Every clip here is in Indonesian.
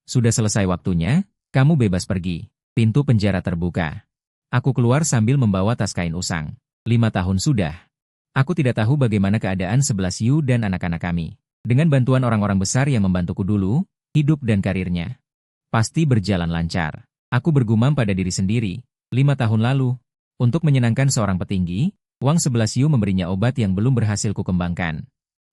Sudah selesai waktunya, kamu bebas pergi. Pintu penjara terbuka. Aku keluar sambil membawa tas kain usang. 5 tahun sudah. Aku tidak tahu bagaimana keadaan 11 Yu dan anak-anak kami. Dengan bantuan orang-orang besar yang membantuku dulu, hidup dan karirnya pasti berjalan lancar. Aku bergumam pada diri sendiri, 5 tahun lalu, untuk menyenangkan seorang petinggi, Wang 11 Yu memberinya obat yang belum berhasil kukembangkan.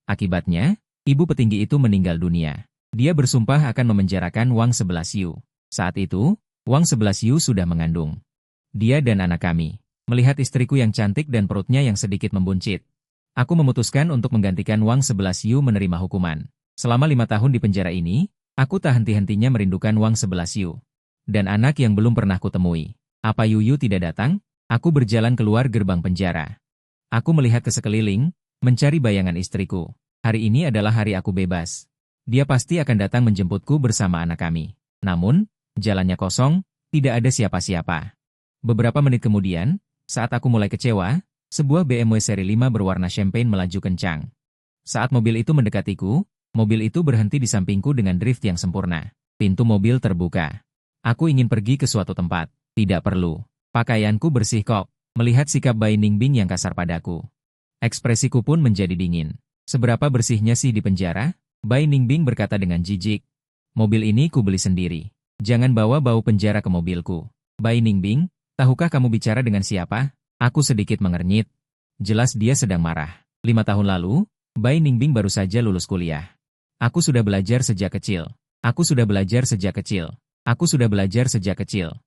Akibatnya, ibu petinggi itu meninggal dunia. Dia bersumpah akan memenjarakan Wang 11 Yu. Saat itu, Wang 11 Yu sudah mengandung dia dan anak kami. Melihat istriku yang cantik dan perutnya yang sedikit membuncit, aku memutuskan untuk menggantikan Wang 11 Yu menerima hukuman. Selama 5 tahun di penjara ini, aku tak henti-hentinya merindukan Wang 11 Yu dan anak yang belum pernah kutemui. Apa Yu tidak datang? Aku berjalan keluar gerbang penjara. Aku melihat ke sekeliling, mencari bayangan istriku. Hari ini adalah hari aku bebas. Dia pasti akan datang menjemputku bersama anak kami. Namun, jalannya kosong, tidak ada siapa-siapa. Beberapa menit kemudian, saat aku mulai kecewa, sebuah BMW seri 5 berwarna champagne melaju kencang. Saat mobil itu mendekatiku, mobil itu berhenti di sampingku dengan drift yang sempurna. Pintu mobil terbuka. Aku ingin pergi ke suatu tempat. Tidak perlu. Pakaianku bersih kok. Melihat sikap Bai Ningbing yang kasar padaku, ekspresiku pun menjadi dingin. Seberapa bersihnya sih di penjara? Bai Ningbing berkata dengan jijik. Mobil ini kubeli sendiri. Jangan bawa bau penjara ke mobilku. Bai Ningbing, tahukah kamu bicara dengan siapa? Aku sedikit mengernyit. Jelas dia sedang marah. 5 tahun lalu, Bai Ningbing baru saja lulus kuliah. Aku sudah belajar sejak kecil. Aku sudah belajar sejak kecil. Aku sudah belajar sejak kecil.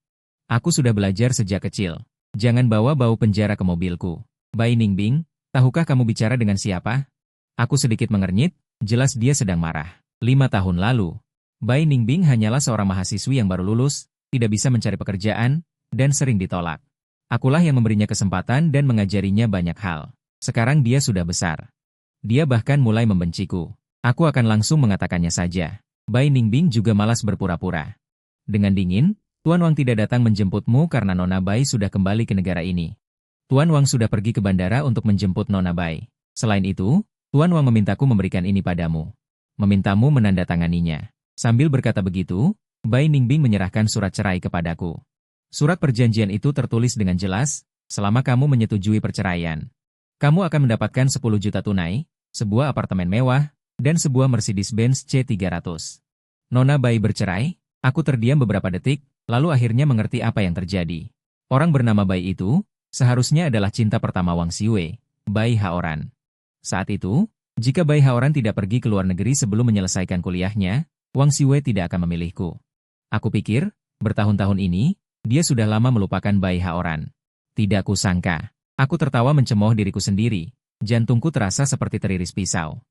Aku sudah belajar sejak kecil. Jangan bawa bau penjara ke mobilku. Bai Ningbing, tahukah kamu bicara dengan siapa? Aku sedikit mengernyit. Jelas dia sedang marah. 5 tahun lalu, Bai Ningbing hanyalah seorang mahasiswi yang baru lulus, tidak bisa mencari pekerjaan, dan sering ditolak. Akulah yang memberinya kesempatan dan mengajarinya banyak hal. Sekarang dia sudah besar. Dia bahkan mulai membenciku. Aku akan langsung mengatakannya saja. Bai Ningbing juga malas berpura-pura. Dengan dingin, Tuan Wang tidak datang menjemputmu karena Nona Bai sudah kembali ke negara ini. Tuan Wang sudah pergi ke bandara untuk menjemput Nona Bai. Selain itu, Tuan Wang memintaku memberikan ini padamu. Memintamu menandatanganinya. Sambil berkata begitu, Bai Ningbing menyerahkan surat cerai kepadaku. Surat perjanjian itu tertulis dengan jelas, selama kamu menyetujui perceraian, kamu akan mendapatkan 10 juta tunai, sebuah apartemen mewah, dan sebuah Mercedes-Benz C300. Nona Bai bercerai, aku terdiam beberapa detik, lalu akhirnya mengerti apa yang terjadi. Orang bernama Bai itu, seharusnya adalah cinta pertama Wang Xiwei, Bai Haoran. Saat itu, jika Bai Haoran tidak pergi ke luar negeri sebelum menyelesaikan kuliahnya, Wang Xiwei tidak akan memilihku. Aku pikir, bertahun-tahun ini, dia sudah lama melupakan Bai Haoran. Tidak kusangka. Aku tertawa mencemooh diriku sendiri. Jantungku terasa seperti teriris pisau.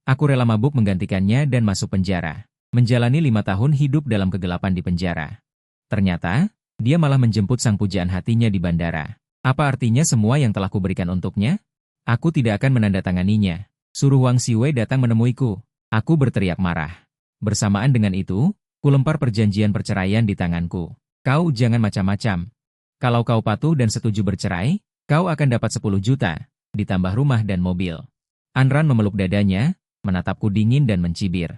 Aku rela mabuk menggantikannya dan masuk penjara. Menjalani 5 tahun hidup dalam kegelapan di penjara. Ternyata, dia malah menjemput sang pujaan hatinya di bandara. Apa artinya semua yang telah kuberikan untuknya? Aku tidak akan menandatanganinya. Suruh Wang Xiwei datang menemuiku. Aku berteriak marah. Bersamaan dengan itu, kulempar perjanjian perceraian di tanganku. Kau jangan macam-macam. Kalau kau patuh dan setuju bercerai, kau akan dapat 10 juta, ditambah rumah dan mobil. Anran memeluk dadanya, menatapku dingin dan mencibir.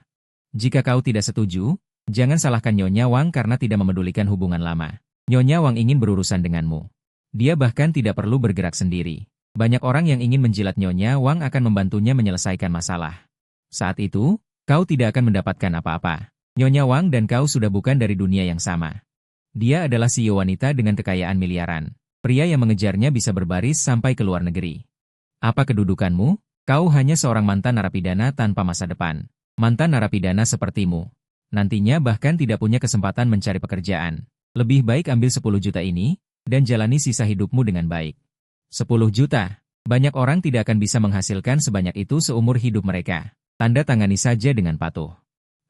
Jika kau tidak setuju, jangan salahkan Nyonya Wang karena tidak memedulikan hubungan lama. Nyonya Wang ingin berurusan denganmu. Dia bahkan tidak perlu bergerak sendiri. Banyak orang yang ingin menjilat Nyonya Wang akan membantunya menyelesaikan masalah. Saat itu, kau tidak akan mendapatkan apa-apa. Nyonya Wang dan kau sudah bukan dari dunia yang sama. Dia adalah CEO wanita dengan kekayaan miliaran. Pria yang mengejarnya bisa berbaris sampai ke luar negeri. Apa kedudukanmu? Kau hanya seorang mantan narapidana tanpa masa depan. Mantan narapidana sepertimu nantinya bahkan tidak punya kesempatan mencari pekerjaan. Lebih baik ambil 10 juta ini, dan jalani sisa hidupmu dengan baik. 10 juta. Banyak orang tidak akan bisa menghasilkan sebanyak itu seumur hidup mereka. Tanda tangani saja dengan patuh.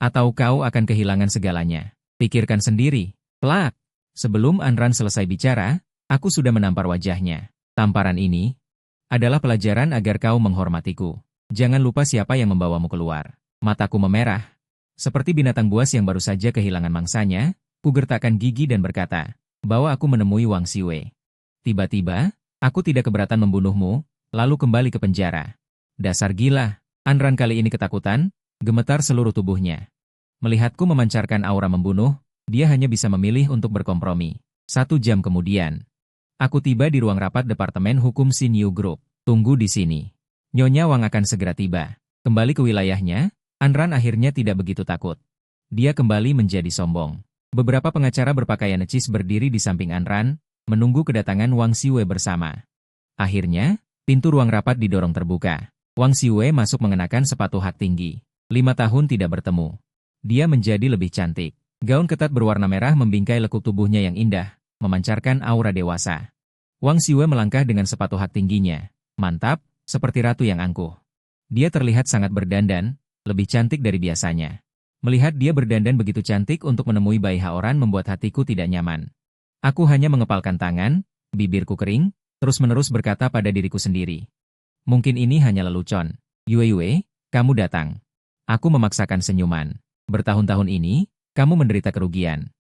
Atau kau akan kehilangan segalanya. Pikirkan sendiri. Plak. Sebelum Anran selesai bicara, aku sudah menampar wajahnya. Tamparan ini adalah pelajaran agar kau menghormatiku. Jangan lupa siapa yang membawamu keluar. Mataku memerah. Seperti binatang buas yang baru saja kehilangan mangsanya, kugertakkan gigi dan berkata, bawa aku menemui Wang Xiwei. Tiba-tiba, aku tidak keberatan membunuhmu, lalu kembali ke penjara. Dasar gila. Anran kali ini ketakutan, gemetar seluruh tubuhnya. Melihatku memancarkan aura membunuh, dia hanya bisa memilih untuk berkompromi. 1 jam kemudian, aku tiba di ruang rapat Departemen Hukum Xinyu Group. Tunggu di sini. Nyonya Wang akan segera tiba. Kembali ke wilayahnya, Anran akhirnya tidak begitu takut. Dia kembali menjadi sombong. Beberapa pengacara berpakaian necis berdiri di samping Anran, menunggu kedatangan Wang Xiwei bersama. Akhirnya, pintu ruang rapat didorong terbuka. Wang Xiwei masuk mengenakan sepatu hak tinggi. 5 tahun tidak bertemu. Dia menjadi lebih cantik. Gaun ketat berwarna merah membingkai lekuk tubuhnya yang indah, memancarkan aura dewasa. Wang Xiwei melangkah dengan sepatu hak tingginya. Mantap, seperti ratu yang angkuh. Dia terlihat sangat berdandan, lebih cantik dari biasanya. Melihat dia berdandan begitu cantik untuk menemui Bai Haoran membuat hatiku tidak nyaman. Aku hanya mengepalkan tangan, bibirku kering, terus-menerus berkata pada diriku sendiri. Mungkin ini hanya lelucon. Yue, kamu datang. Aku memaksakan senyuman. Bertahun-tahun ini, kamu menderita kerugian.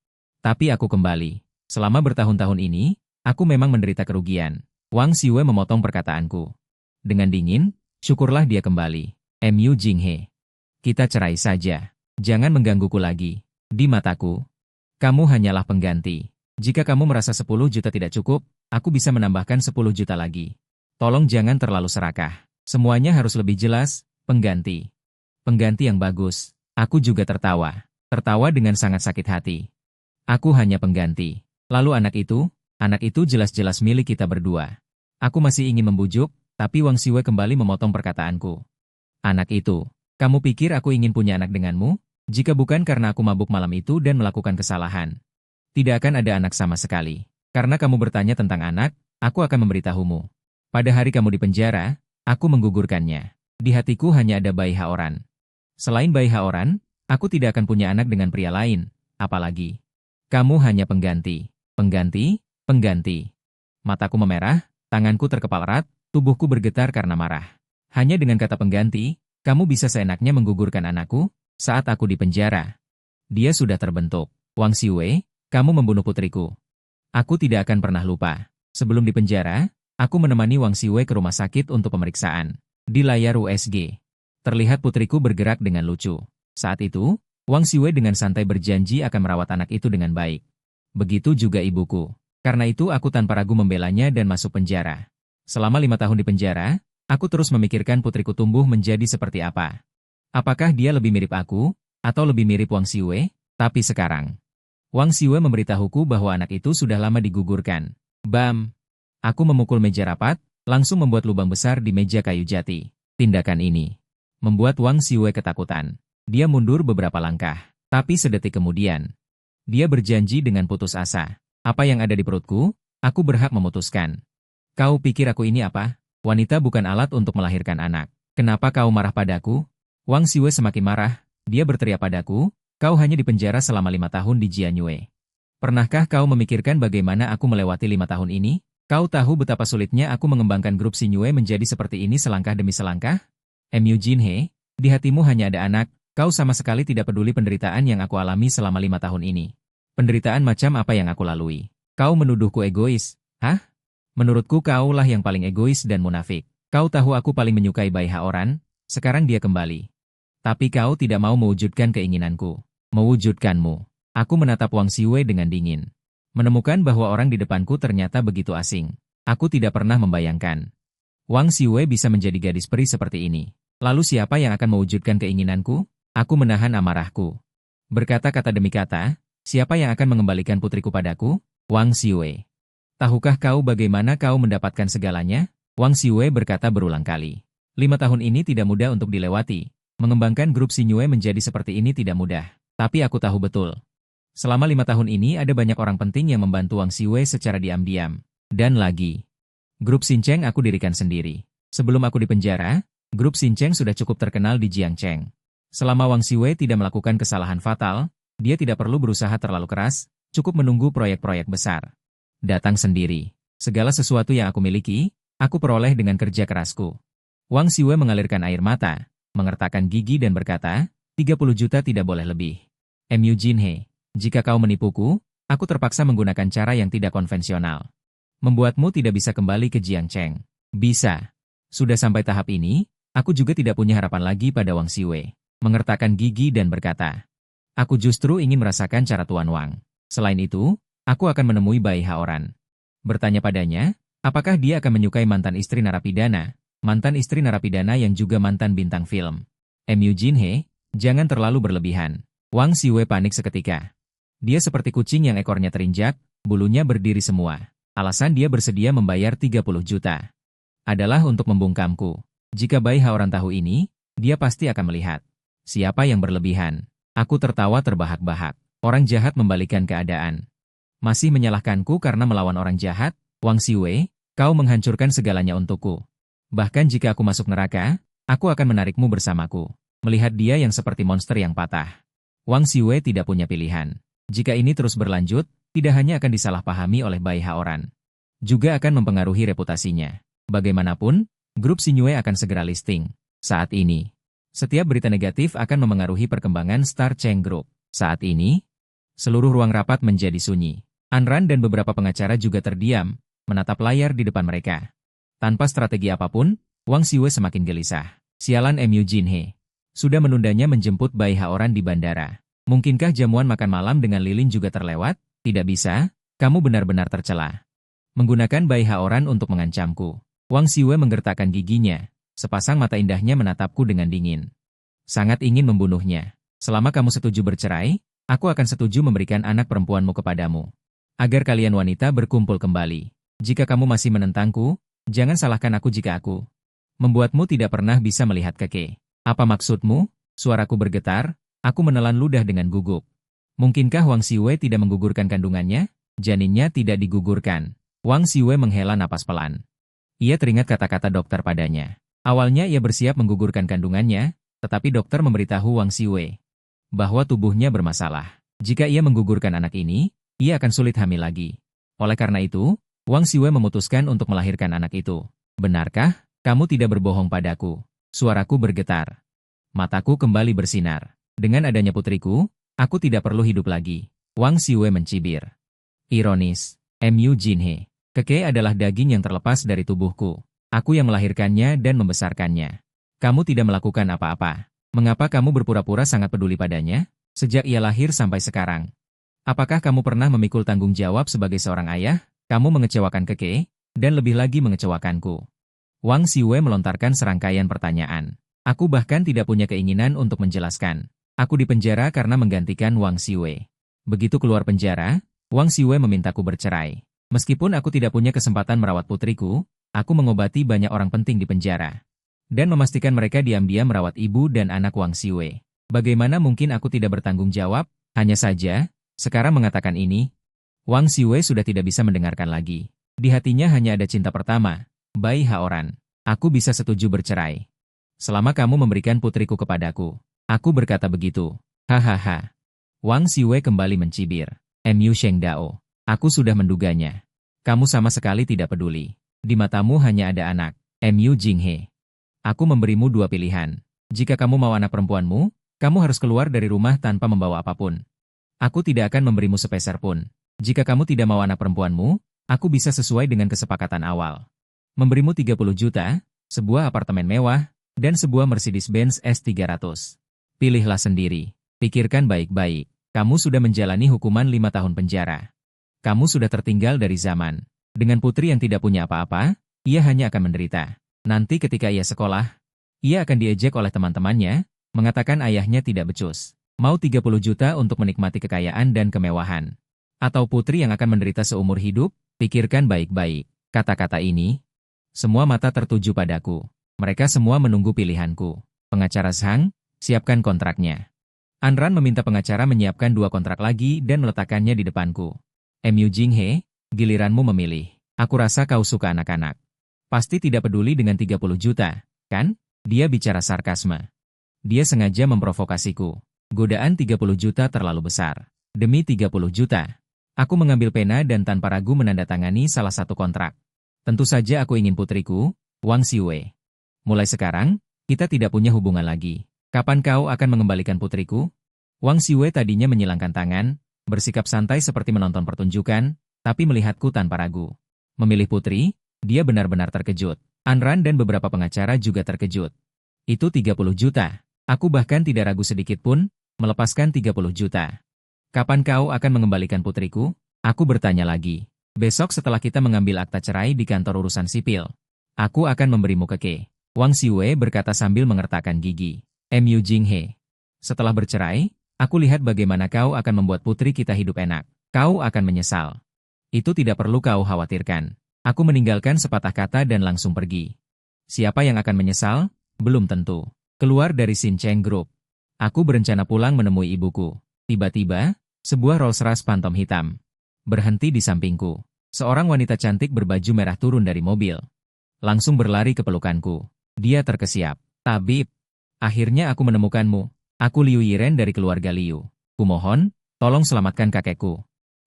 Tapi aku kembali. Selama bertahun-tahun ini, aku memang menderita kerugian. Wang Xiwei memotong perkataanku. Dengan dingin, syukurlah dia kembali. Mu Jinghe. Kita cerai saja. Jangan menggangguku lagi. Di mataku, kamu hanyalah pengganti. Jika kamu merasa 10 juta tidak cukup, aku bisa menambahkan 10 juta lagi. Tolong jangan terlalu serakah. Semuanya harus lebih jelas, pengganti. Pengganti yang bagus. Aku juga tertawa. Tertawa dengan sangat sakit hati. Aku hanya pengganti. Lalu anak itu jelas-jelas milik kita berdua. Aku masih ingin membujuk, tapi Wang Xiwei kembali memotong perkataanku. Anak itu, kamu pikir aku ingin punya anak denganmu? Jika bukan karena aku mabuk malam itu dan melakukan kesalahan. Tidak akan ada anak sama sekali. Karena kamu bertanya tentang anak, aku akan memberitahumu. Pada hari kamu di penjara, aku menggugurkannya. Di hatiku hanya ada Bai Haoran. Selain Bai Haoran, aku tidak akan punya anak dengan pria lain. Apalagi, kamu hanya pengganti. Pengganti. Mataku memerah, tanganku terkepal erat, tubuhku bergetar karena marah. Hanya dengan kata pengganti, kamu bisa seenaknya menggugurkan anakku saat aku di penjara. Dia sudah terbentuk. Wang Xiwei, kamu membunuh putriku. Aku tidak akan pernah lupa. Sebelum di penjara, aku menemani Wang Xiwei ke rumah sakit untuk pemeriksaan. Di layar USG, terlihat putriku bergerak dengan lucu. Saat itu, Wang Xiwei dengan santai berjanji akan merawat anak itu dengan baik. Begitu juga ibuku. Karena itu aku tanpa ragu membelanya dan masuk penjara. Selama 5 tahun di penjara, aku terus memikirkan putriku tumbuh menjadi seperti apa. Apakah dia lebih mirip aku, atau lebih mirip Wang Xiwei? Tapi sekarang, Wang Xiwei memberitahuku bahwa anak itu sudah lama digugurkan. Bam! Aku memukul meja rapat, langsung membuat lubang besar di meja kayu jati. Tindakan ini membuat Wang Xiwei ketakutan. Dia mundur beberapa langkah, tapi sedetik kemudian, dia berjanji dengan putus asa. Apa yang ada di perutku, aku berhak memutuskan. Kau pikir aku ini apa? Wanita bukan alat untuk melahirkan anak. Kenapa kau marah padaku? Wang Xiwei semakin marah, dia berteriak padaku, kau hanya dipenjara selama 5 tahun di Jianyue. Pernahkah kau memikirkan bagaimana aku melewati 5 tahun ini? Kau tahu betapa sulitnya aku mengembangkan grup Xinyu menjadi seperti ini selangkah demi selangkah? Mu Jinhe, di hatimu hanya ada anak, kau sama sekali tidak peduli penderitaan yang aku alami selama 5 tahun ini. Penderitaan macam apa yang aku lalui? Kau menuduhku egois, hah? Menurutku kaulah yang paling egois dan munafik. Kau tahu aku paling menyukai Bai Haoran, sekarang dia kembali. Tapi kau tidak mau mewujudkan keinginanku. Mewujudkanmu. Aku menatap Wang Xiwei dengan dingin. Menemukan bahwa orang di depanku ternyata begitu asing. Aku tidak pernah membayangkan Wang Xiwei bisa menjadi gadis peri seperti ini. Lalu siapa yang akan mewujudkan keinginanku? Aku menahan amarahku. Berkata kata demi kata, siapa yang akan mengembalikan putriku padaku? Wang Xiwei. Tahukah kau bagaimana kau mendapatkan segalanya? Wang Xiwei berkata berulang kali. 5 tahun ini tidak mudah untuk dilewati. Mengembangkan grup Xinyu menjadi seperti ini tidak mudah. Tapi aku tahu betul. Selama 5 tahun ini ada banyak orang penting yang membantu Wang Xiwei secara diam-diam. Dan lagi, grup Xincheng aku dirikan sendiri. Sebelum aku di penjara, grup Xincheng sudah cukup terkenal di Jiangcheng. Selama Wang Xiwei tidak melakukan kesalahan fatal, dia tidak perlu berusaha terlalu keras, cukup menunggu proyek-proyek besar. Datang sendiri. Segala sesuatu yang aku miliki, aku peroleh dengan kerja kerasku. Wang Xiwei mengalirkan air mata, mengertakkan gigi dan berkata, 30 juta tidak boleh lebih. Mu Jinhe, jika kau menipuku, aku terpaksa menggunakan cara yang tidak konvensional. Membuatmu tidak bisa kembali ke Jiangcheng. Bisa. Sudah sampai tahap ini, aku juga tidak punya harapan lagi pada Wang Xiwei. Mengertakkan gigi dan berkata, Aku justru ingin merasakan cara Tuan Wang. Selain itu, aku akan menemui Bai Haoran. Bertanya padanya, apakah dia akan menyukai mantan istri narapidana? Mantan istri narapidana yang juga mantan bintang film. Mu Jinhe, jangan terlalu berlebihan. Wang Siwei panik seketika. Dia seperti kucing yang ekornya terinjak, bulunya berdiri semua. Alasan dia bersedia membayar 30 juta. Adalah untuk membungkamku. Jika Bai Haoran tahu ini, dia pasti akan melihat. Siapa yang berlebihan? Aku tertawa terbahak-bahak. Orang jahat membalikan keadaan. Masih menyalahkanku karena melawan orang jahat? Wang Siwei, kau menghancurkan segalanya untukku. Bahkan jika aku masuk neraka, aku akan menarikmu bersamaku. Melihat dia yang seperti monster yang patah. Wang Siwei tidak punya pilihan. Jika ini terus berlanjut, tidak hanya akan disalahpahami oleh Bai Haoran. Juga akan mempengaruhi reputasinya. Bagaimanapun, grup Xinyu akan segera listing. Saat ini, setiap berita negatif akan memengaruhi perkembangan Star Cheng Group. Saat ini, seluruh ruang rapat menjadi sunyi. Anran dan beberapa pengacara juga terdiam, menatap layar di depan mereka. Tanpa strategi apapun, Wang Siwei semakin gelisah. Sialan Mu Jinhe. Sudah menundanya menjemput Bai Haoran di bandara. Mungkinkah jamuan makan malam dengan lilin juga terlewat? Tidak bisa, kamu benar-benar tercela. Menggunakan Bai Haoran untuk mengancamku. Wang Siwei menggertakkan giginya. Sepasang mata indahnya menatapku dengan dingin. Sangat ingin membunuhnya. Selama kamu setuju bercerai, aku akan setuju memberikan anak perempuanmu kepadamu. Agar kalian wanita berkumpul kembali. Jika kamu masih menentangku, jangan salahkan aku jika aku membuatmu tidak pernah bisa melihat keke. Apa maksudmu? Suaraku bergetar, aku menelan ludah dengan gugup. Mungkinkah Wang Siwei tidak menggugurkan kandungannya? Janinnya tidak digugurkan. Wang Siwei menghela napas pelan. Ia teringat kata-kata dokter padanya. Awalnya ia bersiap menggugurkan kandungannya, tetapi dokter memberitahu Wang Siwei bahwa tubuhnya bermasalah. Jika ia menggugurkan anak ini, ia akan sulit hamil lagi. Oleh karena itu, Wang Siwei memutuskan untuk melahirkan anak itu. Benarkah? Kamu tidak berbohong padaku. Suaraku bergetar. Mataku kembali bersinar. Dengan adanya putriku, aku tidak perlu hidup lagi. Wang Siwei mencibir. Ironis. Mu Jinhe. Keke adalah daging yang terlepas dari tubuhku. Aku yang melahirkannya dan membesarkannya. Kamu tidak melakukan apa-apa. Mengapa kamu berpura-pura sangat peduli padanya? Sejak ia lahir sampai sekarang. Apakah kamu pernah memikul tanggung jawab sebagai seorang ayah? Kamu mengecewakan Keke, dan lebih lagi mengecewakanku. Wang Siwei melontarkan serangkaian pertanyaan. Aku bahkan tidak punya keinginan untuk menjelaskan. Aku dipenjara karena menggantikan Wang Siwei. Begitu keluar penjara, Wang Siwei memintaku bercerai. Meskipun aku tidak punya kesempatan merawat putriku, aku mengobati banyak orang penting di penjara. Dan memastikan mereka diam-diam merawat ibu dan anak Wang Siwei. Bagaimana mungkin aku tidak bertanggung jawab? Hanya saja, sekarang mengatakan ini, Wang Siwei sudah tidak bisa mendengarkan lagi. Di hatinya hanya ada cinta pertama, Bai Haoran. Aku bisa setuju bercerai. Selama kamu memberikan putriku kepadaku. Aku berkata begitu. Hahaha. Wang Siwei kembali mencibir. Mu Shengdao. Aku sudah menduganya. Kamu sama sekali tidak peduli. Di matamu hanya ada anak. Mu Jinghe. Aku memberimu dua pilihan. Jika kamu mau anak perempuanmu, kamu harus keluar dari rumah tanpa membawa apapun. Aku tidak akan memberimu sepeser pun. Jika kamu tidak mau anak perempuanmu, aku bisa sesuai dengan kesepakatan awal. Memberimu 30 juta, sebuah apartemen mewah, dan sebuah Mercedes-Benz S300. Pilihlah sendiri. Pikirkan baik-baik. Kamu sudah menjalani hukuman 5 tahun penjara. Kamu sudah tertinggal dari zaman. Dengan putri yang tidak punya apa-apa, ia hanya akan menderita. Nanti ketika ia sekolah, ia akan diejek oleh teman-temannya, mengatakan ayahnya tidak becus. Mau 30 juta untuk menikmati kekayaan dan kemewahan. Atau putri yang akan menderita seumur hidup? Pikirkan baik-baik. Kata-kata ini, semua mata tertuju padaku. Mereka semua menunggu pilihanku. Pengacara Zhang, siapkan kontraknya. Anran meminta pengacara menyiapkan 2 kontrak lagi dan meletakkannya di depanku. Mu Jinghe, giliranmu memilih. Aku rasa kau suka anak-anak. Pasti tidak peduli dengan 30 juta, kan? Dia bicara sarkasme. Dia sengaja memprovokasiku. Godaan 30 juta terlalu besar. Demi 30 juta. Aku mengambil pena dan tanpa ragu menandatangani salah satu kontrak. Tentu saja aku ingin putriku, Wang Siwei. Mulai sekarang, kita tidak punya hubungan lagi. Kapan kau akan mengembalikan putriku? Wang Siwei tadinya menyilangkan tangan, bersikap santai seperti menonton pertunjukan, tapi melihatku tanpa ragu. Memilih putri, dia benar-benar terkejut. Anran dan beberapa pengacara juga terkejut. Itu 30 juta. Aku bahkan tidak ragu sedikit pun, Melepaskan 30 juta. Kapan kau akan mengembalikan putriku? Aku bertanya lagi. Besok setelah kita mengambil akta cerai di kantor urusan sipil. Aku akan memberimu keke. Wang Xiwei berkata sambil mengertakkan gigi. Mu Jinghe. Setelah bercerai, aku lihat bagaimana kau akan membuat putri kita hidup enak. Kau akan menyesal. Itu tidak perlu kau khawatirkan. Aku meninggalkan sepatah kata dan langsung pergi. Siapa yang akan menyesal? Belum tentu. Keluar dari Sin Cheng Group. Aku berencana pulang menemui ibuku. Tiba-tiba, sebuah Rolls-Royce Phantom hitam berhenti di sampingku. Seorang wanita cantik berbaju merah turun dari mobil. Langsung berlari ke pelukanku. Dia terkesiap. Tabib, akhirnya aku menemukanmu. Aku Liu Yiren dari keluarga Liu. Kumohon, tolong selamatkan kakekku.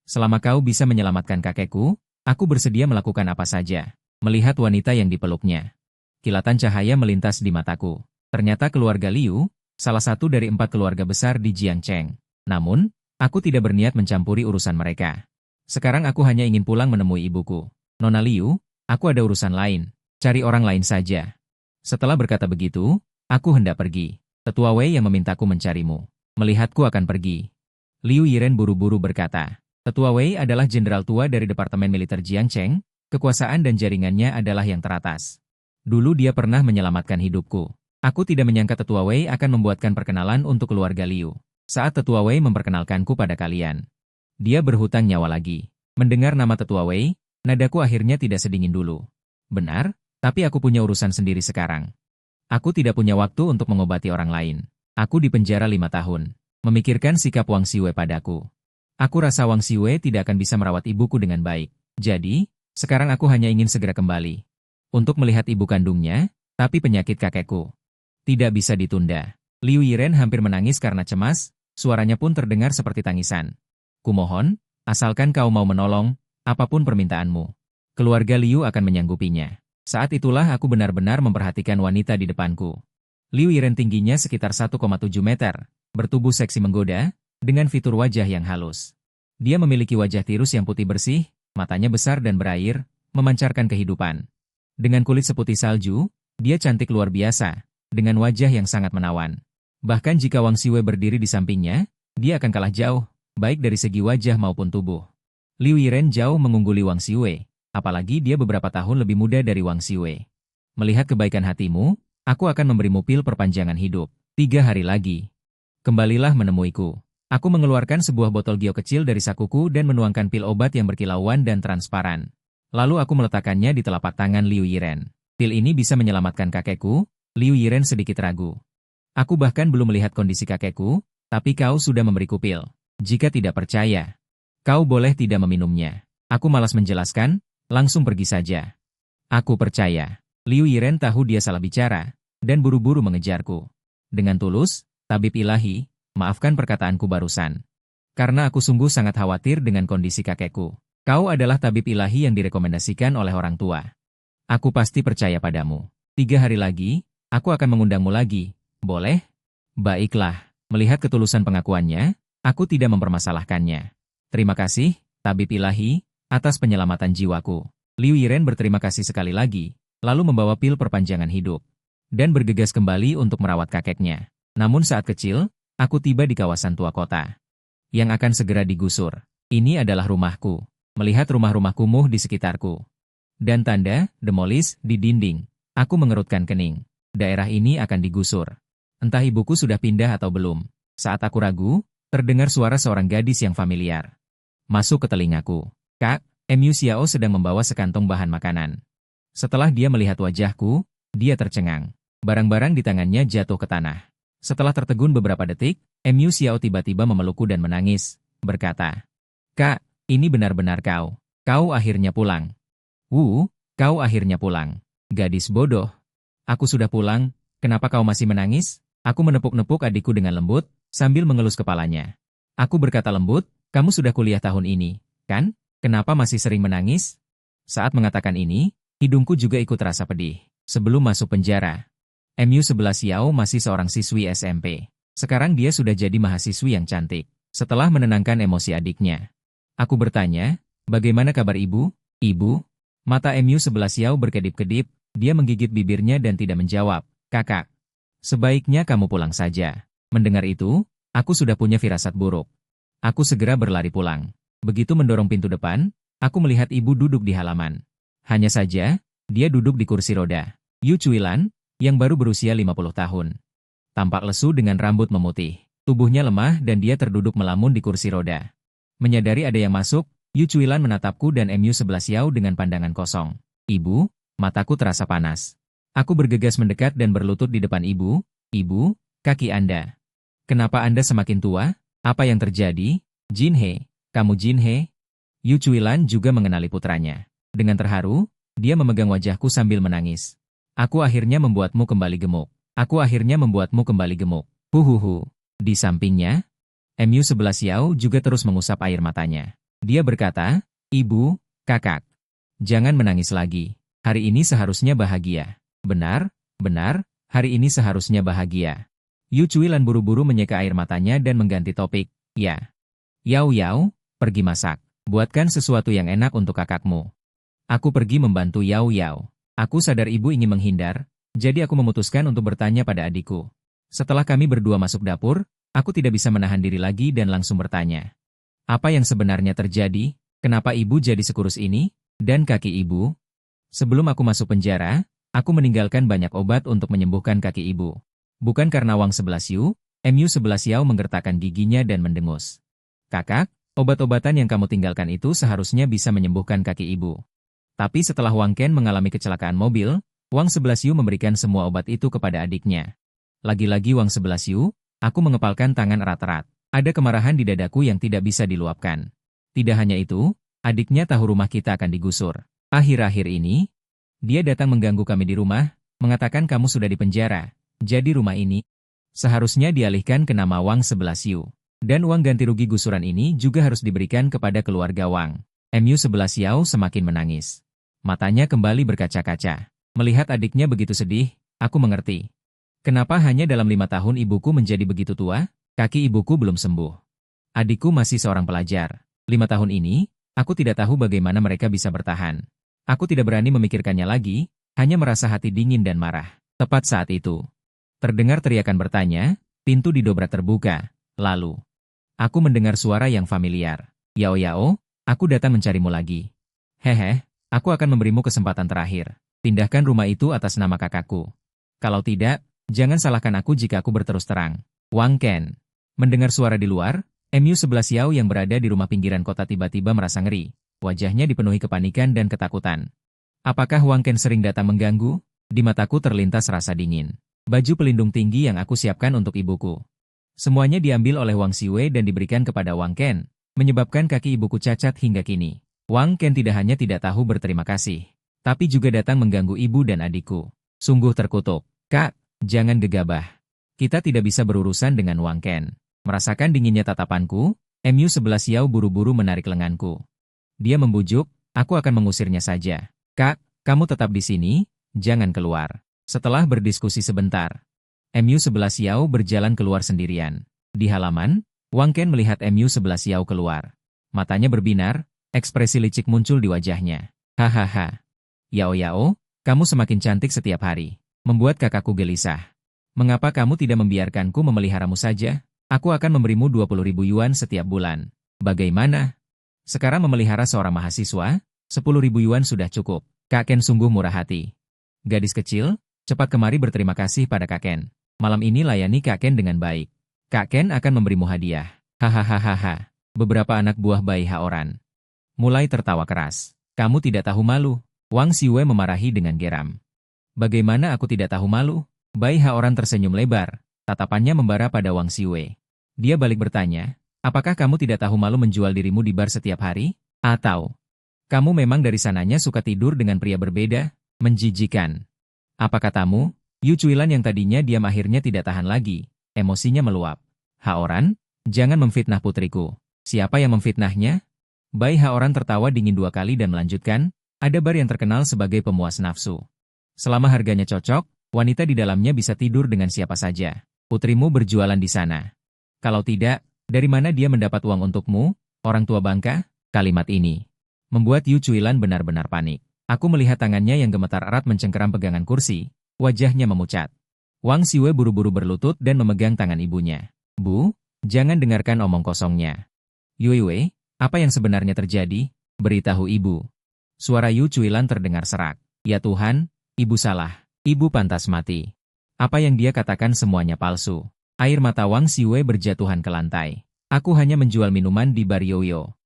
Selama kau bisa menyelamatkan kakekku, aku bersedia melakukan apa saja. Melihat wanita yang dipeluknya. Kilatan cahaya melintas di mataku. Ternyata keluarga Liu, salah satu dari 4 keluarga besar di Jiangcheng. Namun, aku tidak berniat mencampuri urusan mereka. Sekarang aku hanya ingin pulang menemui ibuku. Nona Liu, aku ada urusan lain. Cari orang lain saja. Setelah berkata begitu, aku hendak pergi. Tetua Wei yang memintaku mencarimu. Melihatku akan pergi. Liu Yiren buru-buru berkata. Tetua Wei adalah jenderal tua dari Departemen Militer Jiangcheng, kekuasaan dan jaringannya adalah yang teratas. Dulu dia pernah menyelamatkan hidupku. Aku tidak menyangka Tetua Wei akan membuatkan perkenalan untuk keluarga Liu. Saat Tetua Wei memperkenalkanku pada kalian. Dia berhutang nyawa lagi. Mendengar nama Tetua Wei, nadaku akhirnya tidak sedingin dulu. Benar, tapi aku punya urusan sendiri sekarang. Aku tidak punya waktu untuk mengobati orang lain. Aku dipenjara 5 tahun. Memikirkan sikap Wang Xiwei padaku. Aku rasa Wang Xiwei tidak akan bisa merawat ibuku dengan baik. Jadi, sekarang aku hanya ingin segera kembali. Untuk melihat ibu kandungnya, tapi penyakit kakekku. Tidak bisa ditunda. Liu Yiren hampir menangis karena cemas, suaranya pun terdengar seperti tangisan. Kumohon, asalkan kau mau menolong, apapun permintaanmu. Keluarga Liu akan menyanggupinya. Saat itulah aku benar-benar memperhatikan wanita di depanku. Liu Yiren tingginya sekitar 1,7 meter, bertubuh seksi menggoda, dengan fitur wajah yang halus. Dia memiliki wajah tirus yang putih bersih, matanya besar dan berair, memancarkan kehidupan. Dengan kulit seputih salju, dia cantik luar biasa, dengan wajah yang sangat menawan. Bahkan jika Wang Xiwei berdiri di sampingnya, dia akan kalah jauh, baik dari segi wajah maupun tubuh. Liu Yiren jauh mengungguli Wang Xiwei, apalagi dia beberapa tahun lebih muda dari Wang Xiwei. Melihat kebaikan hatimu, aku akan memberimu pil perpanjangan hidup. 3 hari lagi. Kembalilah menemuiku. Aku mengeluarkan sebuah botol gio kecil dari sakuku dan menuangkan pil obat yang berkilauan dan transparan. Lalu aku meletakkannya di telapak tangan Liu Yiren. Pil ini bisa menyelamatkan kakekku. Liu Yiren sedikit ragu. Aku bahkan belum melihat kondisi kakekku, tapi kau sudah memberiku pil. Jika tidak percaya, kau boleh tidak meminumnya. Aku malas menjelaskan, langsung pergi saja. Aku percaya. Liu Yiren tahu dia salah bicara, dan buru-buru mengejarku. Dengan tulus, tabib ilahi, maafkan perkataanku barusan. Karena aku sungguh sangat khawatir dengan kondisi kakekku. Kau adalah tabib ilahi yang direkomendasikan oleh orang tua. Aku pasti percaya padamu. 3 hari lagi, aku akan mengundangmu lagi. Boleh? Baiklah. Melihat ketulusan pengakuannya, aku tidak mempermasalahkannya. Terima kasih, tabib ilahi, atas penyelamatan jiwaku. Liu Yiren berterima kasih sekali lagi, lalu membawa pil perpanjangan hidup. Dan bergegas kembali untuk merawat kakeknya. Namun saat kecil, aku tiba di kawasan tua kota. Yang akan segera digusur. Ini adalah rumahku. Melihat rumah-rumah kumuh di sekitarku. Dan tanda, demolis, di dinding. Aku mengerutkan kening. Daerah ini akan digusur. Entah ibuku sudah pindah atau belum. Saat aku ragu, terdengar suara seorang gadis yang familiar. Masuk ke telingaku. Kak, Mu Xiao sedang membawa sekantong bahan makanan. Setelah dia melihat wajahku, dia tercengang. Barang-barang di tangannya jatuh ke tanah. Setelah tertegun beberapa detik, Mu Xiao tiba-tiba memelukku dan menangis, berkata, Kak, ini benar-benar kau. Kau akhirnya pulang. Kau akhirnya pulang. Gadis bodoh. Aku sudah pulang, kenapa kau masih menangis? Aku menepuk-nepuk adikku dengan lembut, sambil mengelus kepalanya. Aku berkata lembut, kamu sudah kuliah tahun ini, kan? Kenapa masih sering menangis? Saat mengatakan ini, hidungku juga ikut rasa pedih. Sebelum masuk penjara, Mu11 Xiao masih seorang siswi SMP. Sekarang dia sudah jadi mahasiswi yang cantik. Setelah menenangkan emosi adiknya, aku bertanya, bagaimana kabar ibu? Ibu? Mata Mu11 Xiao berkedip-kedip, dia menggigit bibirnya dan tidak menjawab. Kakak, sebaiknya kamu pulang saja. Mendengar itu, Aku sudah punya firasat buruk. Aku segera berlari pulang. Begitu mendorong pintu depan, aku melihat ibu duduk di halaman. Hanya saja, dia duduk di kursi roda. Yu Cuilan, yang baru berusia 50 tahun. Tampak lesu dengan rambut memutih. Tubuhnya lemah dan dia terduduk melamun di kursi roda. Menyadari ada yang masuk, Yu Cuilan menatapku dan Mu11 Yao dengan pandangan kosong. Ibu, mataku terasa panas. Aku bergegas mendekat dan berlutut di depan ibu. Ibu, kaki Anda. Kenapa Anda semakin tua? Apa yang terjadi? Jin He, kamu Jin He? Yu Cuilan juga mengenali putranya. Dengan terharu, dia memegang wajahku sambil menangis. Aku akhirnya membuatmu kembali gemuk. Aku akhirnya membuatmu kembali gemuk. Huhuhu. Di sampingnya, Mu11 Yao juga terus mengusap air matanya. Dia berkata, Ibu, kakak. Jangan menangis lagi. Hari ini seharusnya bahagia. Benar, benar, hari ini seharusnya bahagia. Yu Cuilan buru-buru menyeka air matanya dan mengganti topik. Ya. Yao Yao, pergi masak. Buatkan sesuatu yang enak untuk kakakmu. Aku pergi membantu Yao Yao. Aku sadar ibu ingin menghindar, jadi aku memutuskan untuk bertanya pada adikku. Setelah kami berdua masuk dapur, aku tidak bisa menahan diri lagi dan langsung bertanya. Apa yang sebenarnya terjadi? Kenapa ibu jadi sekurus ini? Dan kaki ibu? Sebelum aku masuk penjara, aku meninggalkan banyak obat untuk menyembuhkan kaki ibu. Bukan karena Wang 11 Yu, Mu11 Yao menggertakkan giginya dan mendengus. Kakak, obat-obatan yang kamu tinggalkan itu seharusnya bisa menyembuhkan kaki ibu. Tapi setelah Wang Ken mengalami kecelakaan mobil, Wang 11 Yu memberikan semua obat itu kepada adiknya. Lagi-lagi Wang 11 Yu, aku mengepalkan tangan erat-erat. Ada kemarahan di dadaku yang tidak bisa diluapkan. Tidak hanya itu, adiknya tahu rumah kita akan digusur. Akhir-akhir ini, dia datang mengganggu kami di rumah, mengatakan kamu sudah di penjara. Jadi rumah ini seharusnya dialihkan ke nama Wang 11 Yu. Dan uang ganti rugi gusuran ini juga harus diberikan kepada keluarga Wang. Mu11 Yao semakin menangis. Matanya kembali berkaca-kaca. Melihat adiknya begitu sedih, aku mengerti. Kenapa hanya dalam 5 tahun ibuku menjadi begitu tua? Kaki ibuku belum sembuh. Adikku masih seorang pelajar. 5 tahun ini, aku tidak tahu bagaimana mereka bisa bertahan. Aku tidak berani memikirkannya lagi, hanya merasa hati dingin dan marah. Tepat saat itu, terdengar teriakan bertanya, pintu didobrak terbuka. Lalu, aku mendengar suara yang familiar. Yao Yao, aku datang mencarimu lagi. Hehe, aku akan memberimu kesempatan terakhir. Pindahkan rumah itu atas nama kakakku. Kalau tidak, jangan salahkan aku jika aku berterus terang. Wang Ken. Mendengar suara di luar, Mu11 Yao yang berada di rumah pinggiran kota tiba-tiba merasa ngeri. Wajahnya dipenuhi kepanikan dan ketakutan. Apakah Wang Ken sering datang mengganggu? Di mataku terlintas rasa dingin. Baju pelindung tinggi yang aku siapkan untuk ibuku. Semuanya diambil oleh Wang Siwei dan diberikan kepada Wang Ken, menyebabkan kaki ibuku cacat hingga kini. Wang Ken tidak hanya tidak tahu berterima kasih, tapi juga datang mengganggu ibu dan adikku. Sungguh terkutuk. Kak, jangan gegabah. Kita tidak bisa berurusan dengan Wang Ken. Merasakan dinginnya tatapanku, Mu11 Yao buru-buru menarik lenganku. Dia membujuk, aku akan mengusirnya saja. Kak, kamu tetap di sini, jangan keluar. Setelah berdiskusi sebentar, Mu11 Yao berjalan keluar sendirian. Di halaman, Wang Ken melihat Mu11 Yao keluar. Matanya berbinar, ekspresi licik muncul di wajahnya. Hahaha. Yao Yao, kamu semakin cantik setiap hari. Membuat kakakku gelisah. Mengapa kamu tidak membiarkanku memeliharamu saja? Aku akan memberimu 20.000 yuan setiap bulan. Bagaimana? Sekarang memelihara seorang mahasiswa, 10.000 yuan sudah cukup. Kak Ken sungguh murah hati. Gadis kecil, cepat kemari berterima kasih pada Kak Ken. Malam ini layani Kak Ken dengan baik. Kak Ken akan memberimu hadiah. Hahaha. Beberapa anak buah Bai Haoran mulai tertawa keras. Kamu tidak tahu malu. Wang Siwei memarahi dengan geram. Bagaimana aku tidak tahu malu? Bai Haoran tersenyum lebar. Tatapannya membara pada Wang Siwei. Dia balik bertanya, apakah kamu tidak tahu malu menjual dirimu di bar setiap hari? Atau, kamu memang dari sananya suka tidur dengan pria berbeda? Menjijikan. Apa katamu? Yu Cuilan yang tadinya diam akhirnya tidak tahan lagi. Emosinya meluap. Haoran, jangan memfitnah putriku. Siapa yang memfitnahnya? Bai Haoran tertawa dingin 2 kali dan melanjutkan, ada bar yang terkenal sebagai pemuas nafsu. Selama harganya cocok, wanita di dalamnya bisa tidur dengan siapa saja. Putrimu berjualan di sana. Kalau tidak, dari mana dia mendapat uang untukmu, orang tua bangka? Kalimat ini membuat Yu Cuilan benar-benar panik. Aku melihat tangannya yang gemetar erat mencengkeram pegangan kursi, wajahnya memucat. Wang Siwei buru-buru berlutut dan memegang tangan ibunya. Bu, Jangan dengarkan omong kosongnya. Yue, apa yang sebenarnya terjadi? Beritahu ibu. Suara Yu Cuilan terdengar serak. Ya Tuhan, ibu salah. Ibu pantas mati. Apa yang dia katakan semuanya palsu. Air mata Wang Xiwei berjatuhan ke lantai. Aku hanya menjual minuman di bar Yoyo.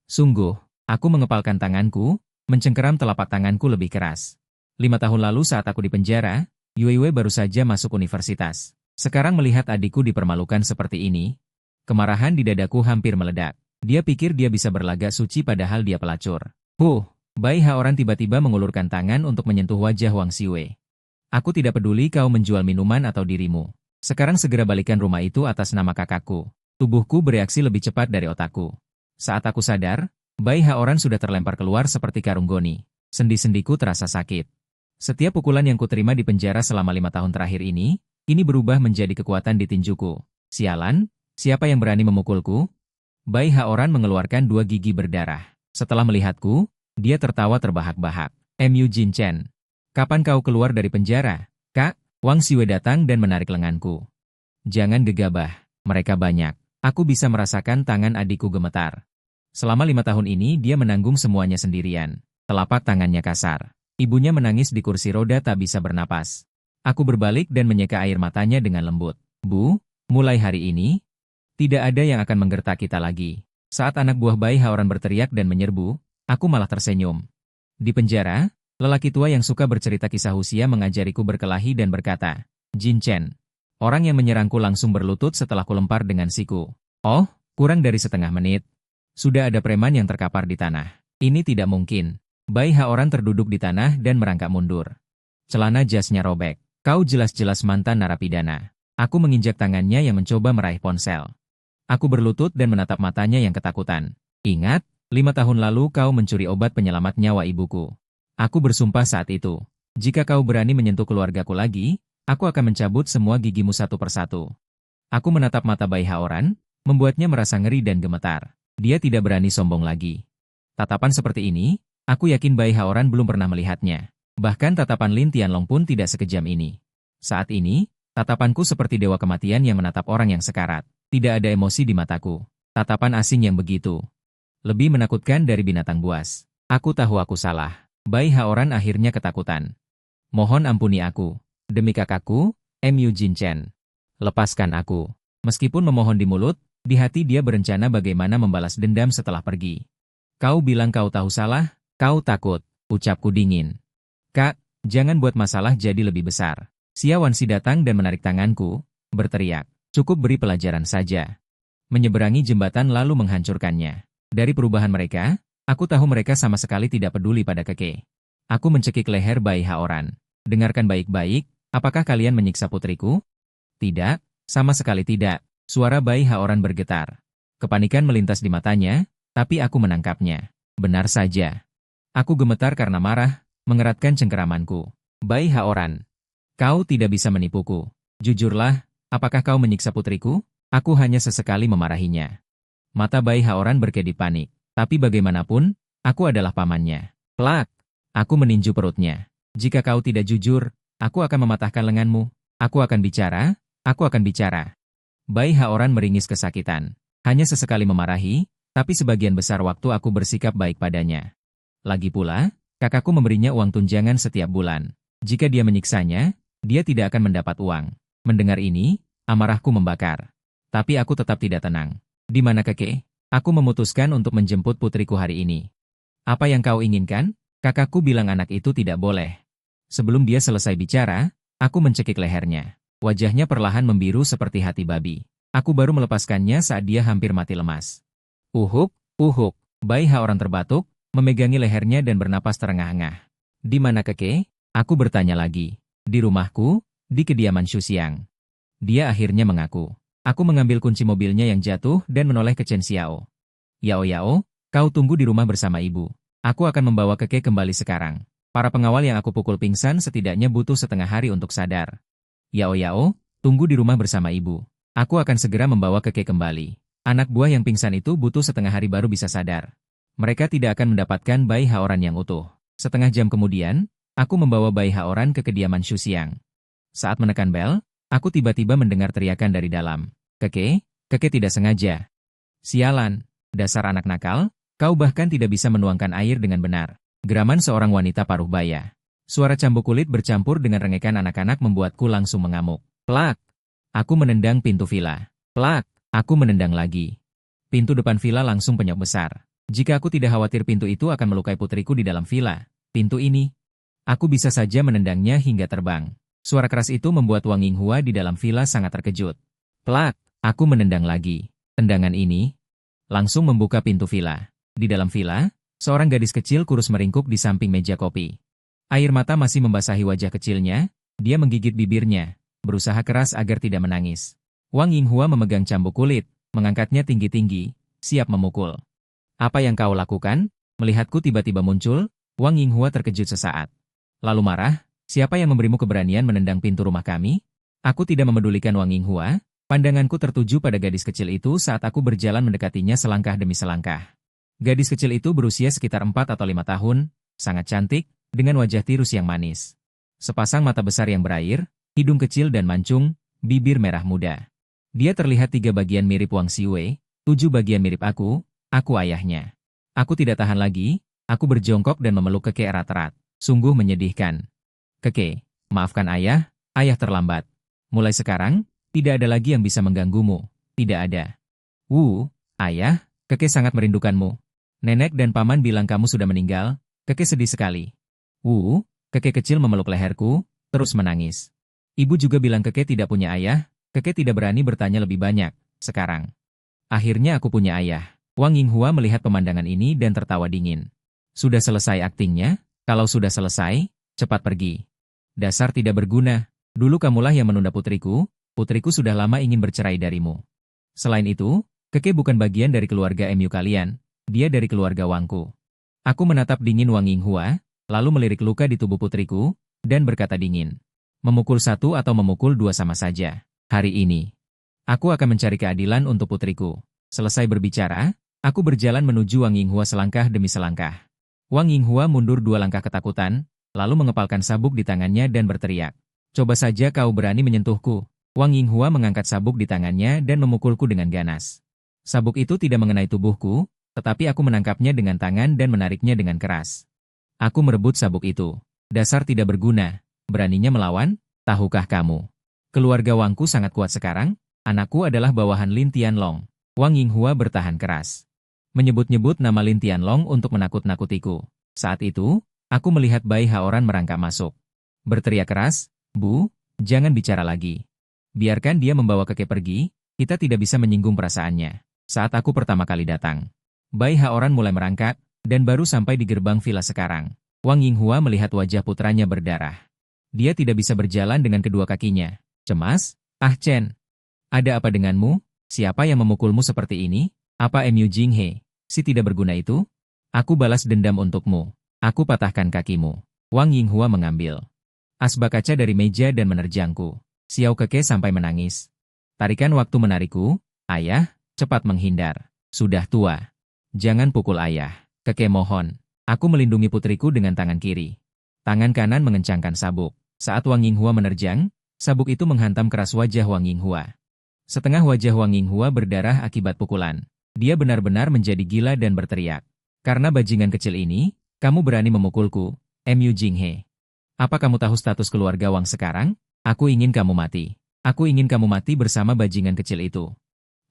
Sungguh, aku mengepalkan tanganku, mencengkeram telapak tanganku lebih keras. 5 tahun lalu saat aku di penjara, Yue baru saja masuk universitas. Sekarang melihat adikku dipermalukan seperti ini, kemarahan di dadaku hampir meledak. Dia pikir dia bisa berlagak suci padahal dia pelacur. Bai Haoran tiba-tiba mengulurkan tangan untuk menyentuh wajah Wang Xiwei. Aku tidak peduli kau menjual minuman atau dirimu. Sekarang segera balikan rumah itu atas nama kakakku. Tubuhku bereaksi lebih cepat dari otakku. Saat aku sadar, Bai Haoran sudah terlempar keluar seperti karung goni. Sendi-sendiku terasa sakit. Setiap pukulan yang kuterima di penjara selama 5 tahun terakhir ini berubah menjadi kekuatan di tinjuku. Sialan, siapa yang berani memukulku? Bai Haoran mengeluarkan 2 gigi berdarah. Setelah melihatku, dia tertawa terbahak-bahak. Mu Jin Chen, kapan kau keluar dari penjara? Kak, Wang Xiwei datang dan menarik lenganku. Jangan gegabah, mereka banyak. Aku bisa merasakan tangan adikku gemetar. Selama 5 tahun ini dia menanggung semuanya sendirian. Telapak tangannya kasar. Ibunya menangis di kursi roda tak bisa bernapas. Aku berbalik dan menyeka air matanya dengan lembut. Bu, mulai hari ini, tidak ada yang akan menggertak kita lagi. Saat anak buah Bai Haoran berteriak dan menyerbu, aku malah tersenyum. Di penjara, lelaki tua yang suka bercerita kisah usia mengajariku berkelahi dan berkata, Jin Chen, orang yang menyerangku langsung berlutut setelah kulempar dengan siku. Oh, kurang dari setengah menit. Sudah ada preman yang terkapar di tanah. Ini tidak mungkin. Bai Haoran terduduk di tanah dan merangkak mundur. Celana jasnya robek. Kau jelas-jelas mantan narapidana. Aku menginjak tangannya yang mencoba meraih ponsel. Aku berlutut dan menatap matanya yang ketakutan. Ingat, 5 tahun lalu kau mencuri obat penyelamat nyawa ibuku. Aku bersumpah saat itu. Jika kau berani menyentuh keluargaku lagi, aku akan mencabut semua gigimu satu persatu. Aku menatap mata Bai Haoran, membuatnya merasa ngeri dan gemetar. Dia tidak berani sombong lagi. Tatapan seperti ini, aku yakin Bai Haoran belum pernah melihatnya. Bahkan tatapan Lin Tianlong pun tidak sekejam ini. Saat ini, tatapanku seperti dewa kematian yang menatap orang yang sekarat. Tidak ada emosi di mataku. Tatapan asing yang begitu. Lebih menakutkan dari binatang buas. Aku tahu aku salah. Bai Haoran akhirnya ketakutan. Mohon ampuni aku. Demi kakakku, Mu Jin Chen. Lepaskan aku. Meskipun memohon di mulut, di hati dia berencana bagaimana membalas dendam setelah pergi. Kau bilang kau tahu salah, kau takut, ucapku dingin. Kak, jangan buat masalah jadi lebih besar. Xia Wanxi datang dan menarik tanganku, berteriak, cukup beri pelajaran saja. Menyeberangi jembatan lalu menghancurkannya. Dari perubahan mereka, aku tahu mereka sama sekali tidak peduli pada Keke. Aku mencekik leher Bai Haoran. Dengarkan baik-baik, apakah kalian menyiksa putriku? Tidak, sama sekali tidak. Suara Bai Haoran bergetar. Kepanikan melintas di matanya, tapi aku menangkapnya. Benar saja. Aku gemetar karena marah, mengeratkan cengkeramanku. Bai Haoran, kau tidak bisa menipuku. Jujurlah, apakah kau menyiksa putriku? Aku hanya sesekali memarahinya. Mata Bai Haoran berkedip panik. Tapi bagaimanapun, aku adalah pamannya. Plak! Aku meninju perutnya. Jika kau tidak jujur, aku akan mematahkan lenganmu. Aku akan bicara, aku akan bicara. Bai Haoran meringis kesakitan. Hanya sesekali memarahi, tapi sebagian besar waktu aku bersikap baik padanya. Lagi pula, kakakku memberinya uang tunjangan setiap bulan. Jika dia menyiksanya, dia tidak akan mendapat uang. Mendengar ini, amarahku membakar. Tapi aku tetap tidak tenang. Di mana Keke? Aku memutuskan untuk menjemput putriku hari ini. Apa yang kau inginkan? Kakakku bilang anak itu tidak boleh. Sebelum dia selesai bicara, aku mencekik lehernya. Wajahnya perlahan membiru seperti hati babi. Aku baru melepaskannya saat dia hampir mati lemas. Uhuk, uhuk. Bai Haoran terbatuk, memegangi lehernya dan bernapas terengah-engah. Di mana Keke? Aku bertanya lagi. Di rumahku, di kediaman Xu Xiang. Dia akhirnya mengaku. Aku mengambil kunci mobilnya yang jatuh dan menoleh ke Chen Xiao. Yao, kau tunggu di rumah bersama ibu. Aku akan membawa Keke kembali sekarang. Para pengawal yang aku pukul pingsan setidaknya butuh setengah hari untuk sadar. Yao, tunggu di rumah bersama ibu. Aku akan segera membawa Keke kembali. Anak buah yang pingsan itu butuh setengah hari baru bisa sadar. Mereka tidak akan mendapatkan Bai Haoran yang utuh. Setengah jam kemudian, aku membawa Bai Haoran ke kediaman Xu Xiang. Saat menekan bel, aku tiba-tiba mendengar teriakan dari dalam. Keke, Keke tidak sengaja. Sialan, dasar anak nakal, kau bahkan tidak bisa menuangkan air dengan benar. Geraman seorang wanita paruh baya. Suara cambuk kulit bercampur dengan rengekan anak-anak membuatku langsung mengamuk. Plak! Aku menendang pintu villa. Plak! Aku menendang lagi. Pintu depan villa langsung penyok besar. Jika aku tidak khawatir pintu itu akan melukai putriku di dalam villa, pintu ini, aku bisa saja menendangnya hingga terbang. Suara keras itu membuat Wang Yinghua di dalam villa sangat terkejut. Plak! Aku menendang lagi. Tendangan ini langsung membuka pintu villa. Di dalam villa, seorang gadis kecil kurus meringkuk di samping meja kopi. Air mata masih membasahi wajah kecilnya, dia menggigit bibirnya, berusaha keras agar tidak menangis. Wang Yinghua memegang cambuk kulit, mengangkatnya tinggi-tinggi, siap memukul. Apa yang kau lakukan? Melihatku tiba-tiba muncul, Wang Yinghua terkejut sesaat. Lalu marah, siapa yang memberimu keberanian menendang pintu rumah kami? Aku tidak memedulikan Wang Yinghua. Pandanganku tertuju pada gadis kecil itu saat aku berjalan mendekatinya selangkah demi selangkah. Gadis kecil itu berusia sekitar 4 atau 5 tahun, sangat cantik, dengan wajah tirus yang manis. Sepasang mata besar yang berair, hidung kecil dan mancung, bibir merah muda. Dia terlihat 3 bagian mirip Wang Xiwei, 7 bagian mirip aku ayahnya. Aku tidak tahan lagi, aku berjongkok dan memeluk Keke erat-erat. Sungguh menyedihkan. Keke, maafkan ayah, ayah terlambat. Mulai sekarang, tidak ada lagi yang bisa mengganggumu. Tidak ada. Ayah, Keke sangat merindukanmu. Nenek dan paman bilang kamu sudah meninggal. Keke sedih sekali. Keke kecil memeluk leherku, terus menangis. Ibu juga bilang Keke tidak punya ayah. Keke tidak berani bertanya lebih banyak. Sekarang, akhirnya aku punya ayah. Wang Yinghua melihat pemandangan ini dan tertawa dingin. Sudah selesai aktingnya? Kalau sudah selesai, cepat pergi. Dasar tidak berguna. Dulu kamulah yang menunda putriku. Putriku sudah lama ingin bercerai darimu. Selain itu, Keke bukan bagian dari keluarga MU kalian, dia dari keluarga Wangku. Aku menatap dingin Wang Yinghua, lalu melirik luka di tubuh putriku, dan berkata dingin. Memukul 1 atau memukul 2 sama saja. Hari ini, aku akan mencari keadilan untuk putriku. Selesai berbicara, aku berjalan menuju Wang Yinghua selangkah demi selangkah. Wang Yinghua mundur 2 langkah ketakutan, lalu mengepalkan sabuk di tangannya dan berteriak. Coba saja kau berani menyentuhku. Wang Yinghua mengangkat sabuk di tangannya dan memukulku dengan ganas. Sabuk itu tidak mengenai tubuhku, tetapi aku menangkapnya dengan tangan dan menariknya dengan keras. Aku merebut sabuk itu. Dasar tidak berguna. Beraninya melawan? Tahukah kamu? Keluarga Wangku sangat kuat sekarang. Anakku adalah bawahan Lin Tianlong. Wang Yinghua bertahan keras. Menyebut-nyebut nama Lin Tianlong untuk menakut-nakutiku. Saat itu, aku melihat Bai Haoran merangkak masuk. Berteriak keras, Bu, jangan bicara lagi. Biarkan dia membawa Keke pergi, kita tidak bisa menyinggung perasaannya. Saat aku pertama kali datang, Bai Haoran mulai merangkak, dan baru sampai di gerbang villa sekarang. Wang Yinghua melihat wajah putranya berdarah. Dia tidak bisa berjalan dengan kedua kakinya. Cemas, Chen. Ada apa denganmu? Siapa yang memukulmu seperti ini? Apa Mu Jinghe, si tidak berguna itu? Aku balas dendam untukmu. Aku patahkan kakimu. Wang Yinghua mengambil asbak kaca dari meja dan menerjangku. Xiao Keke sampai menangis. Tarikan waktu menarikku, ayah, cepat menghindar. Sudah tua. Jangan pukul ayah. Keke mohon. Aku melindungi putriku dengan tangan kiri. Tangan kanan mengencangkan sabuk. Saat Wang Yinghua menerjang, sabuk itu menghantam keras wajah Wang Yinghua. Setengah wajah Wang Yinghua berdarah akibat pukulan. Dia benar-benar menjadi gila dan berteriak. Karena bajingan kecil ini, kamu berani memukulku, Mu Jinghe. Apa kamu tahu status keluarga Wang sekarang? Aku ingin kamu mati. Aku ingin kamu mati bersama bajingan kecil itu.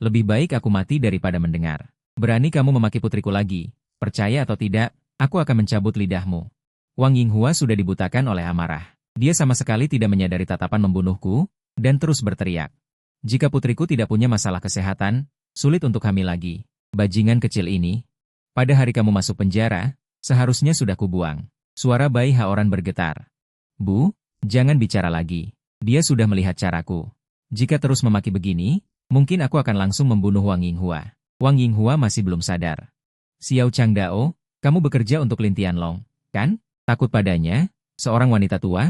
Lebih baik aku mati daripada mendengar. Berani kamu memaki putriku lagi. Percaya atau tidak, aku akan mencabut lidahmu. Wang Yinghua sudah dibutakan oleh amarah. Dia sama sekali tidak menyadari tatapan membunuhku, dan terus berteriak. Jika putriku tidak punya masalah kesehatan, sulit untuk hamil lagi. Bajingan kecil ini. Pada hari kamu masuk penjara, seharusnya sudah kubuang. Suara Bai Haoran bergetar. Bu, jangan bicara lagi. Dia sudah melihat caraku. Jika terus memaki begini, mungkin aku akan langsung membunuh Wang Yinghua. Wang Yinghua masih belum sadar. Xiao Changdao, kamu bekerja untuk Lin Tianlong, kan? Takut padanya, seorang wanita tua?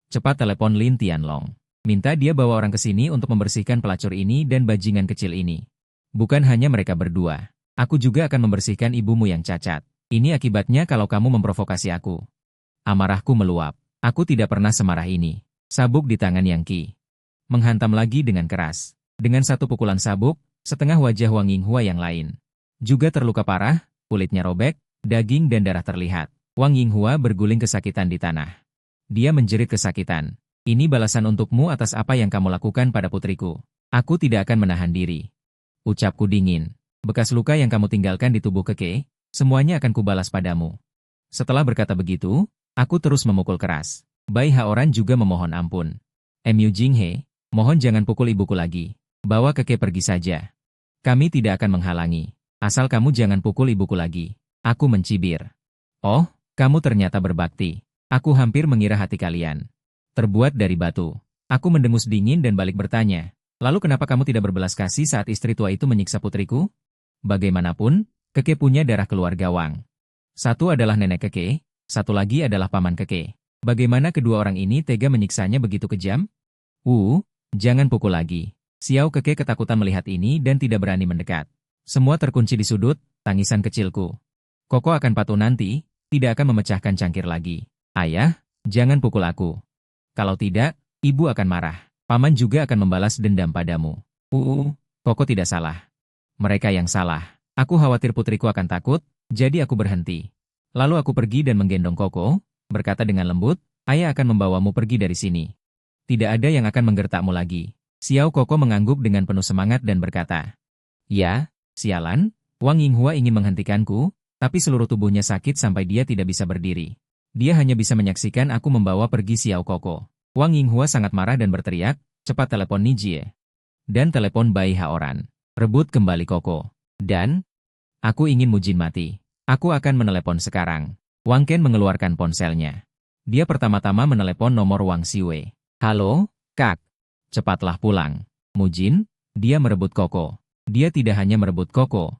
Cepat telepon Lin Tianlong. Minta dia bawa orang ke sini untuk membersihkan pelacur ini dan bajingan kecil ini. Bukan hanya mereka berdua. Aku juga akan membersihkan ibumu yang cacat. Ini akibatnya kalau kamu memprovokasi aku. Amarahku meluap. Aku tidak pernah semarah ini. Sabuk di tangan Yang Qi menghantam lagi dengan keras. Dengan satu pukulan sabuk, Setengah wajah Wang Yinghua yang lain juga terluka parah, kulitnya robek, daging dan darah terlihat. Wang Yinghua berguling kesakitan di tanah. Dia menjerit kesakitan. Ini balasan untukmu atas apa yang kamu lakukan pada putriku. Aku tidak akan menahan diri. Ucapku dingin. Bekas luka yang kamu tinggalkan di tubuh Keke, semuanya akan kubalas padamu. Setelah berkata begitu, aku terus memukul keras. Bai Haoran juga memohon ampun. Mu Jinghe, mohon jangan pukul ibuku lagi. Bawa Keke pergi saja. Kami tidak akan menghalangi. Asal kamu jangan pukul ibuku lagi. Aku mencibir. Oh, kamu ternyata berbakti. Aku hampir mengira hati kalian terbuat dari batu. Aku mendengus dingin dan balik bertanya. Lalu kenapa kamu tidak berbelas kasih saat istri tua itu menyiksa putriku? Bagaimanapun, Keke punya darah keluarga Wang. Satu adalah nenek Keke, satu lagi adalah paman Keke. Bagaimana kedua orang ini tega menyiksanya begitu kejam? Jangan pukul lagi. Xiao Keke ketakutan melihat ini dan tidak berani mendekat. Semua terkunci di sudut, tangisan kecilku. Koko akan patuh nanti, tidak akan memecahkan cangkir lagi. Ayah, jangan pukul aku. Kalau tidak, ibu akan marah. Paman juga akan membalas dendam padamu. Koko tidak salah. Mereka yang salah. Aku khawatir putriku akan takut, jadi aku berhenti. Lalu aku pergi dan menggendong Koko, berkata dengan lembut, ayah akan membawamu pergi dari sini. Tidak ada yang akan menggertakmu lagi. Xiao Koko mengangguk dengan penuh semangat dan berkata, ya, sialan, Wang Yinghua ingin menghentikanku, tapi seluruh tubuhnya sakit sampai dia tidak bisa berdiri. Dia hanya bisa menyaksikan aku membawa pergi Xiao Koko. Wang Yinghua sangat marah dan berteriak, cepat telepon Nijie. Dan telepon Bai Haoran. Rebut kembali Koko. Dan, aku ingin Mujin mati. Aku akan menelepon sekarang. Wang Ken mengeluarkan ponselnya. Dia pertama-tama menelepon nomor Wang Siwei. Halo, Kak. Cepatlah pulang. Mujin, dia merebut Koko. Dia tidak hanya merebut Koko,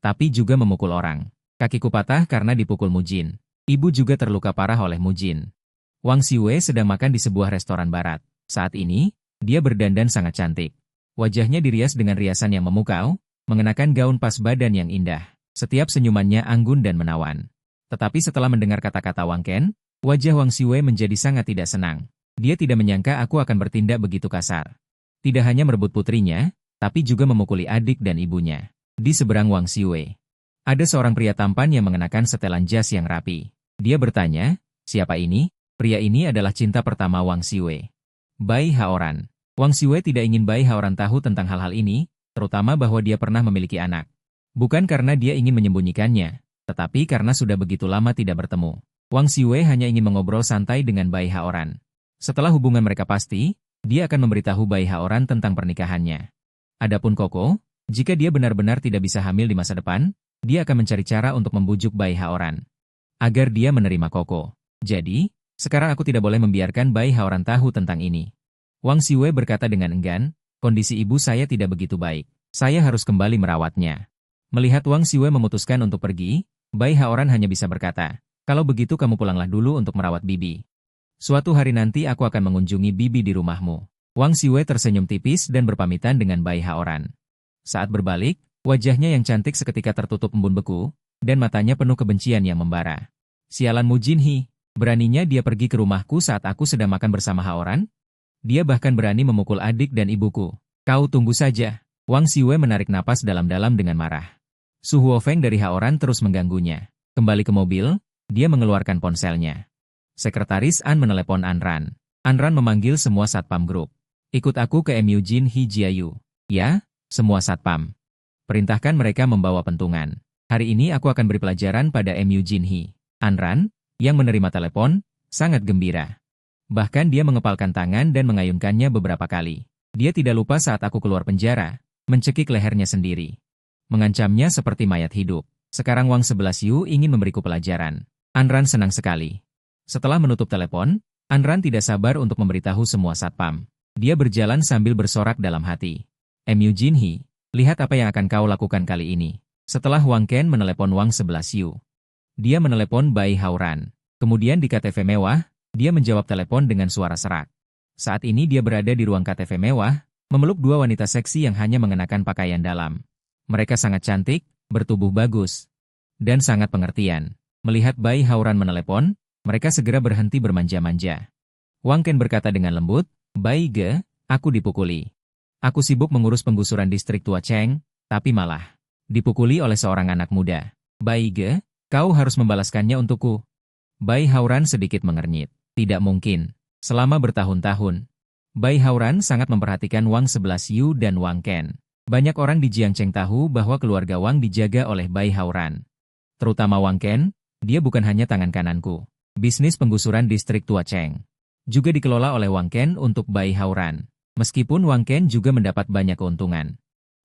tapi juga memukul orang. Kakiku patah karena dipukul Mujin. Ibu juga terluka parah oleh Mujin. Wang Siwei sedang makan di sebuah restoran barat. Saat ini, dia berdandan sangat cantik. Wajahnya dirias dengan riasan yang memukau, mengenakan gaun pas badan yang indah. Setiap senyumannya anggun dan menawan. Tetapi setelah mendengar kata-kata Wang Ken, wajah Wang Siwei menjadi sangat tidak senang. Dia tidak menyangka aku akan bertindak begitu kasar. Tidak hanya merebut putrinya, tapi juga memukuli adik dan ibunya. Di seberang Wang Siwei, ada seorang pria tampan yang mengenakan setelan jas yang rapi. Dia bertanya, siapa ini? Pria ini adalah cinta pertama Wang Siwei. Bai Haoran. Wang Siwei tidak ingin Bai Haoran tahu tentang hal-hal ini, terutama bahwa dia pernah memiliki anak. Bukan karena dia ingin menyembunyikannya, tetapi karena sudah begitu lama tidak bertemu. Wang Siwei hanya ingin mengobrol santai dengan Bai Haoran. Setelah hubungan mereka pasti, dia akan memberitahu Bai Haoran tentang pernikahannya. Adapun Koko, jika dia benar-benar tidak bisa hamil di masa depan, dia akan mencari cara untuk membujuk Bai Haoran agar dia menerima Koko. Jadi, sekarang aku tidak boleh membiarkan Bai Haoran tahu tentang ini. Wang Siwei berkata dengan enggan, kondisi ibu saya tidak begitu baik. Saya harus kembali merawatnya. Melihat Wang Siwei memutuskan untuk pergi, Bai Haoran hanya bisa berkata, kalau begitu kamu pulanglah dulu untuk merawat Bibi. Suatu hari nanti aku akan mengunjungi Bibi di rumahmu. Wang Siwei tersenyum tipis dan berpamitan dengan Bai Haoran. Saat berbalik, wajahnya yang cantik seketika tertutup embun beku, dan matanya penuh kebencian yang membara. Sialan Mu Jinhi, beraninya dia pergi ke rumahku saat aku sedang makan bersama Haoran? Dia bahkan berani memukul adik dan ibuku. Kau tunggu saja. Wang Siwei menarik napas dalam-dalam dengan marah. Su Huofeng dari Haoran terus mengganggunya. Kembali ke mobil, dia mengeluarkan ponselnya. Sekretaris An menelepon Anran. Anran memanggil semua satpam grup. Ikut aku ke Mu Jinhi Jiayu. Ya, semua satpam. Perintahkan mereka membawa pentungan. Hari ini aku akan beri pelajaran pada Mu Jinhi. Anran, yang menerima telepon, sangat gembira. Bahkan dia mengepalkan tangan dan mengayunkannya beberapa kali. Dia tidak lupa saat aku keluar penjara, mencekik lehernya sendiri. Mengancamnya seperti mayat hidup. Sekarang Wang 11 Yu ingin memberiku pelajaran. Anran senang sekali. Setelah menutup telepon, Anran tidak sabar untuk memberitahu semua satpam. Dia berjalan sambil bersorak dalam hati. Mu Jinhi, lihat apa yang akan kau lakukan kali ini. Setelah Wang Ken menelepon Wang 11 Yu. Dia menelepon Bai Haoran. Kemudian di KTV mewah, dia menjawab telepon dengan suara serak. Saat ini dia berada di ruang KTV mewah, memeluk dua wanita seksi yang hanya mengenakan pakaian dalam. Mereka sangat cantik, bertubuh bagus, dan sangat pengertian. Melihat Bai Haoran menelepon, mereka segera berhenti bermanja-manja. Wang Ken berkata dengan lembut, Bai Ge, aku dipukuli. Aku sibuk mengurus penggusuran distrik Tua Cheng, tapi malah dipukuli oleh seorang anak muda. Bai Ge, kau harus membalaskannya untukku. Bai Hauran sedikit mengernyit. Tidak mungkin. Selama bertahun-tahun, Bai Hauran sangat memperhatikan Wang 11 Yu dan Wang Ken. Banyak orang di Jiangcheng tahu bahwa keluarga Wang dijaga oleh Bai Hauran. Terutama Wang Ken, dia bukan hanya tangan kananku. Bisnis penggusuran distrik Tua Cheng juga dikelola oleh Wang Ken untuk Bai Hauran. Meskipun Wang Ken juga mendapat banyak keuntungan.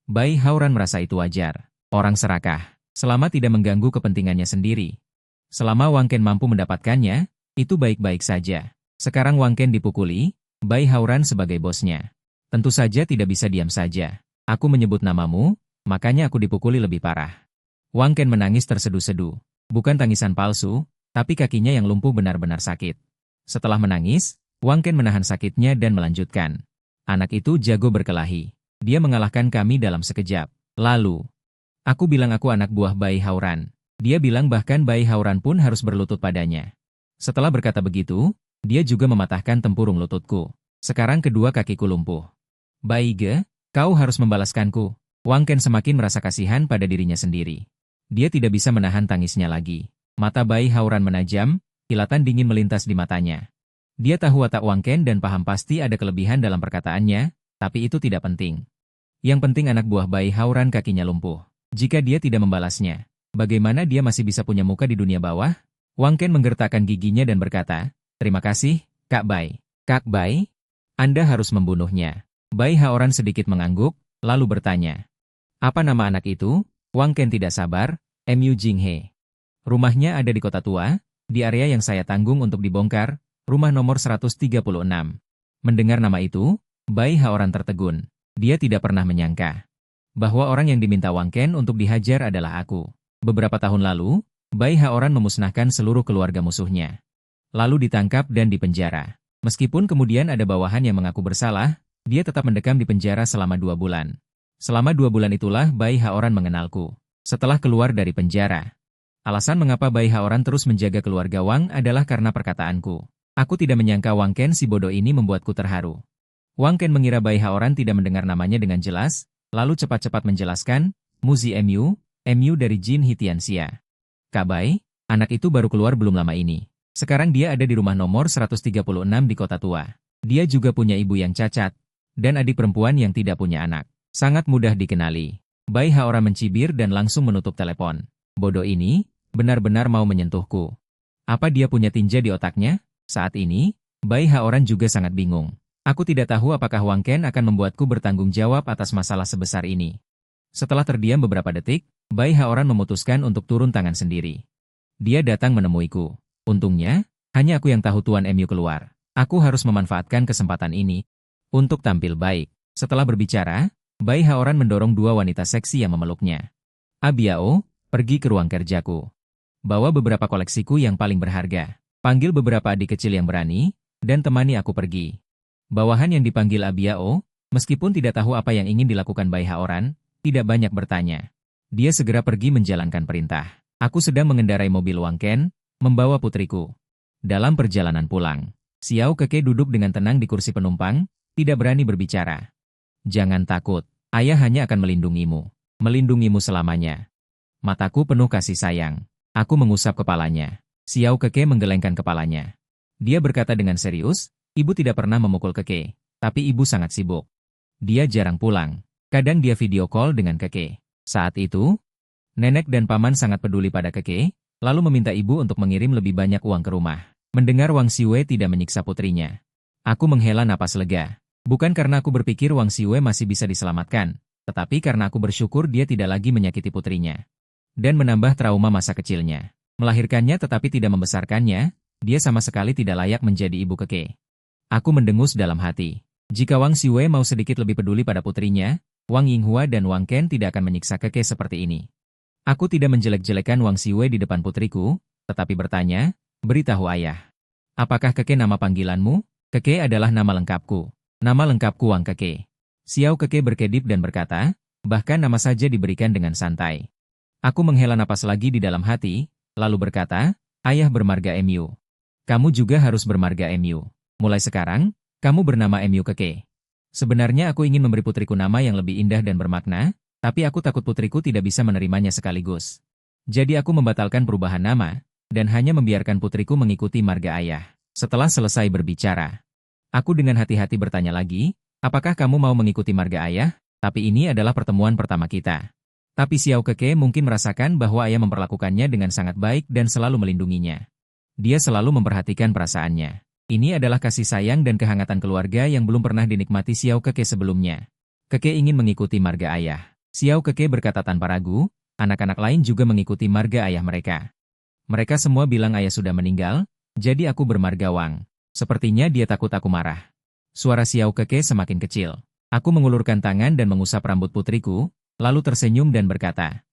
Bai Hauran merasa itu wajar. Orang serakah, selama tidak mengganggu kepentingannya sendiri. Selama Wang Ken mampu mendapatkannya, itu baik-baik saja. Sekarang Wang Ken dipukuli, Bai Hauran sebagai bosnya. Tentu saja tidak bisa diam saja. Aku menyebut namamu, makanya aku dipukuli lebih parah. Wang Ken menangis terseduh-seduh. Bukan tangisan palsu, tapi kakinya yang lumpuh benar-benar sakit. Setelah menangis, Wang Ken menahan sakitnya dan melanjutkan. Anak itu jago berkelahi. Dia mengalahkan kami dalam sekejap. Lalu, aku bilang aku anak buah Bai Hauran. Dia bilang bahkan Bai Hauran pun harus berlutut padanya. Setelah berkata begitu, dia juga mematahkan tempurung lututku. Sekarang kedua kakiku lumpuh. Bai Ge, kau harus membalaskanku. Wang Ken semakin merasa kasihan pada dirinya sendiri. Dia tidak bisa menahan tangisnya lagi. Mata Bai Hauran menajam, kilatan dingin melintas di matanya. Dia tahu watak Wang Ken dan paham pasti ada kelebihan dalam perkataannya, tapi itu tidak penting. Yang penting anak buah Bai Hauran kakinya lumpuh. Jika dia tidak membalasnya, bagaimana dia masih bisa punya muka di dunia bawah? Wang Ken menggertakkan giginya dan berkata, terima kasih, Kak Bai. Kak Bai? Anda harus membunuhnya. Bai Hauran sedikit mengangguk, lalu bertanya. Apa nama anak itu? Wang Ken tidak sabar, Mu Jinghe. Rumahnya ada di kota tua, di area yang saya tanggung untuk dibongkar, rumah nomor 136. Mendengar nama itu, Bai Hauran tertegun. Dia tidak pernah menyangka bahwa orang yang diminta Wang Ken untuk dihajar adalah aku. Beberapa tahun lalu, Bai Hauran memusnahkan seluruh keluarga musuhnya. Lalu ditangkap dan dipenjara. Meskipun kemudian ada bawahan yang mengaku bersalah, dia tetap mendekam di penjara selama 2 bulan. Selama 2 bulan itulah Bai Hauran mengenalku. Setelah keluar dari penjara, alasan mengapa Bai Hauran terus menjaga keluarga Wang adalah karena perkataanku. Aku tidak menyangka Wang Ken si bodoh ini membuatku terharu. Wang Ken mengira Bai Hauran tidak mendengar namanya dengan jelas, lalu cepat-cepat menjelaskan, Muzi Mu dari Jin Hitianxia. Kak Bai, anak itu baru keluar belum lama ini. Sekarang dia ada di rumah nomor 136 di kota tua. Dia juga punya ibu yang cacat, dan adik perempuan yang tidak punya anak. Sangat mudah dikenali. Bai Hauran mencibir dan langsung menutup telepon. Bodoh ini, benar-benar mau menyentuhku. Apa dia punya tinja di otaknya? Saat ini, Bai Hauran juga sangat bingung. Aku tidak tahu apakah Wang Ken akan membuatku bertanggung jawab atas masalah sebesar ini. Setelah terdiam beberapa detik, Bai Hauran memutuskan untuk turun tangan sendiri. Dia datang menemuiku. Untungnya, hanya aku yang tahu Tuan Mu keluar. Aku harus memanfaatkan kesempatan ini untuk tampil baik. Setelah berbicara, Bai Hauran mendorong 2 wanita seksi yang memeluknya. Abiao, pergi ke ruang kerjaku. Bawa beberapa koleksiku yang paling berharga. Panggil beberapa adik kecil yang berani, dan temani aku pergi. Bawahan yang dipanggil Abiao, meskipun tidak tahu apa yang ingin dilakukan Bai Hauran, tidak banyak bertanya. Dia segera pergi menjalankan perintah. Aku sedang mengendarai mobil Wang Ken, membawa putriku. Dalam perjalanan pulang, Xiao Keke duduk dengan tenang di kursi penumpang, tidak berani berbicara. Jangan takut, ayah hanya akan melindungimu. Melindungimu selamanya. Mataku penuh kasih sayang. Aku mengusap kepalanya. Xiao Keke menggelengkan kepalanya. Dia berkata dengan serius, ibu tidak pernah memukul Keke, tapi ibu sangat sibuk. Dia jarang pulang. Kadang dia video call dengan Keke. Saat itu, nenek dan paman sangat peduli pada Keke, lalu meminta ibu untuk mengirim lebih banyak uang ke rumah. Mendengar Wang Xiwei tidak menyiksa putrinya, aku menghela napas lega. Bukan karena aku berpikir Wang Xiwei masih bisa diselamatkan, tetapi karena aku bersyukur dia tidak lagi menyakiti putrinya dan menambah trauma masa kecilnya. Melahirkannya tetapi tidak membesarkannya, dia sama sekali tidak layak menjadi ibu Keke. Aku mendengus dalam hati. Jika Wang Xiwei mau sedikit lebih peduli pada putrinya, Wang Yinghua dan Wang Ken tidak akan menyiksa Keke seperti ini. Aku tidak menjelek-jelekan Wang Xiwei di depan putriku, tetapi bertanya, beritahu ayah. Apakah Keke nama panggilanmu? Keke adalah nama lengkapku. Nama lengkapku Wang Keke. Xiao Keke berkedip dan berkata, bahkan nama saja diberikan dengan santai. Aku menghela napas lagi di dalam hati, lalu berkata, ayah bermarga Mu. Kamu juga harus bermarga Mu. Mulai sekarang, kamu bernama Mu Keke. Sebenarnya aku ingin memberi putriku nama yang lebih indah dan bermakna, tapi aku takut putriku tidak bisa menerimanya sekaligus. Jadi aku membatalkan perubahan nama, dan hanya membiarkan putriku mengikuti marga ayah. Setelah selesai berbicara, aku dengan hati-hati bertanya lagi, apakah kamu mau mengikuti marga ayah? Tapi ini adalah pertemuan pertama kita. Tapi Xiao Keke mungkin merasakan bahwa ayah memperlakukannya dengan sangat baik dan selalu melindunginya. Dia selalu memperhatikan perasaannya. Ini adalah kasih sayang dan kehangatan keluarga yang belum pernah dinikmati Xiao Keke sebelumnya. Keke ingin mengikuti marga ayah. Xiao Keke berkata tanpa ragu, anak-anak lain juga mengikuti marga ayah mereka. Mereka semua bilang ayah sudah meninggal, jadi aku bermarga Wang. Sepertinya dia takut aku marah. Suara Xiao Keke semakin kecil. Aku mengulurkan tangan dan mengusap rambut putriku, lalu tersenyum dan berkata,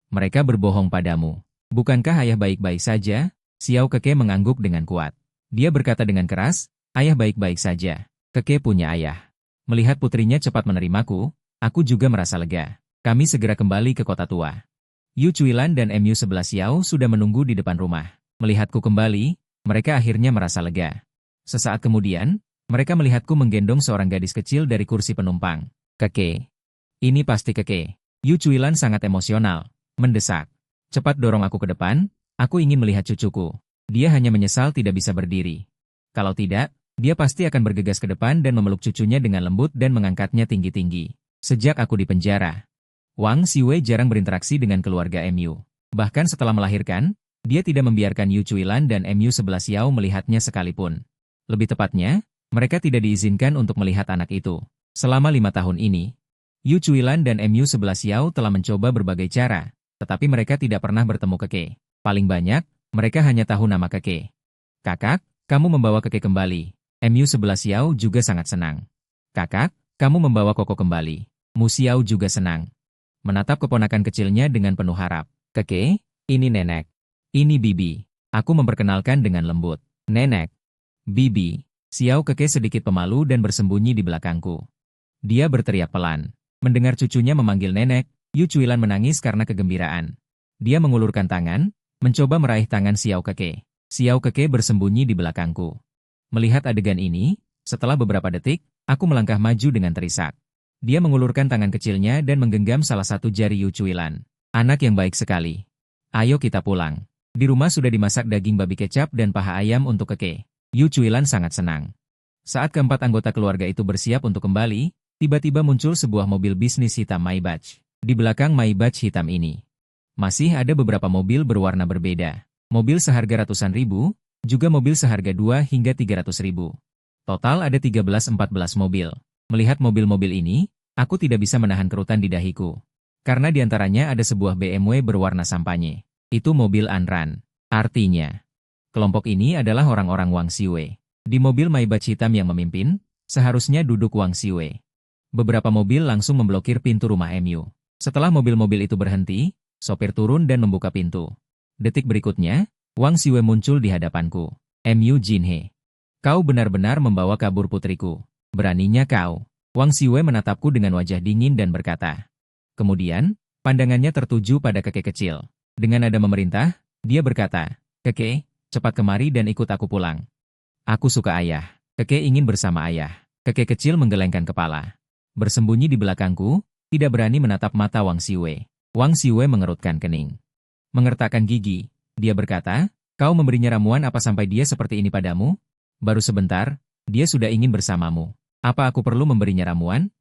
mereka berbohong padamu. Bukankah ayah baik-baik saja? Xiao Keke mengangguk dengan kuat. Dia berkata dengan keras, ayah baik-baik saja. Keke punya ayah. Melihat putrinya cepat menerimaku, aku juga merasa lega. Kami segera kembali ke kota tua. Yu Cuilan dan MU11 Xiao sudah menunggu di depan rumah. Melihatku kembali, mereka akhirnya merasa lega. Sesaat kemudian, mereka melihatku menggendong seorang gadis kecil dari kursi penumpang. Keke. Ini pasti Keke. Yu Cuilan sangat emosional, mendesak. Cepat dorong aku ke depan, aku ingin melihat cucuku. Dia hanya menyesal tidak bisa berdiri. Kalau tidak, dia pasti akan bergegas ke depan dan memeluk cucunya dengan lembut dan mengangkatnya tinggi-tinggi. Sejak aku di penjara, Wang Xiwei jarang berinteraksi dengan keluarga MU. Bahkan setelah melahirkan, dia tidak membiarkan Yu Cuilan dan MU11 Xiao melihatnya sekalipun. Lebih tepatnya, mereka tidak diizinkan untuk melihat anak itu. Selama 5 tahun ini, Yu Cuilan dan MU11 Xiao telah mencoba berbagai cara, tetapi mereka tidak pernah bertemu Keke. Paling banyak, mereka hanya tahu nama Keke. Kakak, kamu membawa Keke kembali. MU11 Xiao juga sangat senang. Kakak, kamu membawa Koko kembali. Mu Xiao juga senang. Menatap keponakan kecilnya dengan penuh harap. Keke, ini nenek. Ini Bibi. Aku memperkenalkan dengan lembut. Nenek. Bibi. Xiao Keke sedikit pemalu dan bersembunyi di belakangku. Dia berteriak pelan. Mendengar cucunya memanggil nenek, Yu Cuilan menangis karena kegembiraan. Dia mengulurkan tangan, mencoba meraih tangan Xiao Keke. Xiao Keke bersembunyi di belakangku. Melihat adegan ini, setelah beberapa detik, aku melangkah maju dengan terisak. Dia mengulurkan tangan kecilnya dan menggenggam salah satu jari Yu Cuilan. Anak yang baik sekali. Ayo kita pulang. Di rumah sudah dimasak daging babi kecap dan paha ayam untuk Keke. Yu Cuilan sangat senang. Saat keempat anggota keluarga itu bersiap untuk kembali, tiba-tiba muncul sebuah mobil bisnis hitam Maybach. Di belakang Maybach hitam ini, masih ada beberapa mobil berwarna berbeda. Mobil seharga ratusan ribu, juga mobil seharga 2 hingga 300 ribu. Total ada 13-14 mobil. Melihat mobil-mobil ini, aku tidak bisa menahan kerutan di dahiku. Karena di antaranya ada sebuah BMW berwarna sampanye. Itu mobil Anran. Artinya, kelompok ini adalah orang-orang Wang Xiwei. Di mobil Maybach hitam yang memimpin, seharusnya duduk Wang Xiwei. Beberapa mobil langsung memblokir pintu rumah MU. Setelah mobil-mobil itu berhenti, sopir turun dan membuka pintu. Detik berikutnya, Wang Xiwei muncul di hadapanku. MU Jinhe. Kau benar-benar membawa kabur putriku. Beraninya kau. Wang Xiwei menatapku dengan wajah dingin dan berkata. Kemudian, pandangannya tertuju pada Keke kecil. Dengan nada memerintah, dia berkata, Keke, cepat kemari dan ikut aku pulang. Aku suka ayah. Keke ingin bersama ayah. Keke kecil menggelengkan kepala. Bersembunyi di belakangku, tidak berani menatap mata Wang Xiwei. Wang Xiwei mengerutkan kening. Mengertakkan gigi, dia berkata, kau memberinya ramuan apa sampai dia seperti ini padamu? Baru sebentar, dia sudah ingin bersamamu. Apa aku perlu memberinya ramuan?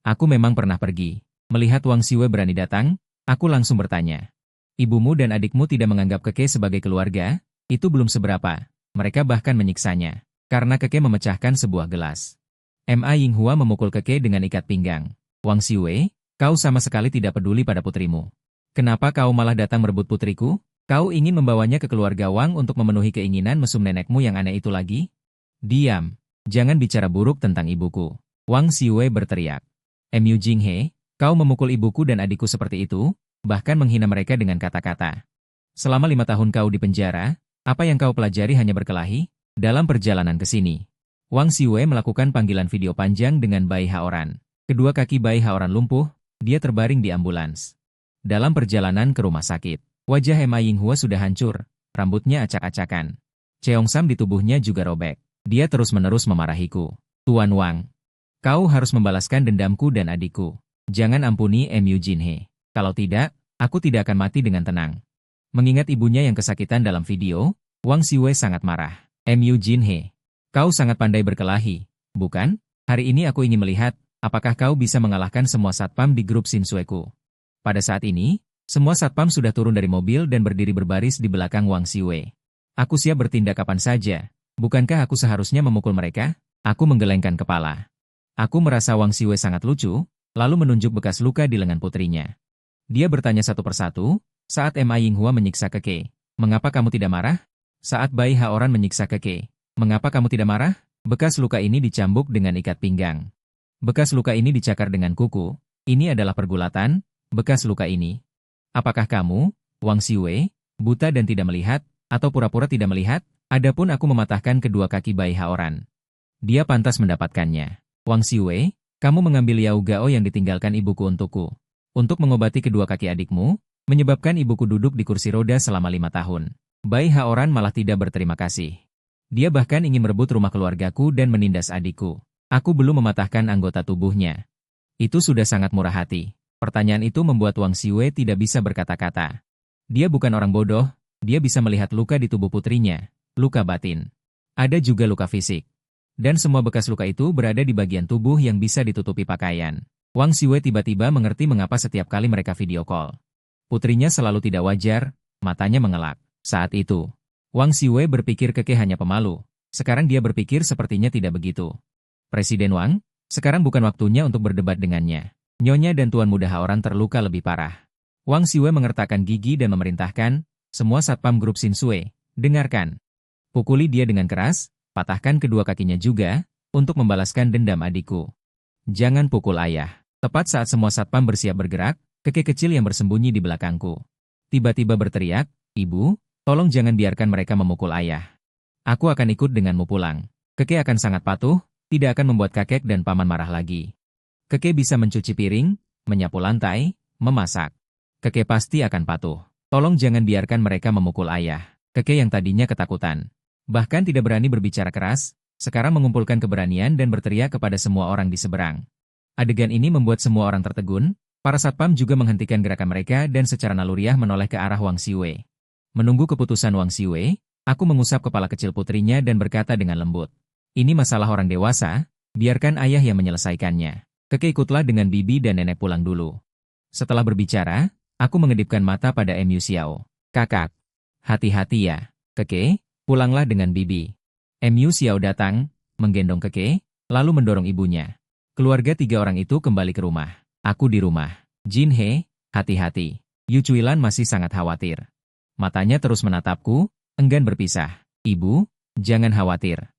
Aku memang pernah pergi. Melihat Wang Xiwei berani datang, aku langsung bertanya. Ibumu dan adikmu tidak menganggap Keke sebagai keluarga? Itu belum seberapa. Mereka bahkan menyiksanya. Karena Keke memecahkan sebuah gelas. Ma Yinghua memukul Keke dengan ikat pinggang. Wang Xiwei, kau sama sekali tidak peduli pada putrimu. Kenapa kau malah datang merebut putriku? Kau ingin membawanya ke keluarga Wang untuk memenuhi keinginan mesum nenekmu yang aneh itu lagi? Diam. Jangan bicara buruk tentang ibuku. Wang Xiwei berteriak. Mu Jinghe, kau memukul ibuku dan adikku seperti itu, bahkan menghina mereka dengan kata-kata. Selama 5 tahun kau di penjara, apa yang kau pelajari hanya berkelahi? Dalam perjalanan ke sini, Wang Xiwei melakukan panggilan video panjang dengan Bai Haoran. Kedua kaki Bai Haoran lumpuh, dia terbaring di ambulans. Dalam perjalanan ke rumah sakit, wajah Ma Yinghua sudah hancur, rambutnya acak-acakan. Cheongsam di tubuhnya juga robek. Dia terus-menerus memarahiku. Tuan Wang, Kau harus membalaskan dendamku dan adikku. Jangan ampuni Mu Jinhe. Kalau tidak, aku tidak akan mati dengan tenang. Mengingat ibunya yang kesakitan dalam video, Wang Xiwei sangat marah. Mu Jinhe, kau sangat pandai berkelahi, bukan? Hari ini aku ingin melihat, apakah kau bisa mengalahkan semua satpam di grup Shinsueku. Pada saat ini, semua satpam sudah turun dari mobil dan berdiri berbaris di belakang Wang Xiwei. Aku siap bertindak kapan saja. Bukankah aku seharusnya memukul mereka? Aku menggelengkan kepala. Aku merasa Wang Xiwei sangat lucu, lalu menunjuk bekas luka di lengan putrinya. Dia bertanya satu persatu, saat Ma Yinghua menyiksa Keke. Mengapa kamu tidak marah? Saat Bai Haoran menyiksa Keke. Mengapa kamu tidak marah? Bekas luka ini dicambuk dengan ikat pinggang. Bekas luka ini dicakar dengan kuku. Ini adalah pergulatan, bekas luka ini. Apakah kamu, Wang Xiwei, buta dan tidak melihat, atau pura-pura tidak melihat? Adapun aku mematahkan kedua kaki Bai Haoran. Dia pantas mendapatkannya. Wang Xiwei, kamu mengambil Yao Gao yang ditinggalkan ibuku untukku. Untuk mengobati kedua kaki adikmu, menyebabkan ibuku duduk di kursi roda selama 5 tahun. Bai Haoran malah tidak berterima kasih. Dia bahkan ingin merebut rumah keluargaku dan menindas adikku. Aku belum mematahkan anggota tubuhnya. Itu sudah sangat murah hati. Pertanyaan itu membuat Wang Xiwei tidak bisa berkata-kata. Dia bukan orang bodoh, dia bisa melihat luka di tubuh putrinya, luka batin. Ada juga luka fisik. Dan semua bekas luka itu berada di bagian tubuh yang bisa ditutupi pakaian. Wang Xiwei tiba-tiba mengerti mengapa setiap kali mereka video call. Putrinya selalu tidak wajar, matanya mengelak. Saat itu, Wang Xiwei berpikir Keke hanya pemalu. Sekarang dia berpikir sepertinya tidak begitu. Presiden Wang, sekarang bukan waktunya untuk berdebat dengannya. Nyonya dan Tuan Muda Haoran terluka lebih parah. Wang Xiwei mengertakkan gigi dan memerintahkan, semua satpam grup Shinsui, dengarkan. Pukuli dia dengan keras, patahkan kedua kakinya juga, untuk membalaskan dendam adikku. Jangan pukul ayah. Tepat saat semua satpam bersiap bergerak, Keke kecil yang bersembunyi di belakangku. Tiba-tiba berteriak, Ibu, tolong jangan biarkan mereka memukul ayah. Aku akan ikut denganmu pulang. Keke akan sangat patuh, tidak akan membuat kakek dan paman marah lagi. Keke bisa mencuci piring, menyapu lantai, memasak. Keke pasti akan patuh. Tolong jangan biarkan mereka memukul ayah. Keke yang tadinya ketakutan, bahkan tidak berani berbicara keras, sekarang mengumpulkan keberanian dan berteriak kepada semua orang di seberang. Adegan ini membuat semua orang tertegun, para satpam juga menghentikan gerakan mereka dan secara naluriah menoleh ke arah Wang Xiwei. Menunggu keputusan Wang Xiwei, aku mengusap kepala kecil putrinya dan berkata dengan lembut. Ini masalah orang dewasa, biarkan ayah yang menyelesaikannya. Keke ikutlah dengan bibi dan nenek pulang dulu. Setelah berbicara, aku mengedipkan mata pada Mu Xiao. Kakak, hati-hati ya, Keke, pulanglah dengan bibi. Mu Xiao datang, menggendong Keke, lalu mendorong ibunya. Keluarga 3 orang itu kembali ke rumah. Aku di rumah. Jin He, hati-hati. Yu Cuilan masih sangat khawatir. Matanya terus menatapku, enggan berpisah. Ibu, jangan khawatir.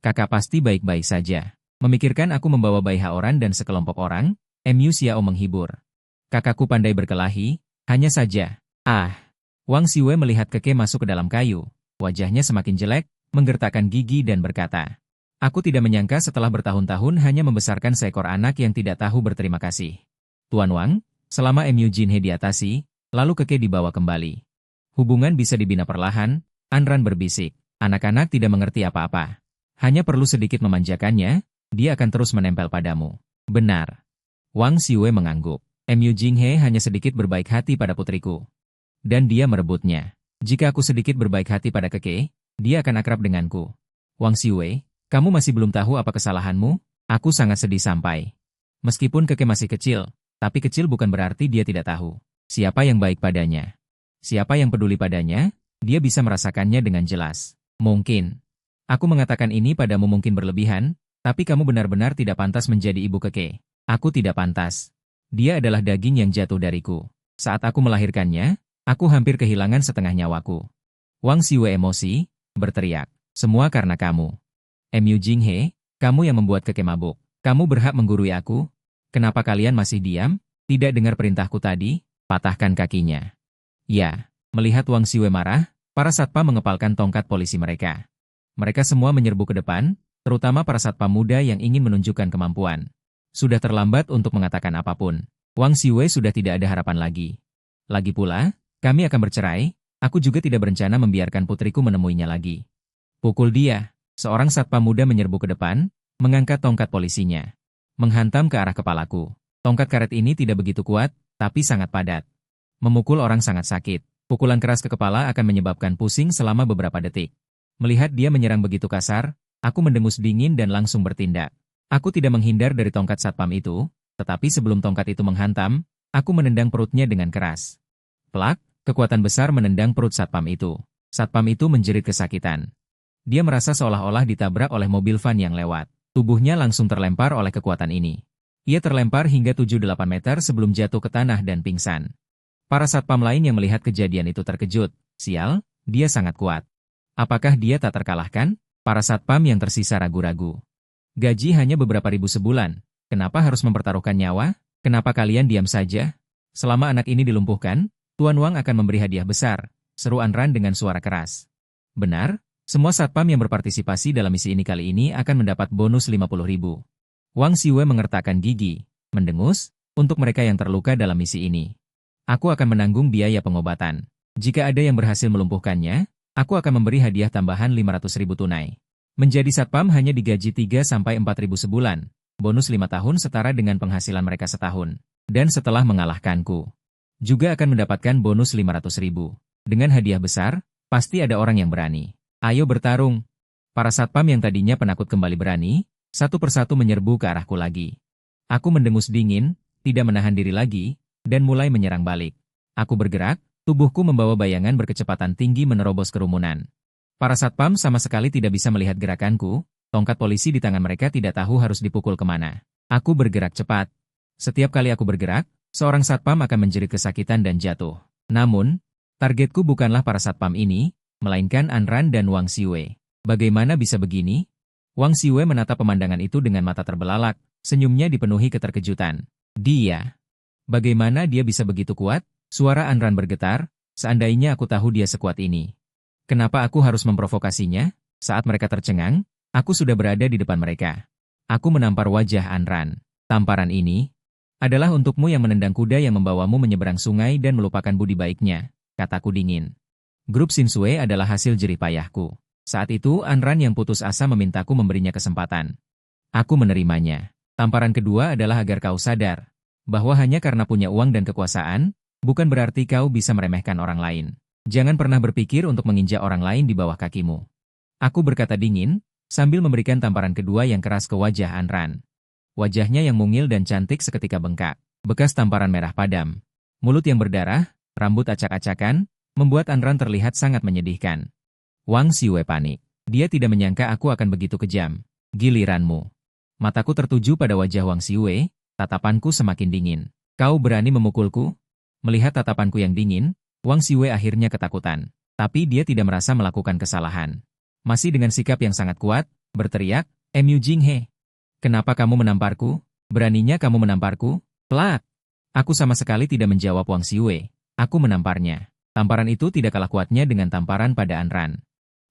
Kakak pasti baik-baik saja. Memikirkan aku membawa Bai Haoran dan sekelompok orang, Mu Xiao menghibur. Kakakku pandai berkelahi, hanya saja. Wang Xiwei melihat Keke masuk ke dalam kayu. Wajahnya semakin jelek, menggertakkan gigi dan berkata. Aku tidak menyangka setelah bertahun-tahun hanya membesarkan seekor anak yang tidak tahu berterima kasih. Tuan Wang, selama Mu Jinhe diatasi, lalu Keke dibawa kembali. Hubungan bisa dibina perlahan, Anran berbisik. Anak-anak tidak mengerti apa-apa. Hanya perlu sedikit memanjakannya, dia akan terus menempel padamu. Benar. Wang Xiwei mengangguk. Mu Jinhe hanya sedikit berbaik hati pada putriku. Dan dia merebutnya. Jika aku sedikit berbaik hati pada Keke, dia akan akrab denganku. Wang Xiwei, kamu masih belum tahu apa kesalahanmu? Aku sangat sedih sampai. Meskipun Keke masih kecil, tapi kecil bukan berarti dia tidak tahu siapa yang baik padanya. Siapa yang peduli padanya, dia bisa merasakannya dengan jelas. Mungkin. Aku mengatakan ini padamu mungkin berlebihan, tapi kamu benar-benar tidak pantas menjadi ibu Keke. Aku tidak pantas. Dia adalah daging yang jatuh dariku. Saat aku melahirkannya, aku hampir kehilangan setengah nyawaku. Wang Xiwei emosi, berteriak. Semua karena kamu. Mu Jinghe, kamu yang membuat Keke mabuk. Kamu berhak menggurui aku. Kenapa kalian masih diam? Tidak dengar perintahku tadi? Patahkan kakinya. Ya, melihat Wang Xiwei marah, para satpam mengepalkan tongkat polisi mereka. Mereka semua menyerbu ke depan, terutama para satpam muda yang ingin menunjukkan kemampuan. Sudah terlambat untuk mengatakan apapun. Wang Xiwei sudah tidak ada harapan lagi. Lagi pula, kami akan bercerai, aku juga tidak berencana membiarkan putriku menemuinya lagi. Pukul dia, seorang satpam muda menyerbu ke depan, mengangkat tongkat polisinya. menghantam ke arah kepalaku. Tongkat karet ini tidak begitu kuat, tapi sangat padat. Memukul orang sangat sakit. Pukulan keras ke kepala akan menyebabkan pusing selama beberapa detik. Melihat dia menyerang begitu kasar, aku mendengus dingin dan langsung bertindak. Aku tidak menghindar dari tongkat satpam itu, tetapi sebelum tongkat itu menghantam, aku menendang perutnya dengan keras. Plak, kekuatan besar menendang perut satpam itu. Satpam itu menjerit kesakitan. Dia merasa seolah-olah ditabrak oleh mobil van yang lewat. Tubuhnya langsung terlempar oleh kekuatan ini. Ia terlempar hingga 7-8 meter sebelum jatuh ke tanah dan pingsan. Para satpam lain yang melihat kejadian itu terkejut. Sial, dia sangat kuat. Apakah dia tak terkalahkan? Para satpam yang tersisa ragu-ragu. Gaji hanya beberapa ribu sebulan. Kenapa harus mempertaruhkan nyawa? Kenapa kalian diam saja? Selama anak ini dilumpuhkan, Tuan Wang akan memberi hadiah besar, seru Anran dengan suara keras. Benar, semua satpam yang berpartisipasi dalam misi ini kali ini akan mendapat bonus 50.000. Wang Siwe mengertakkan gigi, mendengus, untuk mereka yang terluka dalam misi ini. Aku akan menanggung biaya pengobatan. Jika ada yang berhasil melumpuhkannya, aku akan memberi hadiah tambahan 500.000 tunai. Menjadi satpam hanya digaji 3-4 ribu sebulan, bonus 5 tahun setara dengan penghasilan mereka setahun. Dan setelah mengalahkanku, juga akan mendapatkan bonus 500.000. Dengan hadiah besar, pasti ada orang yang berani. Ayo bertarung. Para satpam yang tadinya penakut kembali berani, satu persatu menyerbu ke arahku lagi. Aku mendengus dingin, tidak menahan diri lagi, dan mulai menyerang balik. Aku bergerak, tubuhku membawa bayangan berkecepatan tinggi menerobos kerumunan. Para satpam sama sekali tidak bisa melihat gerakanku, tongkat polisi di tangan mereka tidak tahu harus dipukul kemana. Aku bergerak cepat. Setiap kali aku bergerak, seorang satpam akan menjerit kesakitan dan jatuh. Namun, targetku bukanlah para satpam ini, melainkan Anran dan Wang Siwe. Bagaimana bisa begini? Wang Siwe menatap pemandangan itu dengan mata terbelalak, senyumnya dipenuhi keterkejutan. Dia. Bagaimana dia bisa begitu kuat? Suara Anran bergetar, seandainya aku tahu dia sekuat ini. Kenapa aku harus memprovokasinya? Saat mereka tercengang, aku sudah berada di depan mereka. Aku menampar wajah Anran. Tamparan ini adalah untukmu yang menendang kuda yang membawamu menyeberang sungai dan melupakan budi baiknya, kataku dingin. Grup Shinsue adalah hasil jerih payahku. Saat itu Anran yang putus asa memintaku memberinya kesempatan. Aku menerimanya. Tamparan kedua adalah agar kau sadar bahwa hanya karena punya uang dan kekuasaan, bukan berarti kau bisa meremehkan orang lain. Jangan pernah berpikir untuk menginjak orang lain di bawah kakimu. Aku berkata dingin, sambil memberikan tamparan kedua yang keras ke wajah Anran. Wajahnya yang mungil dan cantik seketika bengkak. Bekas tamparan merah padam. Mulut yang berdarah, rambut acak-acakan, membuat Anran terlihat sangat menyedihkan. Wang Siwe panik. Dia tidak menyangka aku akan begitu kejam. Giliranmu. Mataku tertuju pada wajah Wang Siwe, tatapanku semakin dingin. Kau berani memukulku? Melihat tatapanku yang dingin, Wang Siwe akhirnya ketakutan. Tapi dia tidak merasa melakukan kesalahan. Masih dengan sikap yang sangat kuat, berteriak, Mu Jinghe. Kenapa kamu menamparku? Beraninya kamu menamparku? Plak! Aku sama sekali tidak menjawab Wang Siwe. Aku menamparnya. Tamparan itu tidak kalah kuatnya dengan tamparan pada Anran.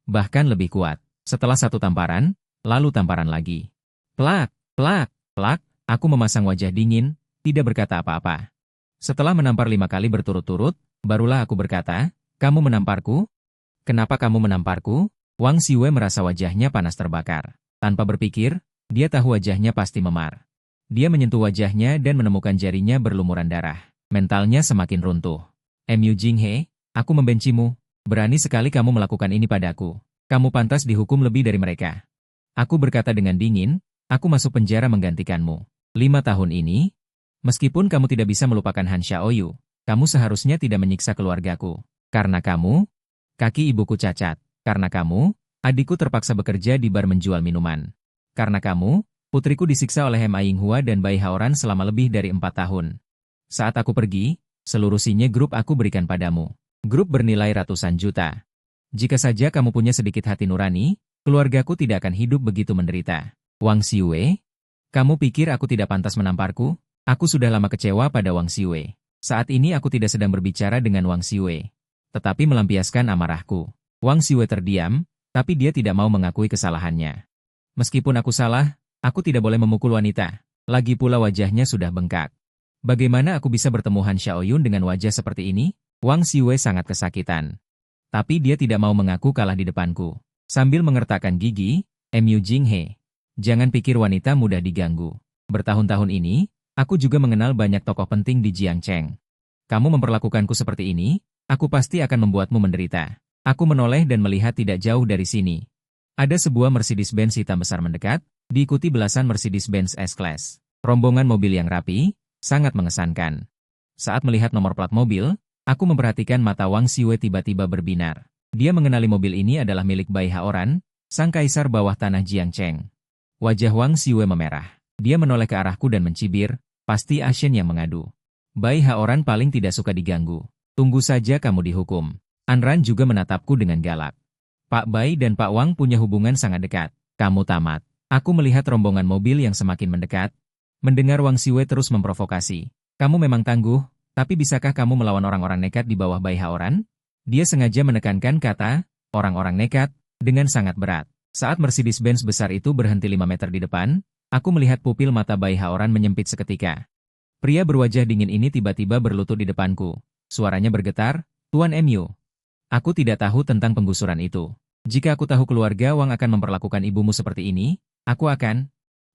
Bahkan lebih kuat. Setelah satu tamparan, lalu tamparan lagi. Plak! Plak! Plak! Aku memasang wajah dingin, tidak berkata apa-apa. Setelah menampar 5 kali berturut-turut, barulah aku berkata, kamu menamparku? Kenapa kamu menamparku? Wang Siwe merasa wajahnya panas terbakar. Tanpa berpikir, dia tahu wajahnya pasti memar. Dia menyentuh wajahnya dan menemukan jarinya berlumuran darah. Mentalnya semakin runtuh. Mu Jinghe, aku membencimu. Berani sekali kamu melakukan ini padaku. Kamu pantas dihukum lebih dari mereka. Aku berkata dengan dingin, aku masuk penjara menggantikanmu. 5 tahun ini, meskipun kamu tidak bisa melupakan Han Xiaoyu, kamu seharusnya tidak menyiksa keluargaku. Karena kamu, kaki ibuku cacat. Karena kamu, adikku terpaksa bekerja di bar menjual minuman. Karena kamu, putriku disiksa oleh Hem Ainghua dan Bai Haoran selama lebih dari 4 tahun. Saat aku pergi, seluruh sinye grup aku berikan padamu. Grup bernilai ratusan juta. Jika saja kamu punya sedikit hati nurani, keluargaku tidak akan hidup begitu menderita. Wang Siwe, kamu pikir aku tidak pantas menamparku? Aku sudah lama kecewa pada Wang Siwe. Saat ini aku tidak sedang berbicara dengan Wang Siwe, tetapi melampiaskan amarahku. Wang Siwe terdiam, tapi dia tidak mau mengakui kesalahannya. Meskipun aku salah, aku tidak boleh memukul wanita. Lagi pula wajahnya sudah bengkak. Bagaimana aku bisa bertemu Han Xiaoyun dengan wajah seperti ini? Wang Siwe sangat kesakitan. Tapi dia tidak mau mengaku kalah di depanku. Sambil mengertakkan gigi, Mu Jinghe, jangan pikir wanita mudah diganggu. Bertahun-tahun ini, aku juga mengenal banyak tokoh penting di Jiangcheng. Kamu memperlakukanku seperti ini, aku pasti akan membuatmu menderita. Aku menoleh dan melihat tidak jauh dari sini. Ada sebuah Mercedes-Benz hitam besar mendekat, diikuti belasan Mercedes-Benz S-Class. Rombongan mobil yang rapi, sangat mengesankan. Saat melihat nomor plat mobil, aku memperhatikan mata Wang Xiwei tiba-tiba berbinar. Dia mengenali mobil ini adalah milik Bai Haoran, sang kaisar bawah tanah Jiangcheng. Wajah Wang Xiwei memerah. Dia menoleh ke arahku dan mencibir, pasti Ashen yang mengadu. Bai Haoran paling tidak suka diganggu. Tunggu saja kamu dihukum. Anran juga menatapku dengan galak. Pak Bai dan Pak Wang punya hubungan sangat dekat. Kamu tamat. Aku melihat rombongan mobil yang semakin mendekat. Mendengar Wang Xiwei terus memprovokasi. Kamu memang tangguh, tapi bisakah kamu melawan orang-orang nekat di bawah Bai Haoran? Dia sengaja menekankan kata, orang-orang nekat, dengan sangat berat. Saat Mercedes-Benz besar itu berhenti 5 meter di depan, aku melihat pupil mata Bai Haoran menyempit seketika. Pria berwajah dingin ini tiba-tiba berlutut di depanku. Suaranya bergetar, Tuan Mu. Aku tidak tahu tentang penggusuran itu. Jika aku tahu keluarga Wang akan memperlakukan ibumu seperti ini, aku akan...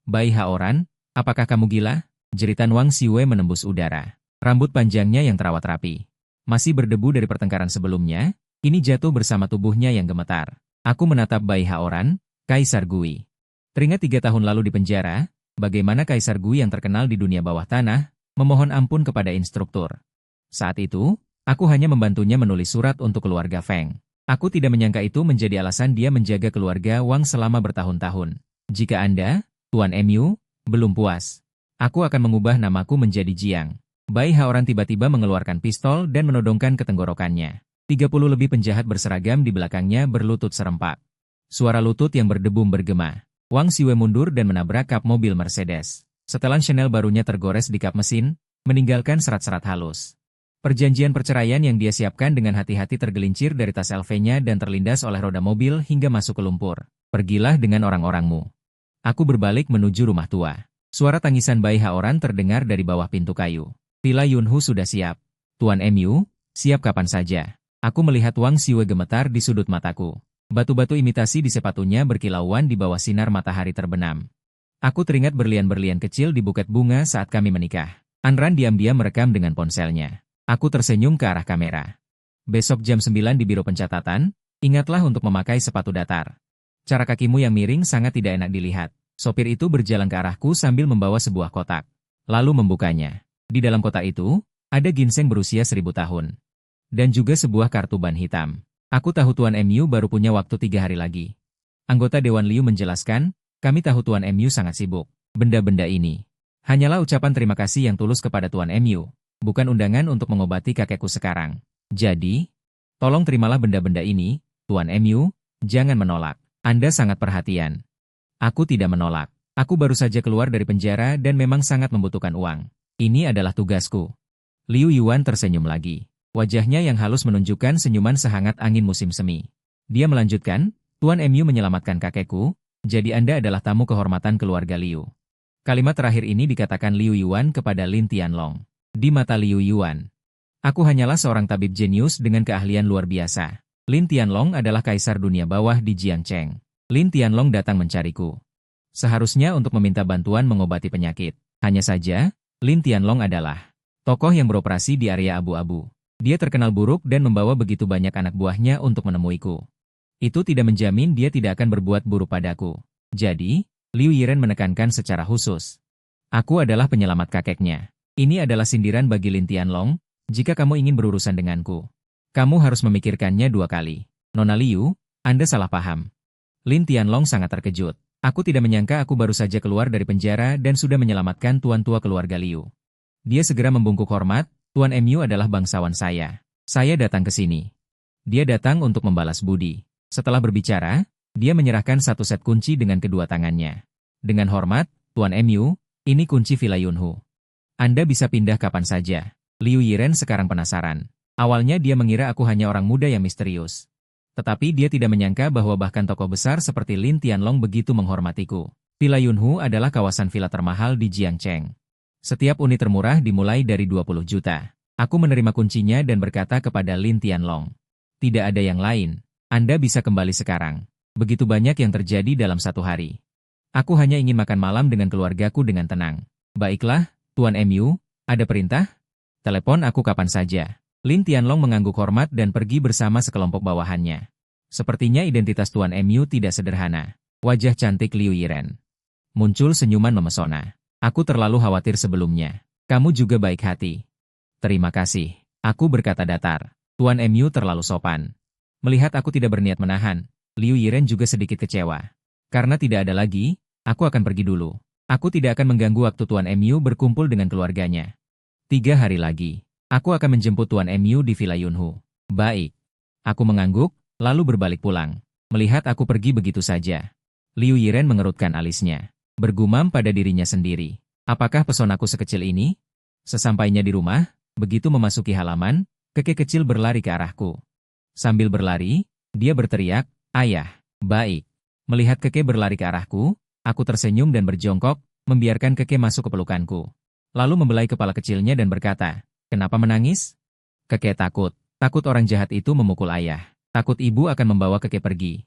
Bai Haoran, apakah kamu gila? Jeritan Wang Xiwei menembus udara. Rambut panjangnya yang terawat rapi. Masih berdebu dari pertengkaran sebelumnya, ini jatuh bersama tubuhnya yang gemetar. Aku menatap Bai Haoran, Kaisar Gui. Teringat 3 tahun lalu di penjara, bagaimana Kaisar Gui yang terkenal di dunia bawah tanah, memohon ampun kepada instruktur. Saat itu, aku hanya membantunya menulis surat untuk keluarga Feng. Aku tidak menyangka itu menjadi alasan dia menjaga keluarga Wang selama bertahun-tahun. Jika Anda, Tuan Mu, belum puas, aku akan mengubah namaku menjadi Jiang. Bai Haoran tiba-tiba mengeluarkan pistol dan menodongkan ke tenggorokannya. 30 lebih penjahat berseragam di belakangnya berlutut serempak. Suara lutut yang berdebum bergema. Wang Xiwei mundur dan menabrak kap mobil Mercedes. Setelan Chanel barunya tergores di kap mesin, meninggalkan serat-serat halus. Perjanjian perceraian yang dia siapkan dengan hati-hati tergelincir dari tas LV-nya dan terlindas oleh roda mobil hingga masuk ke lumpur. Pergilah dengan orang-orangmu. Aku berbalik menuju rumah tua. Suara tangisan Bai Haoran terdengar dari bawah pintu kayu. Villa Yunhu sudah siap. Tuan Mu, siap kapan saja. Aku melihat Wang Xiwei gemetar di sudut mataku. Batu-batu imitasi di sepatunya berkilauan di bawah sinar matahari terbenam. Aku teringat berlian-berlian kecil di buket bunga saat kami menikah. Anran diam-diam merekam dengan ponselnya. Aku tersenyum ke arah kamera. Besok jam 9 di biro pencatatan, ingatlah untuk memakai sepatu datar. Cara kakimu yang miring sangat tidak enak dilihat. Sopir itu berjalan ke arahku sambil membawa sebuah kotak. Lalu membukanya. Di dalam kotak itu, ada ginseng berusia 1000 tahun. Dan juga sebuah kartu ban hitam. Aku tahu Tuan Mu baru punya waktu 3 hari lagi. Anggota Dewan Liu menjelaskan, kami tahu Tuan Mu sangat sibuk. Benda-benda ini hanyalah ucapan terima kasih yang tulus kepada Tuan Mu, bukan undangan untuk mengobati kakekku sekarang. Jadi, tolong terimalah benda-benda ini, Tuan Mu, jangan menolak. Anda sangat perhatian. Aku tidak menolak. Aku baru saja keluar dari penjara dan memang sangat membutuhkan uang. Ini adalah tugasku. Liu Yuan tersenyum lagi. Wajahnya yang halus menunjukkan senyuman sehangat angin musim semi. Dia melanjutkan, Tuan Mu menyelamatkan kakekku, jadi Anda adalah tamu kehormatan keluarga Liu. Kalimat terakhir ini dikatakan Liu Yuan kepada Lin Tianlong. Di mata Liu Yuan, aku hanyalah seorang tabib jenius dengan keahlian luar biasa. Lin Tianlong adalah kaisar dunia bawah di Jiangcheng. Lin Tianlong datang mencariku. Seharusnya untuk meminta bantuan mengobati penyakit. Hanya saja, Lin Tianlong adalah tokoh yang beroperasi di area abu-abu. Dia terkenal buruk dan membawa begitu banyak anak buahnya untuk menemuiku. Itu tidak menjamin dia tidak akan berbuat buruk padaku. Jadi, Liu Yiren menekankan secara khusus. Aku adalah penyelamat kakeknya. Ini adalah sindiran bagi Lin Tianlong, jika kamu ingin berurusan denganku. Kamu harus memikirkannya 2 kali. Nona Liu, Anda salah paham. Lin Tianlong sangat terkejut. Aku tidak menyangka aku baru saja keluar dari penjara dan sudah menyelamatkan tuan tua keluarga Liu. Dia segera membungkuk hormat, Tuan Mu adalah bangsawan saya. Saya datang ke sini. Dia datang untuk membalas budi. Setelah berbicara, dia menyerahkan 1 set kunci dengan kedua tangannya. Dengan hormat, Tuan Mu, ini kunci Villa Yunhu. Anda bisa pindah kapan saja. Liu Yiren sekarang penasaran. Awalnya dia mengira aku hanya orang muda yang misterius. Tetapi dia tidak menyangka bahwa bahkan tokoh besar seperti Lin Tianlong begitu menghormatiku. Villa Yunhu adalah kawasan villa termahal di Jiangcheng. Setiap unit termurah dimulai dari 20 juta. Aku menerima kuncinya dan berkata kepada Lin Tianlong. Tidak ada yang lain. Anda bisa kembali sekarang. Begitu banyak yang terjadi dalam 1 hari. Aku hanya ingin makan malam dengan keluargaku dengan tenang. Baiklah, Tuan MU, ada perintah? Telepon aku kapan saja. Lin Tianlong mengangguk hormat dan pergi bersama sekelompok bawahannya. Sepertinya identitas Tuan MU tidak sederhana. Wajah cantik Liu Yiren. Muncul senyuman memesona. Aku terlalu khawatir sebelumnya. Kamu juga baik hati. Terima kasih. Aku berkata datar. Tuan MU terlalu sopan. Melihat aku tidak berniat menahan, Liu Yiren juga sedikit kecewa. Karena tidak ada lagi, aku akan pergi dulu. Aku tidak akan mengganggu waktu Tuan MU berkumpul dengan keluarganya. 3 hari lagi, aku akan menjemput Tuan MU di Villa Yunhu. Baik. Aku mengangguk, lalu berbalik pulang. Melihat aku pergi begitu saja. Liu Yiren mengerutkan alisnya. Bergumam pada dirinya sendiri. Apakah pesonaku sekecil ini? Sesampainya di rumah, begitu memasuki halaman, kakek kecil berlari ke arahku. Sambil berlari, dia berteriak, "Ayah, baik." Melihat kakek berlari ke arahku, aku tersenyum dan berjongkok, membiarkan kakek masuk ke pelukanku. Lalu membelai kepala kecilnya dan berkata, "Kenapa menangis?" Kakek takut orang jahat itu memukul ayah. Takut ibu akan membawa kakek pergi.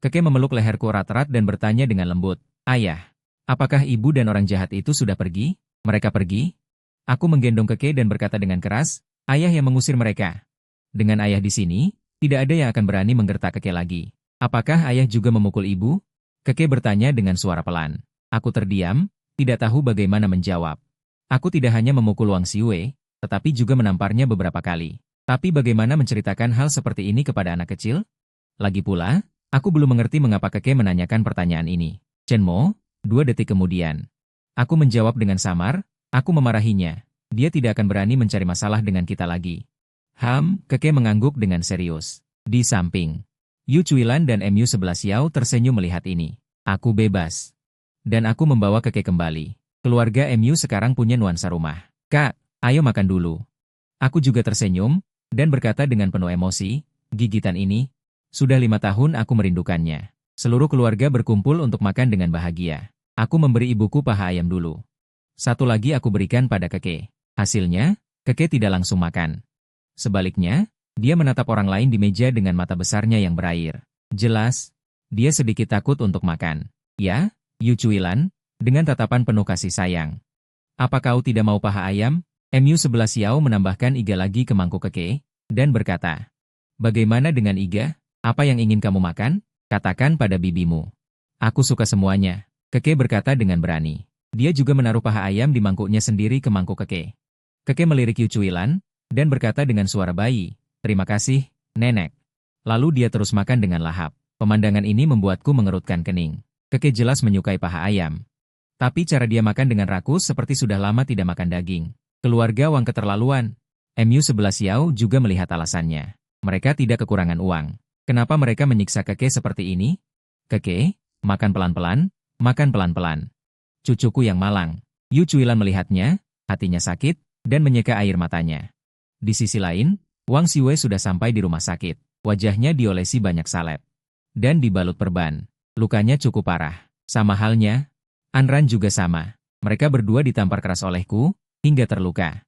Kakek memeluk leherku erat-erat dan bertanya dengan lembut, "Ayah, apakah ibu dan orang jahat itu sudah pergi?" "Mereka pergi?" Aku menggendong kakek dan berkata dengan keras, "Ayah yang mengusir mereka." Dengan ayah di sini, tidak ada yang akan berani menggertak kakek lagi. "Apakah ayah juga memukul ibu?" Kakek bertanya dengan suara pelan. Aku terdiam, tidak tahu bagaimana menjawab. Aku tidak hanya memukul Wang Xiwei, tetapi juga menamparnya beberapa kali. Tapi bagaimana menceritakan hal seperti ini kepada anak kecil? Lagi pula, aku belum mengerti mengapa kakek menanyakan pertanyaan ini. "Chen Mo?" 2 detik kemudian. Aku menjawab dengan samar, aku memarahinya. Dia tidak akan berani mencari masalah dengan kita lagi. Kakek mengangguk dengan serius. Di samping, Yu Cuilan dan MU11 Xiao tersenyum melihat ini. Aku bebas. Dan aku membawa kakek kembali. Keluarga MU sekarang punya nuansa rumah. "Kak, ayo makan dulu." Aku juga tersenyum, dan berkata dengan penuh emosi, "Gigitan ini, sudah 5 tahun aku merindukannya." Seluruh keluarga berkumpul untuk makan dengan bahagia. Aku memberi ibuku paha ayam dulu. Satu lagi aku berikan pada kakek. Hasilnya, kakek tidak langsung makan. Sebaliknya, dia menatap orang lain di meja dengan mata besarnya yang berair. Jelas, dia sedikit takut untuk makan. "Ya, Yu Cuilan," dengan tatapan penuh kasih sayang. "Apa kau tidak mau paha ayam?" MU11 Xiao menambahkan iga lagi ke mangkuk kakek, dan berkata, "Bagaimana dengan iga? Apa yang ingin kamu makan? Katakan pada bibimu." "Aku suka semuanya," kakek berkata dengan berani. Dia juga menaruh paha ayam di mangkuknya sendiri ke mangkuk kakek. Kakek melirik Yu Cuilan, dan berkata dengan suara bayi, "Terima kasih, Nenek." Lalu dia terus makan dengan lahap. Pemandangan ini membuatku mengerutkan kening. Kakek jelas menyukai paha ayam. Tapi cara dia makan dengan rakus seperti sudah lama tidak makan daging. Keluarga Wang keterlaluan. MU11 Xiao juga melihat alasannya. Mereka tidak kekurangan uang. Kenapa mereka menyiksa kakek seperti ini? "Kakek, makan pelan-pelan, makan pelan-pelan." Cucuku yang malang. Yu Cuilan melihatnya, hatinya sakit, dan menyeka air matanya. Di sisi lain, Wang Xiwei sudah sampai di rumah sakit. Wajahnya diolesi banyak salep. Dan dibalut perban. Lukanya cukup parah. Sama halnya, Anran juga sama. Mereka berdua ditampar keras olehku, hingga terluka.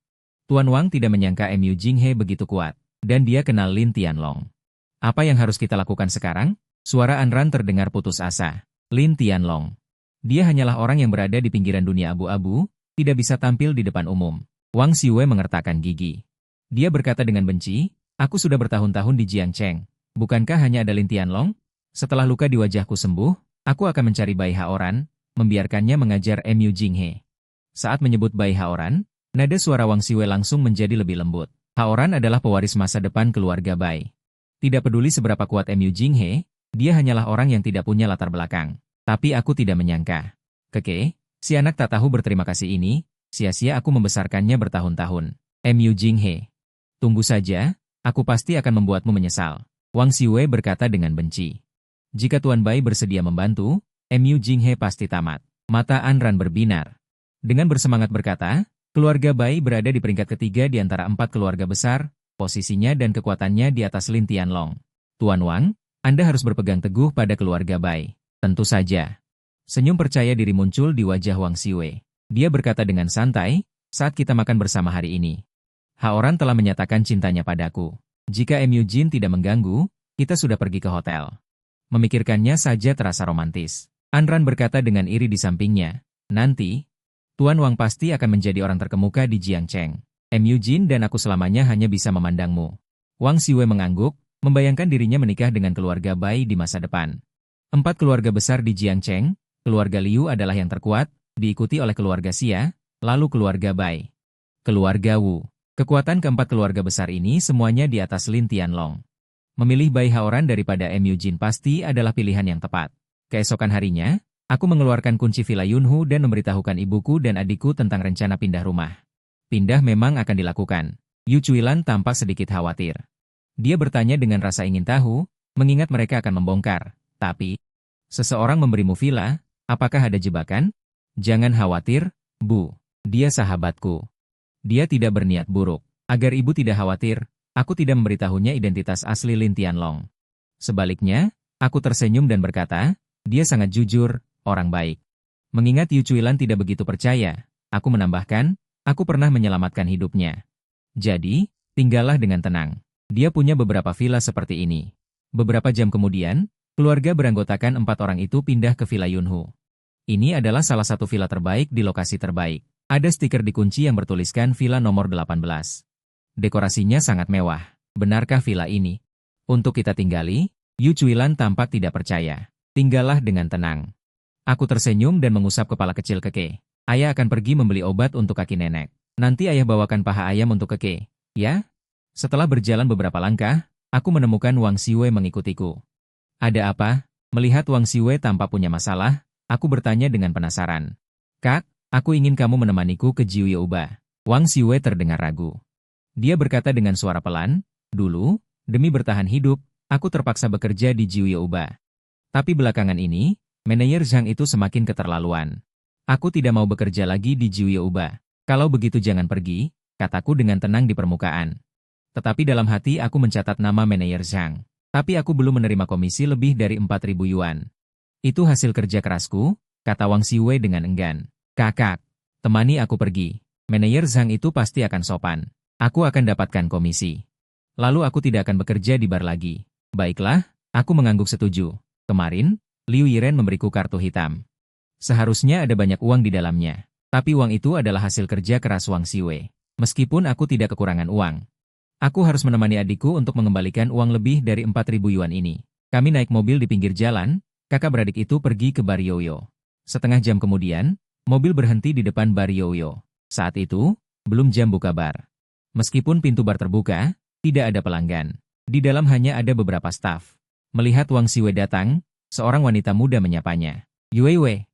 Tuan Wang tidak menyangka MU Jinghe begitu kuat. Dan dia kenal Lin Tianlong. "Apa yang harus kita lakukan sekarang?" Suara Anran terdengar putus asa. Lin Tianlong. Dia hanyalah orang yang berada di pinggiran dunia abu-abu, tidak bisa tampil di depan umum. Wang Xiwei mengertakkan gigi. Dia berkata dengan benci, "Aku sudah bertahun-tahun di Jiangcheng. Bukankah hanya ada Lin Tianlong? Setelah luka di wajahku sembuh, aku akan mencari Bai Haoran, membiarkannya mengajar MU Jinghe." Saat menyebut Bai Haoran, nada suara Wang Xiwei langsung menjadi lebih lembut. Haoran adalah pewaris masa depan keluarga Bai. Tidak peduli seberapa kuat MU Jinghe, dia hanyalah orang yang tidak punya latar belakang. Tapi aku tidak menyangka. "Kakek, si anak tak tahu berterima kasih ini, sia-sia aku membesarkannya bertahun-tahun." MU Jinghe. "Tunggu saja, aku pasti akan membuatmu menyesal." Wang Xiwei berkata dengan benci. Jika Tuan Bai bersedia membantu, MU Jinghe pasti tamat. Mata Anran berbinar. Dengan bersemangat berkata, keluarga Bai berada di peringkat ketiga di antara 4 keluarga besar, posisinya dan kekuatannya di atas Lin Tianlong. "Tuan Wang, Anda harus berpegang teguh pada keluarga Bai." "Tentu saja." Senyum percaya diri muncul di wajah Wang Xiwei. Dia berkata dengan santai, "Saat kita makan bersama hari ini, Haoran telah menyatakan cintanya padaku. Jika MU Jin tidak mengganggu, kita sudah pergi ke hotel." Memikirkannya saja terasa romantis. Anran berkata dengan iri di sampingnya. Nanti, Tuan Wang pasti akan menjadi orang terkemuka di Jiangcheng. Jin dan aku selamanya hanya bisa memandangmu. Wang Xiwei mengangguk, membayangkan dirinya menikah dengan keluarga Bai di masa depan. 4 keluarga besar di Jiangcheng, keluarga Liu adalah yang terkuat, diikuti oleh keluarga Xia, lalu keluarga Bai. Keluarga Wu. Kekuatan keempat keluarga besar ini semuanya di atas Lin Tianlong. Memilih Bai Haoran daripada Jin pasti adalah pilihan yang tepat. Keesokan harinya, aku mengeluarkan kunci Villa Yunhu dan memberitahukan ibuku dan adikku tentang rencana pindah rumah. Pindah memang akan dilakukan. Yu Cuilan tampak sedikit khawatir. Dia bertanya dengan rasa ingin tahu, mengingat mereka akan membongkar. Tapi, seseorang memberimu villa, apakah ada jebakan? Jangan khawatir, Bu. Dia sahabatku. Dia tidak berniat buruk. Agar ibu tidak khawatir, aku tidak memberitahunya identitas asli Lin Tianlong. Sebaliknya, aku tersenyum dan berkata, dia sangat jujur, orang baik. Mengingat Yu Cuilan tidak begitu percaya, aku menambahkan, aku pernah menyelamatkan hidupnya. Jadi, tinggallah dengan tenang. Dia punya beberapa villa seperti ini. Beberapa jam kemudian, keluarga beranggotakan 4 orang itu pindah ke Villa Yunhu. Ini adalah salah satu villa terbaik di lokasi terbaik. Ada stiker di kunci yang bertuliskan villa nomor 18. Dekorasinya sangat mewah. Benarkah villa ini untuk kita tinggali? Yu Cuilan tampak tidak percaya. Tinggallah dengan tenang. Aku tersenyum dan mengusap kepala kecil Keke. Ayah akan pergi membeli obat untuk kaki nenek. Nanti ayah bawakan paha ayam untuk Keke. Ya? Setelah berjalan beberapa langkah, aku menemukan Wang Xiwei mengikutiku. Ada apa? Melihat Wang Xiwei tampak punya masalah, aku bertanya dengan penasaran. Kak, aku ingin kamu menemaniku ke Jiuyouba. Wang Xiwei terdengar ragu. Dia berkata dengan suara pelan, dulu, demi bertahan hidup, aku terpaksa bekerja di Jiuyouba. Tapi belakangan ini, manajer Zhang itu semakin keterlaluan. Aku tidak mau bekerja lagi di Jiuyouba. Kalau begitu jangan pergi, kataku dengan tenang di permukaan. Tetapi dalam hati aku mencatat nama manajer Zhang. Tapi aku belum menerima komisi lebih dari 4.000 yuan. Itu hasil kerja kerasku, kata Wang Xiwei dengan enggan. Kakak, temani aku pergi. Manajer Zhang itu pasti akan sopan. Aku akan dapatkan komisi. Lalu aku tidak akan bekerja di bar lagi. Baiklah, aku mengangguk setuju. Kemarin, Liu Yiren memberiku kartu hitam. Seharusnya ada banyak uang di dalamnya. Tapi uang itu adalah hasil kerja keras Wang Xiwei. Meskipun aku tidak kekurangan uang. Aku harus menemani adikku untuk mengembalikan uang lebih dari 4.000 yuan ini. Kami naik mobil di pinggir jalan, kakak beradik itu pergi ke bar Yoyo. Setengah jam kemudian, mobil berhenti di depan bar Yoyo. Saat itu, belum jam buka bar. Meskipun pintu bar terbuka, tidak ada pelanggan. Di dalam hanya ada beberapa staf. Melihat Wang Xiwei datang, seorang wanita muda menyapanya. Yuewei,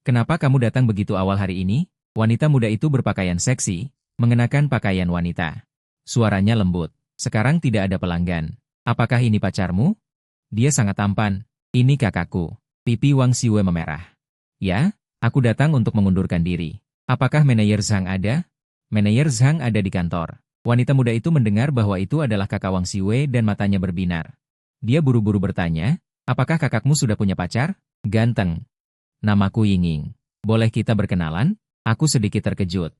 kenapa kamu datang begitu awal hari ini? Wanita muda itu berpakaian seksi, mengenakan pakaian wanita. Suaranya lembut. Sekarang tidak ada pelanggan. Apakah ini pacarmu? Dia sangat tampan. Ini kakakku. Pipi Wang Xiwei memerah. Ya, aku datang untuk mengundurkan diri. Apakah manajer Zhang ada? Manajer Zhang ada di kantor. Wanita muda itu mendengar bahwa itu adalah kakak Wang Xiwei dan matanya berbinar. Dia buru-buru bertanya, apakah kakakmu sudah punya pacar? Ganteng. Namaku Yinging. Boleh kita berkenalan? Aku sedikit terkejut.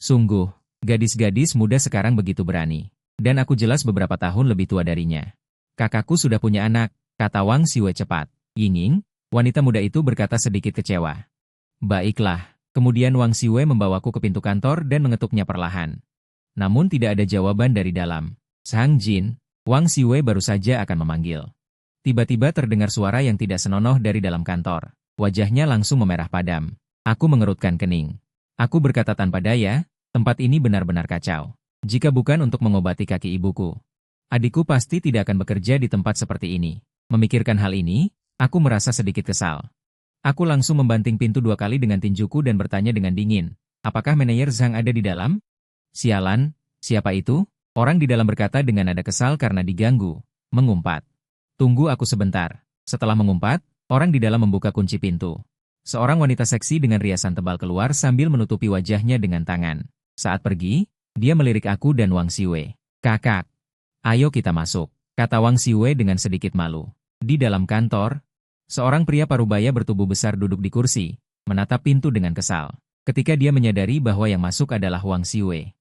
Sungguh, gadis-gadis muda sekarang begitu berani. Dan aku jelas beberapa tahun lebih tua darinya. Kakakku sudah punya anak, kata Wang Xiwei cepat. Yinging, wanita muda itu berkata sedikit kecewa. Baiklah, kemudian Wang Xiwei membawaku ke pintu kantor dan mengetuknya perlahan. Namun tidak ada jawaban dari dalam. Sang Jin, Wang Xiwei baru saja akan memanggil. Tiba-tiba terdengar suara yang tidak senonoh dari dalam kantor. Wajahnya langsung memerah padam. Aku mengerutkan kening. Aku berkata tanpa daya, tempat ini benar-benar kacau. Jika bukan untuk mengobati kaki ibuku, adikku pasti tidak akan bekerja di tempat seperti ini. Memikirkan hal ini, aku merasa sedikit kesal. Aku langsung membanting pintu 2 kali dengan tinjuku dan bertanya dengan dingin, apakah manajer Zhang ada di dalam? Sialan, siapa itu? Orang di dalam berkata dengan nada kesal karena diganggu. Mengumpat. Tunggu aku sebentar. Setelah mengumpat, orang di dalam membuka kunci pintu. Seorang wanita seksi dengan riasan tebal keluar sambil menutupi wajahnya dengan tangan. Saat pergi, dia melirik aku dan Wang Xiwei. Kakak, ayo kita masuk, kata Wang Xiwei dengan sedikit malu. Di dalam kantor, seorang pria parubaya bertubuh besar duduk di kursi, menatap pintu dengan kesal. Ketika dia menyadari bahwa yang masuk adalah Wang Xiwei.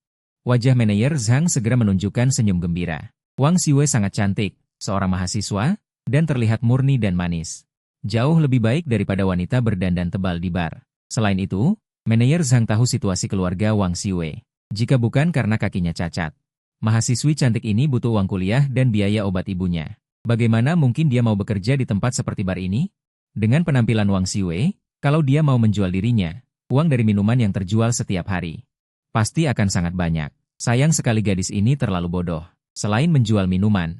Wajah manajer Zhang segera menunjukkan senyum gembira. Wang Xiwei sangat cantik, seorang mahasiswa, dan terlihat murni dan manis. Jauh lebih baik daripada wanita berdandan tebal di bar. Selain itu, manajer Zhang tahu situasi keluarga Wang Xiwei. Jika bukan karena kakinya cacat, mahasiswi cantik ini butuh uang kuliah dan biaya obat ibunya. Bagaimana mungkin dia mau bekerja di tempat seperti bar ini? Dengan penampilan Wang Xiwei, kalau dia mau menjual dirinya, uang dari minuman yang terjual setiap hari pasti akan sangat banyak. Sayang sekali gadis ini terlalu bodoh. Selain menjual minuman,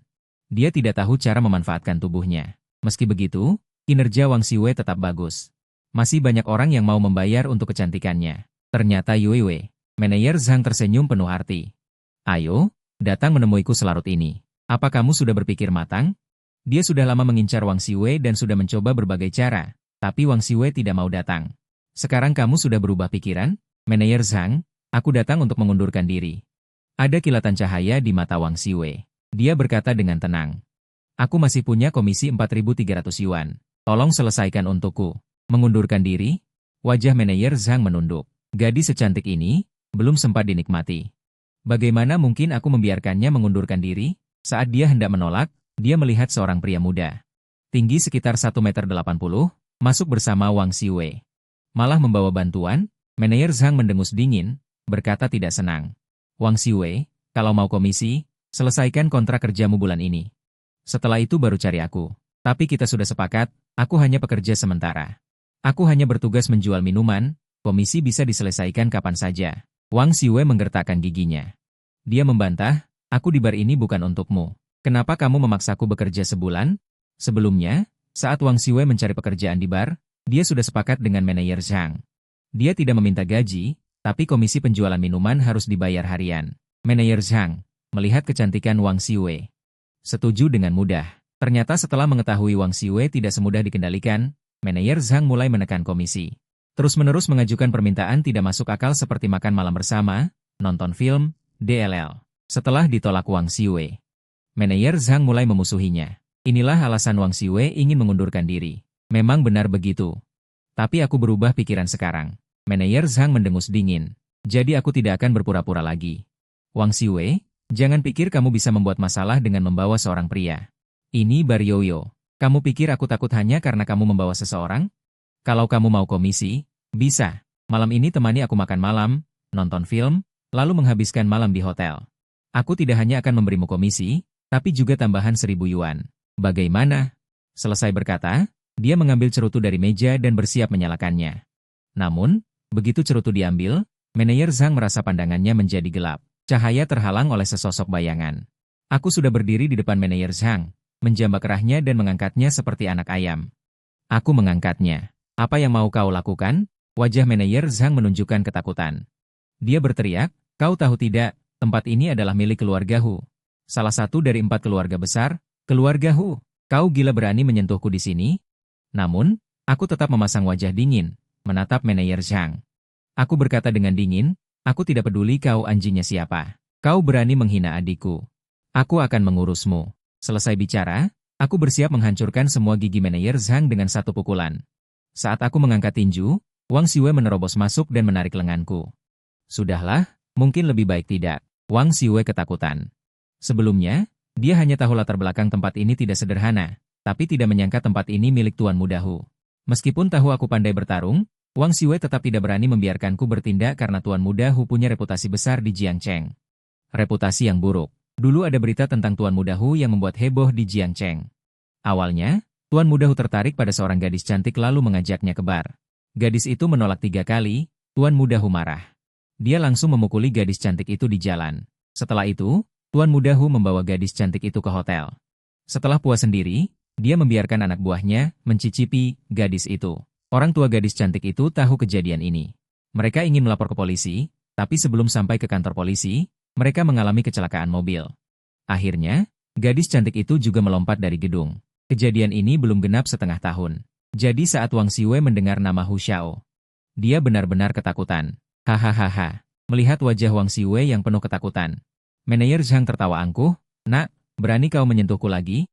dia tidak tahu cara memanfaatkan tubuhnya. Meski begitu, kinerja Wang Xiwei tetap bagus. Masih banyak orang yang mau membayar untuk kecantikannya. Ternyata Yuiwei, manajer Zhang tersenyum penuh arti. Ayo, datang menemuiku selarut ini. Apa kamu sudah berpikir matang? Dia sudah lama mengincar Wang Xiwei dan sudah mencoba berbagai cara, tapi Wang Xiwei tidak mau datang. Sekarang kamu sudah berubah pikiran? Manajer Zhang, aku datang untuk mengundurkan diri. Ada kilatan cahaya di mata Wang Xiwei. Dia berkata dengan tenang. Aku masih punya komisi 4.300 yuan. Tolong selesaikan untukku. Mengundurkan diri? Wajah manajer Zhang menunduk. Gadis secantik ini belum sempat dinikmati. Bagaimana mungkin aku membiarkannya mengundurkan diri? Saat dia hendak menolak, dia melihat seorang pria muda. Tinggi sekitar 1,80 meter, masuk bersama Wang Xiwei. Malah membawa bantuan, manajer Zhang mendengus dingin, berkata tidak senang. Wang Xiwei, kalau mau komisi, selesaikan kontrak kerjamu bulan ini. Setelah itu baru cari aku. Tapi kita sudah sepakat, aku hanya pekerja sementara. Aku hanya bertugas menjual minuman, komisi bisa diselesaikan kapan saja. Wang Xiwei menggertakkan giginya. Dia membantah, aku di bar ini bukan untukmu. Kenapa kamu memaksaku bekerja sebulan? Sebelumnya, saat Wang Xiwei mencari pekerjaan di bar, dia sudah sepakat dengan manajer Zhang. Dia tidak meminta gaji, tapi komisi penjualan minuman harus dibayar harian. Manajer Zhang melihat kecantikan Wang Xiwei. Setuju dengan mudah. Ternyata setelah mengetahui Wang Xiwei tidak semudah dikendalikan, manajer Zhang mulai menekan komisi. Terus-menerus mengajukan permintaan tidak masuk akal seperti makan malam bersama, nonton film, DLL. Setelah ditolak Wang Xiwei, manajer Zhang mulai memusuhinya. Inilah alasan Wang Xiwei ingin mengundurkan diri. Memang benar begitu. Tapi aku berubah pikiran sekarang. Manajer Zhang mendengus dingin. Jadi aku tidak akan berpura-pura lagi. Wang Xiwei, jangan pikir kamu bisa membuat masalah dengan membawa seorang pria. Ini bar yoyo. Kamu pikir aku takut hanya karena kamu membawa seseorang? Kalau kamu mau komisi, bisa. Malam ini temani aku makan malam, nonton film, lalu menghabiskan malam di hotel. Aku tidak hanya akan memberimu komisi, tapi juga tambahan 1.000 yuan. Bagaimana? Selesai berkata, dia mengambil cerutu dari meja dan bersiap menyalakannya. Namun, begitu cerutu diambil, manajer Zhang merasa pandangannya menjadi gelap. Cahaya terhalang oleh sesosok bayangan. Aku sudah berdiri di depan manajer Zhang, menjambak kerahnya dan mengangkatnya seperti anak ayam. Aku mengangkatnya. Apa yang mau kau lakukan? Wajah manajer Zhang menunjukkan ketakutan. Dia berteriak, kau tahu tidak, tempat ini adalah milik keluarga Hu. Salah satu dari 4 keluarga besar, keluarga Hu. Kau gila berani menyentuhku di sini? Namun, aku tetap memasang wajah dingin, menatap manajer Zhang. Aku berkata dengan dingin, aku tidak peduli kau anjingnya siapa. Kau berani menghina adikku. Aku akan mengurusmu. Selesai bicara, aku bersiap menghancurkan semua gigi manajer Zhang dengan satu pukulan. Saat aku mengangkat tinju, Wang Xiwei menerobos masuk dan menarik lenganku. Sudahlah, mungkin lebih baik tidak. Wang Xiwei ketakutan. Sebelumnya, dia hanya tahu latar belakang tempat ini tidak sederhana, tapi tidak menyangka tempat ini milik Tuan Muda Hu. Meskipun tahu aku pandai bertarung, Wang Xiwei tetap tidak berani membiarkanku bertindak karena Tuan Muda Hu punya reputasi besar di Jiangcheng. Reputasi yang buruk. Dulu ada berita tentang Tuan Muda Hu yang membuat heboh di Jiangcheng. Awalnya, Tuan Muda Hu tertarik pada seorang gadis cantik lalu mengajaknya ke bar. Gadis itu menolak 3 kali, Tuan Muda Hu marah. Dia langsung memukuli gadis cantik itu di jalan. Setelah itu, Tuan Muda Hu membawa gadis cantik itu ke hotel. Setelah puas sendiri, dia membiarkan anak buahnya mencicipi gadis itu. Orang tua gadis cantik itu tahu kejadian ini. Mereka ingin melapor ke polisi, tapi sebelum sampai ke kantor polisi, mereka mengalami kecelakaan mobil. Akhirnya, gadis cantik itu juga melompat dari gedung. Kejadian ini belum genap setengah tahun. Jadi saat Wang Xiwei mendengar nama Hu Xiao, dia benar-benar ketakutan. Hahaha. Melihat wajah Wang Xiwei yang penuh ketakutan, manajer Zhang tertawa angkuh. Nak, berani kau menyentuhku lagi?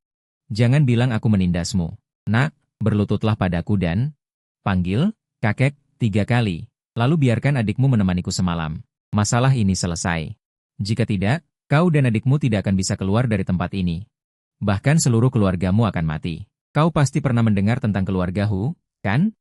Jangan bilang aku menindasmu. Nak, berlututlah padaku dan panggil kakek 3 kali. Lalu biarkan adikmu menemaniku semalam. Masalah ini selesai. Jika tidak, kau dan adikmu tidak akan bisa keluar dari tempat ini. Bahkan seluruh keluargamu akan mati. Kau pasti pernah mendengar tentang keluarga Hu, kan?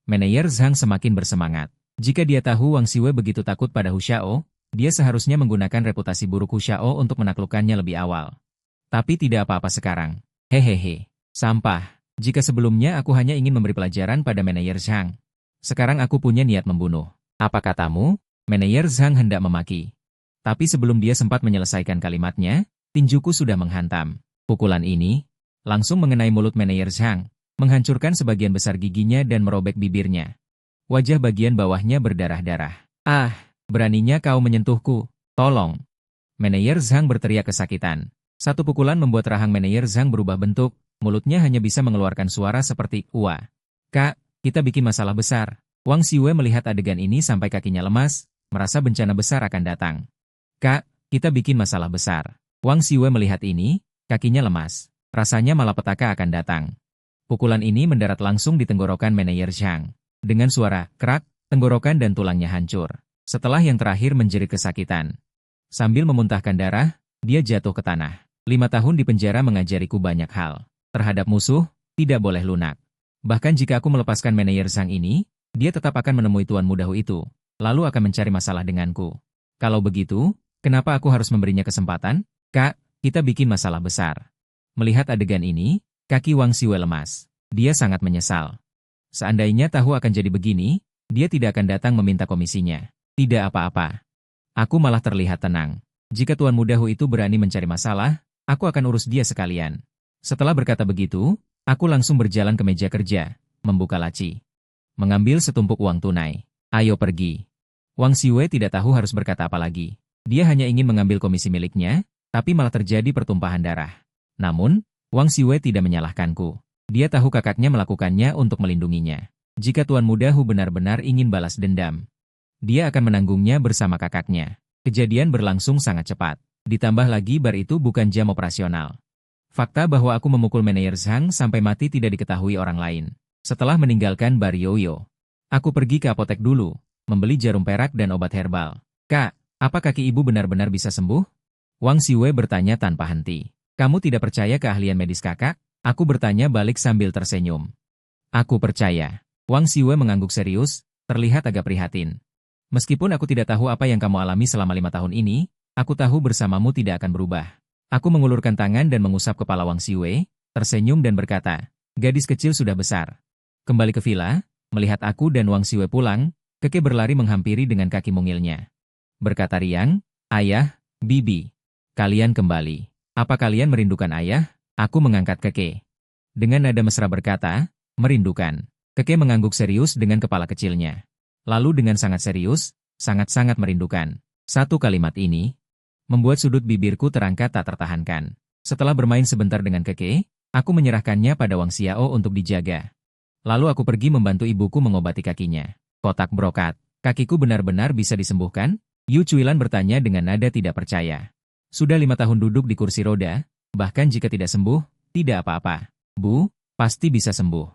Manajer Zhang semakin bersemangat. Jika dia tahu Wang Xiwei begitu takut pada Hu Xiao, dia seharusnya menggunakan reputasi buruk Hu Xiao untuk menaklukkannya lebih awal. Tapi tidak apa-apa sekarang. Hehehe. Sampah. Jika sebelumnya aku hanya ingin memberi pelajaran pada manajer Zhang. Sekarang aku punya niat membunuh. Apa katamu? Manajer Zhang hendak memaki. Tapi sebelum dia sempat menyelesaikan kalimatnya, tinjuku sudah menghantam. Pukulan ini langsung mengenai mulut manajer Zhang, menghancurkan sebagian besar giginya dan merobek bibirnya. Wajah bagian bawahnya berdarah-darah. Ah, beraninya kau menyentuhku. Tolong. Manajer Zhang berteriak kesakitan. Satu pukulan membuat rahang manajer Zhang berubah bentuk, mulutnya hanya bisa mengeluarkan suara seperti "Wah. Kak, kita bikin masalah besar." Wang Xiwei melihat adegan ini sampai kakinya lemas, merasa bencana besar akan datang. Kak, kita bikin masalah besar. Wang Xiwei melihat ini, kakinya lemas. Rasanya malapetaka akan datang. Pukulan ini mendarat langsung di tenggorokan manajer Zhang. Dengan suara "krak", tenggorokan dan tulangnya hancur. Setelah yang terakhir menjerit kesakitan. Sambil memuntahkan darah, dia jatuh ke tanah. 5 tahun di penjara mengajariku banyak hal. Terhadap musuh, tidak boleh lunak. Bahkan jika aku melepaskan manajer Zhang ini, dia tetap akan menemui Tuan Muda Hu itu, lalu akan mencari masalah denganku. Kalau begitu, kenapa aku harus memberinya kesempatan? Kak, kita bikin masalah besar. Melihat adegan ini, kaki Wang Xiwei lemas. Dia sangat menyesal. Seandainya tahu akan jadi begini, dia tidak akan datang meminta komisinya. Tidak apa-apa. Aku malah terlihat tenang. Jika Tuan Muda Hu itu berani mencari masalah, aku akan urus dia sekalian. Setelah berkata begitu, aku langsung berjalan ke meja kerja, membuka laci. Mengambil setumpuk uang tunai. Ayo pergi. Wang Xiwei tidak tahu harus berkata apa lagi. Dia hanya ingin mengambil komisi miliknya, tapi malah terjadi pertumpahan darah. Namun, Wang Xiwei tidak menyalahkanku. Dia tahu kakaknya melakukannya untuk melindunginya. Jika Tuan Muda Hu benar-benar ingin balas dendam, dia akan menanggungnya bersama kakaknya. Kejadian berlangsung sangat cepat. Ditambah lagi bar itu bukan jam operasional. Fakta bahwa aku memukul manajer Zhang sampai mati tidak diketahui orang lain. Setelah meninggalkan bar Yoyo, aku pergi ke apotek dulu, membeli jarum perak dan obat herbal. Kak, apa kaki ibu benar-benar bisa sembuh? Wang Xiwei bertanya tanpa henti. Kamu tidak percaya keahlian medis kakak? Aku bertanya balik sambil tersenyum. Aku percaya. Wang Xiwei mengangguk serius, terlihat agak prihatin. Meskipun aku tidak tahu apa yang kamu alami selama 5 tahun ini, aku tahu bersamamu tidak akan berubah. Aku mengulurkan tangan dan mengusap kepala Wang Xiwei, tersenyum dan berkata, gadis kecil sudah besar. Kembali ke villa, melihat aku dan Wang Xiwei pulang, Keke berlari menghampiri dengan kaki mungilnya. Berkata riang, ayah, bibi, kalian kembali. Apa kalian merindukan ayah? Aku mengangkat Keke. Dengan nada mesra berkata, merindukan. Keke mengangguk serius dengan kepala kecilnya. Lalu dengan sangat serius, sangat-sangat merindukan. Satu kalimat ini membuat sudut bibirku terangkat tak tertahankan. Setelah bermain sebentar dengan Keke, aku menyerahkannya pada Wang Xiao untuk dijaga. Lalu aku pergi membantu ibuku mengobati kakinya. Kotak brokat, kakiku benar-benar bisa disembuhkan? Yu Cuilan bertanya dengan nada tidak percaya. Sudah 5 tahun duduk di kursi roda, bahkan jika tidak sembuh, tidak apa-apa. Bu, pasti bisa sembuh.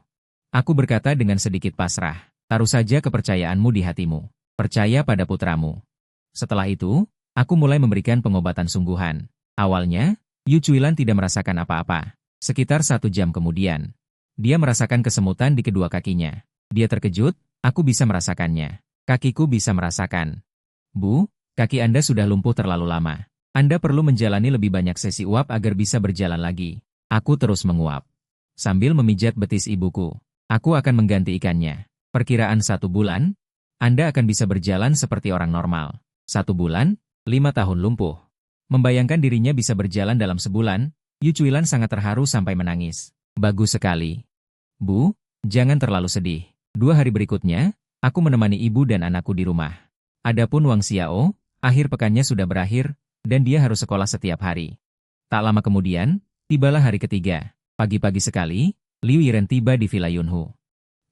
Aku berkata dengan sedikit pasrah, taruh saja kepercayaanmu di hatimu. Percaya pada putramu. Setelah itu, aku mulai memberikan pengobatan sungguhan. Awalnya, Yu Cuilan tidak merasakan apa-apa. Sekitar 1 jam kemudian, dia merasakan kesemutan di kedua kakinya. Dia terkejut, aku bisa merasakannya. Kakiku bisa merasakan. Bu, kaki Anda sudah lumpuh terlalu lama. Anda perlu menjalani lebih banyak sesi uap agar bisa berjalan lagi. Aku terus menguap. Sambil memijat betis ibuku. Aku akan mengganti ikannya. Perkiraan 1 bulan, Anda akan bisa berjalan seperti orang normal. 1 bulan, 5 tahun lumpuh. Membayangkan dirinya bisa berjalan dalam sebulan, Yu Cuilan sangat terharu sampai menangis. Bagus sekali. Bu, jangan terlalu sedih. 2 hari berikutnya, aku menemani ibu dan anakku di rumah. Adapun Wang Xiao, akhir pekannya sudah berakhir, dan dia harus sekolah setiap hari. Tak lama kemudian, tibalah hari ketiga. Pagi-pagi sekali, Liu Yiren tiba di Villa Yunhu.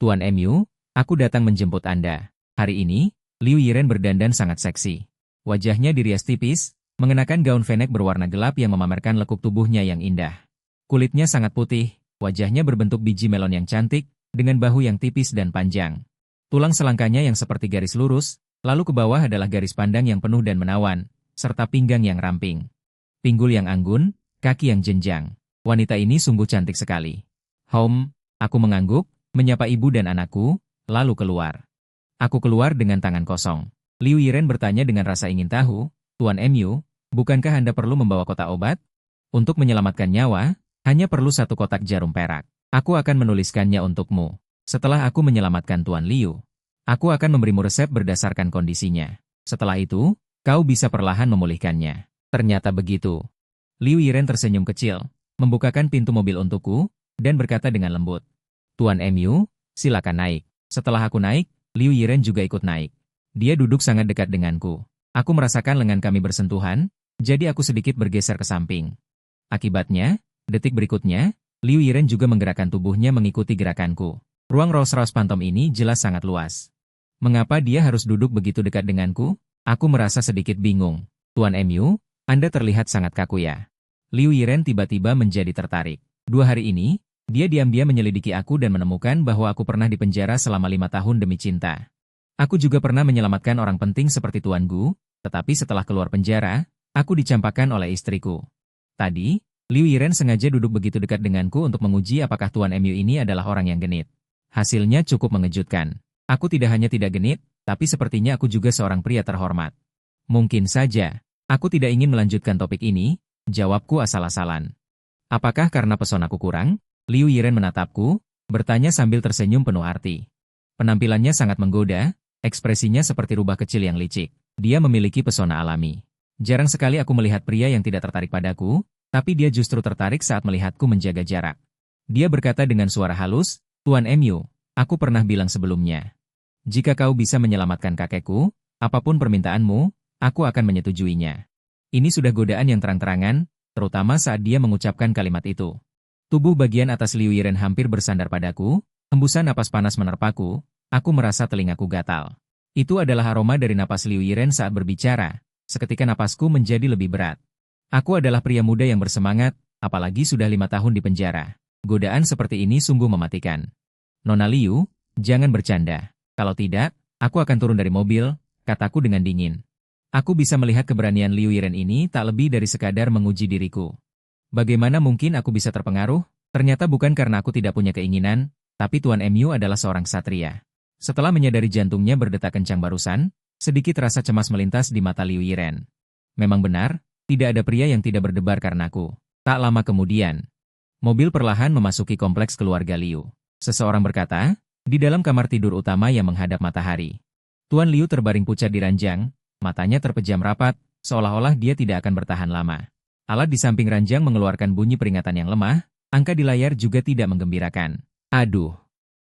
Tuan Mu, aku datang menjemput Anda. Hari ini, Liu Yiren berdandan sangat seksi. Wajahnya dirias tipis, mengenakan gaun venek berwarna gelap yang memamerkan lekuk tubuhnya yang indah. Kulitnya sangat putih, wajahnya berbentuk biji melon yang cantik, dengan bahu yang tipis dan panjang. Tulang selangkanya yang seperti garis lurus, lalu ke bawah adalah garis pandang yang penuh dan menawan, serta pinggang yang ramping. Pinggul yang anggun, kaki yang jenjang. Wanita ini sungguh cantik sekali. Home, aku mengangguk, menyapa ibu dan anakku, lalu keluar. Aku keluar dengan tangan kosong. Liu Yiren bertanya dengan rasa ingin tahu, Tuan MU, bukankah Anda perlu membawa kotak obat? Untuk menyelamatkan nyawa, hanya perlu satu kotak jarum perak. Aku akan menuliskannya untukmu. Setelah aku menyelamatkan Tuan Liu, aku akan memberimu resep berdasarkan kondisinya. Setelah itu, kau bisa perlahan memulihkannya. Ternyata begitu. Liu Yiren tersenyum kecil, membukakan pintu mobil untukku, dan berkata dengan lembut, Tuan MU, silakan naik. Setelah aku naik, Liu Yiren juga ikut naik. Dia duduk sangat dekat denganku. Aku merasakan lengan kami bersentuhan, jadi aku sedikit bergeser ke samping. Akibatnya, detik berikutnya, Liu Yiren juga menggerakkan tubuhnya mengikuti gerakanku. Ruang Rolls-Royce Phantom ini jelas sangat luas. Mengapa dia harus duduk begitu dekat denganku? Aku merasa sedikit bingung. Tuan MU, Anda terlihat sangat kaku ya. Liu Yiren tiba-tiba menjadi tertarik. 2 hari ini, dia diam-diam menyelidiki aku dan menemukan bahwa aku pernah dipenjara selama 5 tahun demi cinta. Aku juga pernah menyelamatkan orang penting seperti Tuan Gu, tetapi setelah keluar penjara, aku dicampakkan oleh istriku. Tadi, Liu Yiren sengaja duduk begitu dekat denganku untuk menguji apakah Tuan MU ini adalah orang yang genit. Hasilnya cukup mengejutkan. Aku tidak hanya tidak genit, tapi sepertinya aku juga seorang pria terhormat. Mungkin saja, aku tidak ingin melanjutkan topik ini, jawabku asal-asalan. Apakah karena pesonaku kurang? Liu Yiren menatapku, bertanya sambil tersenyum penuh arti. Penampilannya sangat menggoda, ekspresinya seperti rubah kecil yang licik. Dia memiliki pesona alami. Jarang sekali aku melihat pria yang tidak tertarik padaku, tapi dia justru tertarik saat melihatku menjaga jarak. Dia berkata dengan suara halus, Tuan MU, aku pernah bilang sebelumnya. Jika kau bisa menyelamatkan kakekku, apapun permintaanmu, aku akan menyetujuinya. Ini sudah godaan yang terang-terangan, terutama saat dia mengucapkan kalimat itu. Tubuh bagian atas Liu Yiren hampir bersandar padaku, hembusan napas panas menerpaku, aku merasa telingaku gatal. Itu adalah aroma dari napas Liu Yiren saat berbicara. Seketika napasku menjadi lebih berat. Aku adalah pria muda yang bersemangat, apalagi sudah 5 tahun di penjara. Godaan seperti ini sungguh mematikan. Nona Liu, jangan bercanda. Kalau tidak, aku akan turun dari mobil, kataku dengan dingin. Aku bisa melihat keberanian Liu Yiren ini tak lebih dari sekadar menguji diriku. Bagaimana mungkin aku bisa terpengaruh? Ternyata bukan karena aku tidak punya keinginan, tapi Tuan MU adalah seorang satria. Setelah menyadari jantungnya berdetak kencang barusan, sedikit rasa cemas melintas di mata Liu Yiren. Memang benar, tidak ada pria yang tidak berdebar karenaku. Tak lama kemudian, mobil perlahan memasuki kompleks keluarga Liu. Seseorang berkata, di dalam kamar tidur utama yang menghadap matahari. Tuan Liu terbaring pucat di ranjang, matanya terpejam rapat, seolah-olah dia tidak akan bertahan lama. Alat di samping ranjang mengeluarkan bunyi peringatan yang lemah, angka di layar juga tidak menggembirakan. Aduh.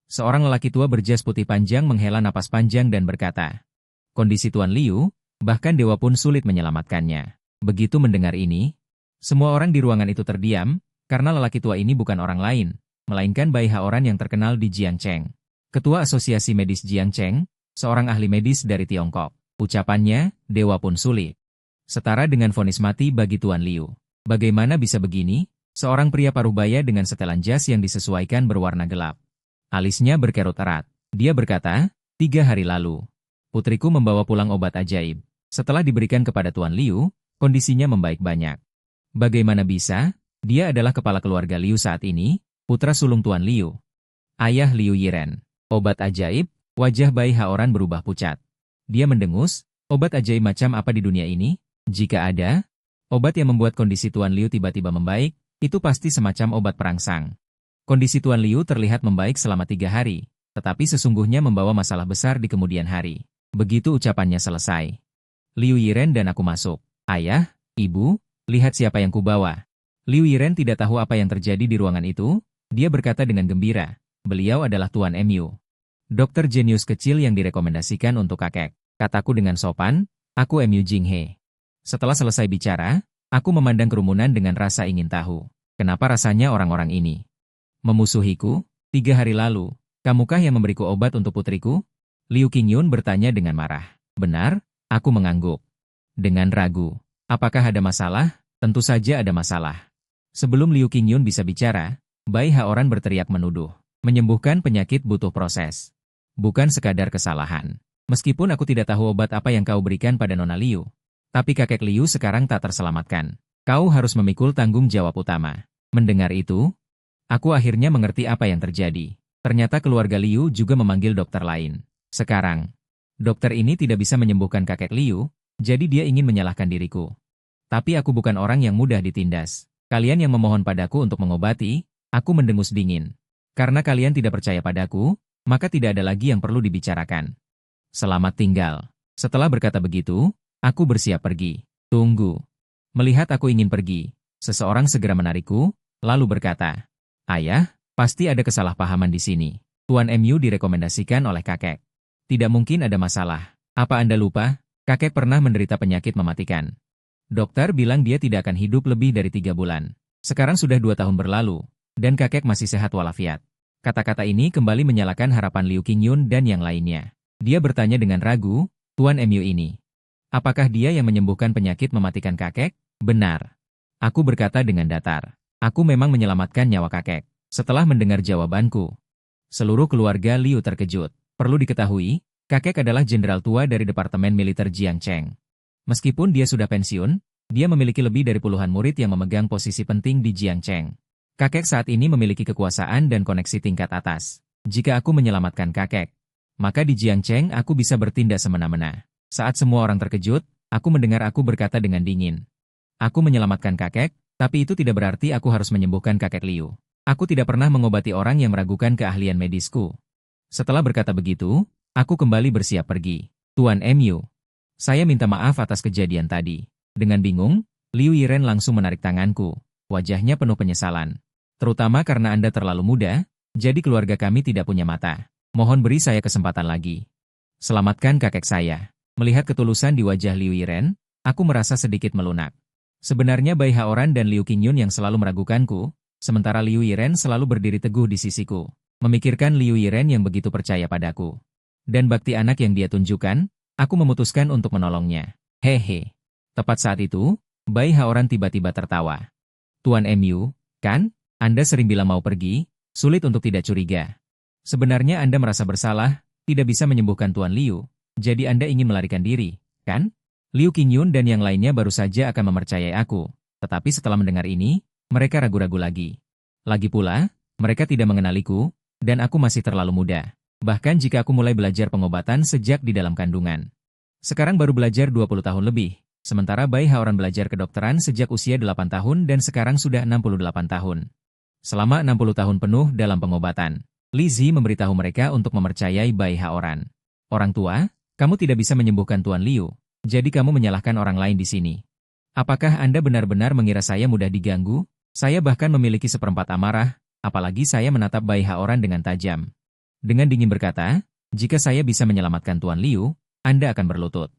Seorang lelaki tua berjas putih panjang menghela napas panjang dan berkata, kondisi Tuan Liu, bahkan dewa pun sulit menyelamatkannya. Begitu mendengar ini, semua orang di ruangan itu terdiam, karena lelaki tua ini bukan orang lain, melainkan Bai Haoran yang terkenal di Jiangcheng. Ketua Asosiasi Medis Jiangcheng, seorang ahli medis dari Tiongkok. Ucapannya, dewa pun sulit. Setara dengan vonis mati bagi Tuan Liu. Bagaimana bisa begini? Seorang pria parubaya dengan setelan jas yang disesuaikan berwarna gelap. Alisnya berkerut erat. Dia berkata, 3 hari lalu. Putriku membawa pulang obat ajaib. Setelah diberikan kepada Tuan Liu, kondisinya membaik banyak. Bagaimana bisa? Dia adalah kepala keluarga Liu saat ini, putra sulung Tuan Liu. Ayah Liu Yiren. Obat ajaib, wajah Bai Haoran berubah pucat. Dia mendengus, obat ajaib macam apa di dunia ini? Jika ada, obat yang membuat kondisi Tuan Liu tiba-tiba membaik, itu pasti semacam obat perangsang. Kondisi Tuan Liu terlihat membaik selama 3 hari, tetapi sesungguhnya membawa masalah besar di kemudian hari. Begitu ucapannya selesai. Liu Yiren dan aku masuk. Ayah, ibu, lihat siapa yang kubawa. Liu Yiren tidak tahu apa yang terjadi di ruangan itu, dia berkata dengan gembira. Beliau adalah Tuan MU. Dokter jenius kecil yang direkomendasikan untuk kakek. Kataku dengan sopan, aku MU Jinghe. Setelah selesai bicara, aku memandang kerumunan dengan rasa ingin tahu. Kenapa rasanya orang-orang ini memusuhiku? 3 hari lalu, kamukah yang memberiku obat untuk putriku? Liu Qingyun bertanya dengan marah. Benar, aku mengangguk. Dengan ragu. Apakah ada masalah? Tentu saja ada masalah. Sebelum Liu Qingyun bisa bicara, Bai Haoran berteriak menuduh. Menyembuhkan penyakit butuh proses. Bukan sekadar kesalahan. Meskipun aku tidak tahu obat apa yang kau berikan pada Nona Liu. Tapi kakek Liu sekarang tak terselamatkan. Kau harus memikul tanggung jawab utama. Mendengar itu, Aku akhirnya mengerti apa yang terjadi. Ternyata keluarga Liu juga memanggil dokter lain. Sekarang, dokter ini tidak bisa menyembuhkan kakek Liu, jadi dia ingin menyalahkan diriku. Tapi aku bukan orang yang mudah ditindas. Kalian yang memohon padaku untuk mengobati, aku mendengus dingin. Karena kalian tidak percaya padaku, maka tidak ada lagi yang perlu dibicarakan. Selamat tinggal. Setelah berkata begitu, aku bersiap pergi. Tunggu. Melihat aku ingin pergi, seseorang segera menarikku, lalu berkata, "Ayah, pasti ada kesalahpahaman di sini. Tuan MU direkomendasikan oleh kakek. Tidak mungkin ada masalah. Apa Anda lupa? Kakek pernah menderita penyakit mematikan. Dokter bilang dia tidak akan hidup lebih dari 3 bulan. Sekarang sudah 2 tahun berlalu, dan kakek masih sehat walafiat." Kata-kata ini kembali menyalakan harapan Liu Qingyun dan yang lainnya. Dia bertanya dengan ragu, "Tuan MU ini, apakah dia yang menyembuhkan penyakit mematikan kakek?" "Benar." Aku berkata dengan datar. "Aku memang menyelamatkan nyawa kakek." Setelah mendengar jawabanku, seluruh keluarga Liu terkejut. Perlu diketahui, kakek adalah jenderal tua dari Departemen Militer Jiangcheng. Meskipun dia sudah pensiun, dia memiliki lebih dari puluhan murid yang memegang posisi penting di Jiangcheng. Kakek saat ini memiliki kekuasaan dan koneksi tingkat atas. Jika aku menyelamatkan kakek, maka di Jiangcheng aku bisa bertindak semena-mena. Saat semua orang terkejut, aku mendengar aku berkata dengan dingin. Aku menyelamatkan kakek, tapi itu tidak berarti aku harus menyembuhkan kakek Liu. Aku tidak pernah mengobati orang yang meragukan keahlian medisku. Setelah berkata begitu, aku kembali bersiap pergi. "Tuan MU, saya minta maaf atas kejadian tadi." Dengan bingung, Liu Yiren langsung menarik tanganku. Wajahnya penuh penyesalan. "Terutama karena Anda terlalu muda, jadi keluarga kami tidak punya mata. Mohon beri saya kesempatan lagi. Selamatkan kakek saya." Melihat ketulusan di wajah Liu Yiren, aku merasa sedikit melunak. Sebenarnya Bai Haoran dan Liu Qingyun yang selalu meragukanku, sementara Liu Yiren selalu berdiri teguh di sisiku. Memikirkan Liu Yiren yang begitu percaya padaku dan bakti anak yang dia tunjukkan, aku memutuskan untuk menolongnya. Hehe. Tepat saat itu, Bai Haoran tiba-tiba tertawa. "Tuan MU, kan? Anda sering bilang mau pergi, sulit untuk tidak curiga. Sebenarnya Anda merasa bersalah, tidak bisa menyembuhkan Tuan Liu, jadi Anda ingin melarikan diri, kan?" Liu Qingyun dan yang lainnya baru saja akan mempercayai aku, tetapi setelah mendengar ini, mereka ragu-ragu lagi. Lagi pula, mereka tidak mengenaliku, dan aku masih terlalu muda. Bahkan jika aku mulai belajar pengobatan sejak di dalam kandungan. Sekarang baru belajar 20 tahun lebih, sementara Bai Haoran belajar kedokteran sejak usia 8 tahun dan sekarang sudah 68 tahun. Selama 60 tahun penuh dalam pengobatan, Li Zi memberitahu mereka untuk mempercayai Bai Haoran. "Orang tua, kamu tidak bisa menyembuhkan Tuan Liu, jadi kamu menyalahkan orang lain di sini. Apakah Anda benar-benar mengira saya mudah diganggu? Saya bahkan memiliki seperempat amarah, apalagi saya menatap Bai Haoran dengan tajam. Dengan dingin berkata, jika saya bisa menyelamatkan Tuan Liu, Anda akan berlutut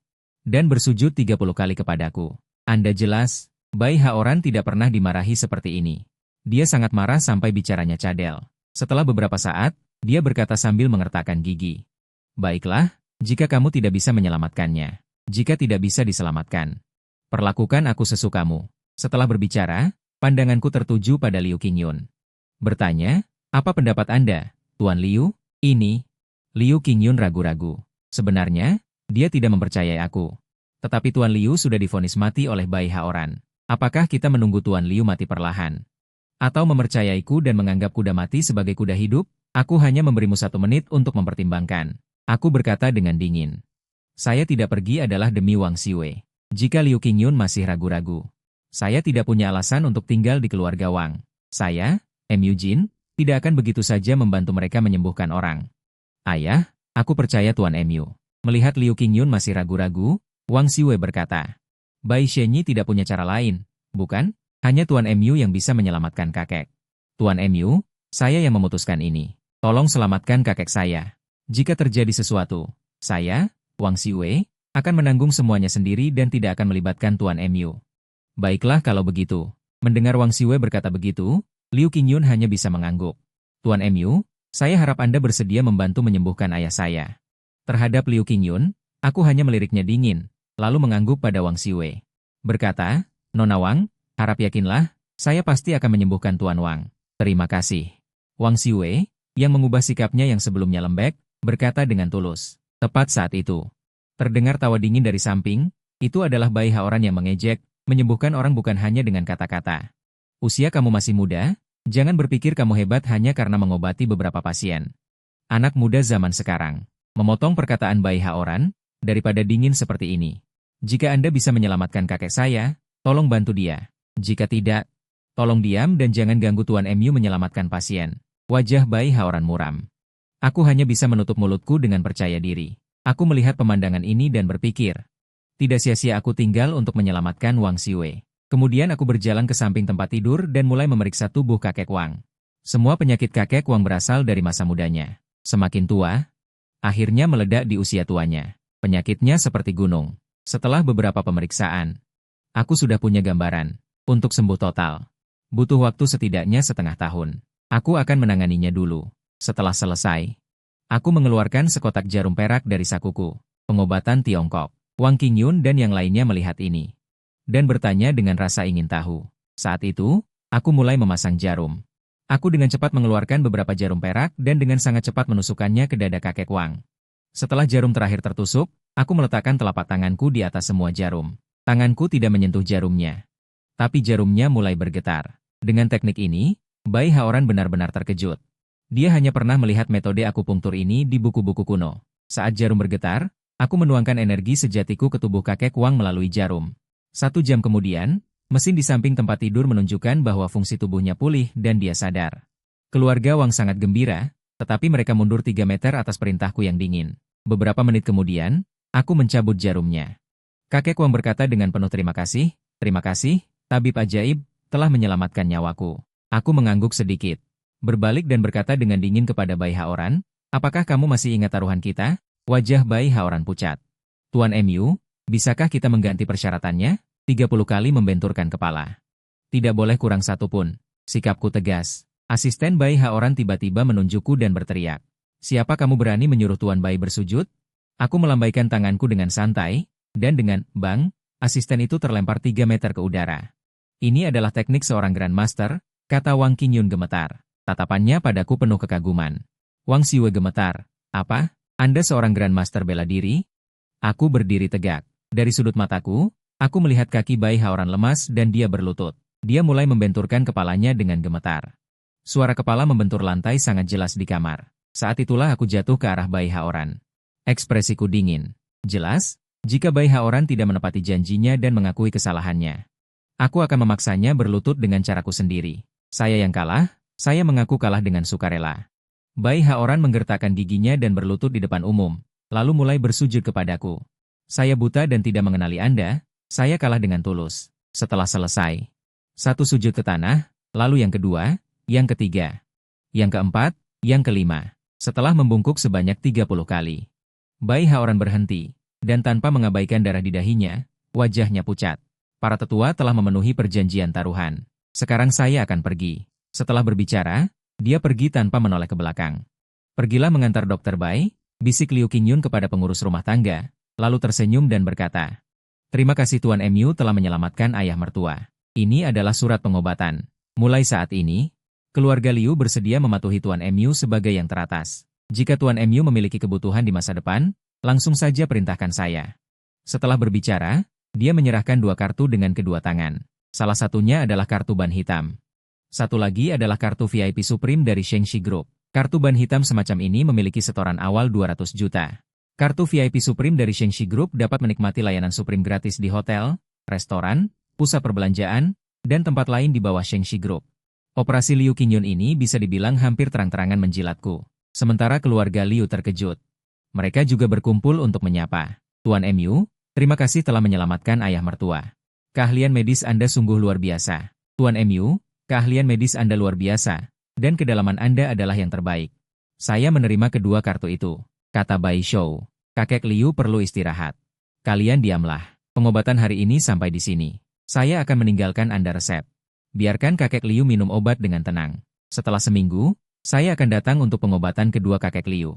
dan bersujud 30 kali kepadaku." Anda jelas, Bai Haoran tidak pernah dimarahi seperti ini. Dia sangat marah sampai bicaranya cadel. Setelah beberapa saat, dia berkata sambil mengertakkan gigi. "Baiklah, jika kamu tidak bisa menyelamatkannya. Jika tidak bisa diselamatkan, perlakukan aku sesukamu." Setelah berbicara, pandanganku tertuju pada Liu Qingyun. Bertanya, "Apa pendapat Anda, Tuan Liu?" Ini, Liu Qingyun ragu-ragu. Sebenarnya, dia tidak mempercayai aku. Tetapi Tuan Liu sudah divonis mati oleh Bai Haoran. Apakah kita menunggu Tuan Liu mati perlahan? Atau mempercayaiku dan menganggap kuda mati sebagai kuda hidup? Aku hanya memberimu 1 menit untuk mempertimbangkan. Aku berkata dengan dingin. Saya tidak pergi adalah demi Wang Xiwei. Jika Liu Qingyun masih ragu-ragu, saya tidak punya alasan untuk tinggal di keluarga Wang. Saya, MU Jin, tidak akan begitu saja membantu mereka menyembuhkan orang. Ayah, aku percaya Tuan MU. Melihat Liu Qingyun masih ragu-ragu, Wang Xiwei berkata, "Bai Shenyi tidak punya cara lain, bukan? Hanya Tuan MU yang bisa menyelamatkan kakek." "Tuan MU, saya yang memutuskan ini. Tolong selamatkan kakek saya. Jika terjadi sesuatu, saya, Wang Xiwei, akan menanggung semuanya sendiri dan tidak akan melibatkan Tuan MU." "Baiklah kalau begitu." Mendengar Wang Xiwei berkata begitu, Liu Qingyun hanya bisa mengangguk. "Tuan MU, saya harap Anda bersedia membantu menyembuhkan ayah saya." Terhadap Liu Qingyun, aku hanya meliriknya dingin, lalu mengangguk pada Wang Xiwei. Berkata, "Nona Wang, harap yakinlah, saya pasti akan menyembuhkan Tuan Wang. Terima kasih." Wang Xiwei, yang mengubah sikapnya yang sebelumnya lembek, berkata dengan tulus. Tepat saat itu, terdengar tawa dingin dari samping. Itu adalah Bai Haoran yang mengejek, menyembuhkan orang bukan hanya dengan kata-kata. "Usia kamu masih muda, Jangan berpikir kamu hebat hanya karena mengobati beberapa pasien. Anak muda zaman sekarang. Memotong perkataan Bai Haoran, daripada dingin seperti ini. Jika Anda bisa menyelamatkan kakek saya, tolong bantu dia. Jika tidak, tolong diam dan jangan ganggu Tuan MU menyelamatkan pasien. Wajah Bai Haoran muram. Aku hanya bisa menutup mulutku dengan percaya diri. Aku melihat pemandangan ini dan berpikir, tidak sia-sia aku tinggal untuk menyelamatkan Wang Xiwei. Kemudian aku berjalan ke samping tempat tidur dan mulai memeriksa tubuh kakek Wang. Semua penyakit kakek Wang berasal dari masa mudanya. Semakin tua, akhirnya meledak di usia tuanya. Penyakitnya seperti gunung. Setelah beberapa pemeriksaan, aku sudah punya gambaran. Untuk sembuh total, butuh waktu setidaknya setengah tahun. Aku akan menanganinya dulu. Setelah selesai, aku mengeluarkan sekotak jarum perak dari sakuku. Pengobatan Tiongkok. Wang Qingyun dan yang lainnya melihat ini dan bertanya dengan rasa ingin tahu. Saat itu, aku mulai memasang jarum. Aku dengan cepat mengeluarkan beberapa jarum perak dan dengan sangat cepat menusukkannya ke dada kakek Wang. Setelah jarum terakhir tertusuk, aku meletakkan telapak tanganku di atas semua jarum. Tanganku tidak menyentuh jarumnya, tapi jarumnya mulai bergetar. Dengan teknik ini, Bai Haoran benar-benar terkejut. Dia hanya pernah melihat metode akupunktur ini di buku-buku kuno. Saat jarum bergetar, aku menuangkan energi sejatiku ke tubuh kakek Wang melalui jarum. 1 jam kemudian, mesin di samping tempat tidur menunjukkan bahwa fungsi tubuhnya pulih dan dia sadar. Keluarga Wang sangat gembira, tetapi mereka mundur 3 meter atas perintahku yang dingin. Beberapa menit kemudian, aku mencabut jarumnya. Kakek Wang berkata dengan penuh terima kasih, tabib ajaib, telah menyelamatkan nyawaku. Aku mengangguk sedikit, berbalik dan berkata dengan dingin kepada Bai Haoran, apakah kamu masih ingat taruhan kita? Wajah Bai Haoran pucat. Tuan MU, bisakah kita mengganti persyaratannya? 30 kali membenturkan kepala. Tidak boleh kurang satu pun. Sikapku tegas. Asisten Bai Haoran tiba-tiba menunjukku dan berteriak. Siapa kamu berani menyuruh Tuan Bai bersujud? Aku melambaikan tanganku dengan santai, dan dengan bang, asisten itu terlempar 3 meter ke udara. Ini adalah teknik seorang Grandmaster, kata Wang Qingyun gemetar. Tatapannya padaku penuh kekaguman. Wang Xiwei gemetar. Apa? Anda seorang Grandmaster bela diri? Aku berdiri tegak. Dari sudut mataku, aku melihat kaki Bai Haoran lemas dan dia berlutut. Dia mulai membenturkan kepalanya dengan gemetar. Suara kepala membentur lantai sangat jelas di kamar. Saat itulah aku jatuh ke arah Bai Haoran. Ekspresiku dingin. Jelas, jika Bai Haoran tidak menepati janjinya dan mengakui kesalahannya, aku akan memaksanya berlutut dengan caraku sendiri. Saya yang kalah, saya mengaku kalah dengan sukarela. Bai Haoran menggertakkan giginya dan berlutut di depan umum, lalu mulai bersujud kepadaku. Saya buta dan tidak mengenali Anda, saya kalah dengan tulus. Setelah selesai, 1 sujud ke tanah, lalu yang kedua, yang ketiga, yang keempat, yang kelima. Setelah membungkuk sebanyak 30 kali, Bai Haoran berhenti, dan tanpa mengabaikan darah di dahinya, wajahnya pucat. Para tetua telah memenuhi perjanjian taruhan. Sekarang saya akan pergi. Setelah berbicara, dia pergi tanpa menoleh ke belakang. Pergilah mengantar Dokter Bai, bisik Liu Qingyun kepada pengurus rumah tangga, lalu tersenyum dan berkata, terima kasih Tuan MU telah menyelamatkan ayah mertua. Ini adalah surat pengobatan. Mulai saat ini, keluarga Liu bersedia mematuhi Tuan MU sebagai yang teratas. Jika Tuan MU memiliki kebutuhan di masa depan, langsung saja perintahkan saya. Setelah berbicara, dia menyerahkan 2 kartu dengan kedua tangan. Salah satunya adalah kartu ban hitam. Satu lagi adalah kartu VIP Supreme dari Shengxi Group. Kartu ban hitam semacam ini memiliki setoran awal 200 juta. Kartu VIP Supreme dari Shengxi Group dapat menikmati layanan Supreme gratis di hotel, restoran, pusat perbelanjaan, dan tempat lain di bawah Shengxi Group. Operasi Liu Qingyun ini bisa dibilang hampir terang-terangan menjilatku. Sementara keluarga Liu terkejut. Mereka juga berkumpul untuk menyapa. Tuan MU, terima kasih telah menyelamatkan ayah mertua. Keahlian medis Anda sungguh luar biasa. Tuan MU, keahlian medis Anda luar biasa, dan kedalaman Anda adalah yang terbaik. Saya menerima kedua kartu itu. Kata Bai Shou, kakek Liu perlu istirahat. Kalian diamlah. Pengobatan hari ini sampai di sini. Saya akan meninggalkan Anda resep. Biarkan kakek Liu minum obat dengan tenang. Setelah seminggu, saya akan datang untuk pengobatan kedua kakek Liu.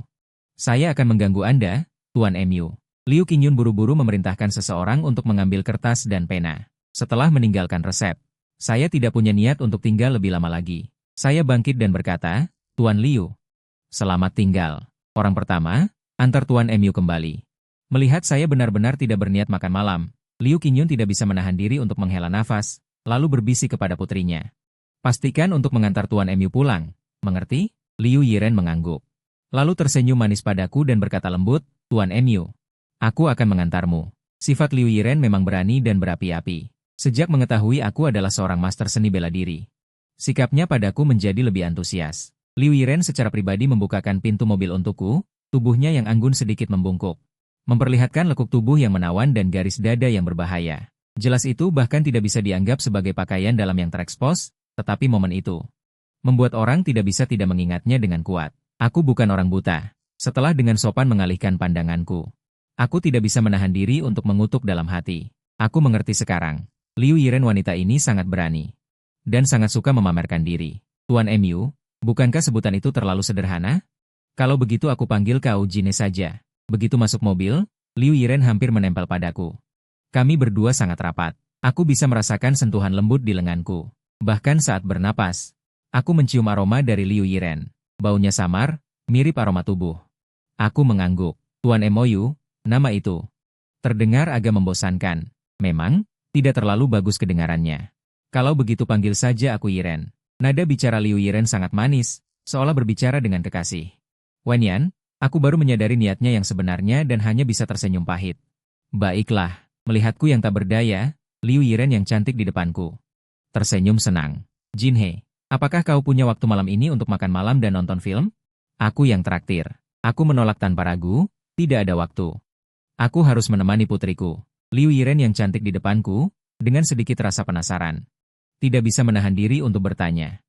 Saya akan mengganggu Anda, Tuan MU. Liu Qingyun buru-buru memerintahkan seseorang untuk mengambil kertas dan pena. Setelah meninggalkan resep, saya tidak punya niat untuk tinggal lebih lama lagi. Saya bangkit dan berkata, Tuan Liu, selamat tinggal. Orang pertama, antar Tuan MU kembali. Melihat saya benar-benar tidak berniat makan malam, Liu Qingyun tidak bisa menahan diri untuk menghela nafas, lalu berbisik kepada putrinya. Pastikan untuk mengantar Tuan Emu pulang. Mengerti? Liu Yiren mengangguk. Lalu tersenyum manis padaku dan berkata lembut, Tuan Emu, aku akan mengantarmu. Sifat Liu Yiren memang berani dan berapi-api. Sejak mengetahui aku adalah seorang master seni bela diri, sikapnya padaku menjadi lebih antusias. Liu Yiren secara pribadi membukakan pintu mobil untukku, tubuhnya yang anggun sedikit membungkuk, memperlihatkan lekuk tubuh yang menawan dan garis dada yang berbahaya. Jelas itu bahkan tidak bisa dianggap sebagai pakaian dalam yang terekspos, tetapi momen itu membuat orang tidak bisa tidak mengingatnya dengan kuat. Aku bukan orang buta. Setelah dengan sopan mengalihkan pandanganku, aku tidak bisa menahan diri untuk mengutuk dalam hati. Aku mengerti sekarang. Liu Yiren wanita ini sangat berani dan sangat suka memamerkan diri. Tuan Emu, bukankah sebutan itu terlalu sederhana? Kalau begitu aku panggil kau Jine saja. Begitu masuk mobil, Liu Yiren hampir menempel padaku. Kami berdua sangat rapat. Aku bisa merasakan sentuhan lembut di lenganku. Bahkan saat bernapas, aku mencium aroma dari Liu Yiren. Baunya samar, mirip aroma tubuh. Aku mengangguk. Tuan Emoyu, nama itu terdengar agak membosankan. Memang, tidak terlalu bagus kedengarannya. Kalau begitu panggil saja aku Yiren. Nada bicara Liu Yiren sangat manis, seolah berbicara dengan kekasih. Wenyan, aku baru menyadari niatnya yang sebenarnya dan hanya bisa tersenyum pahit. Baiklah, melihatku yang tak berdaya, Liu Yiren yang cantik di depanku tersenyum senang. Jinhe, apakah kau punya waktu malam ini untuk makan malam dan nonton film? Aku yang traktir. Aku menolak tanpa ragu, tidak ada waktu. Aku harus menemani putriku. Liu Yiren yang cantik di depanku, dengan sedikit rasa penasaran. Tidak bisa menahan diri untuk bertanya.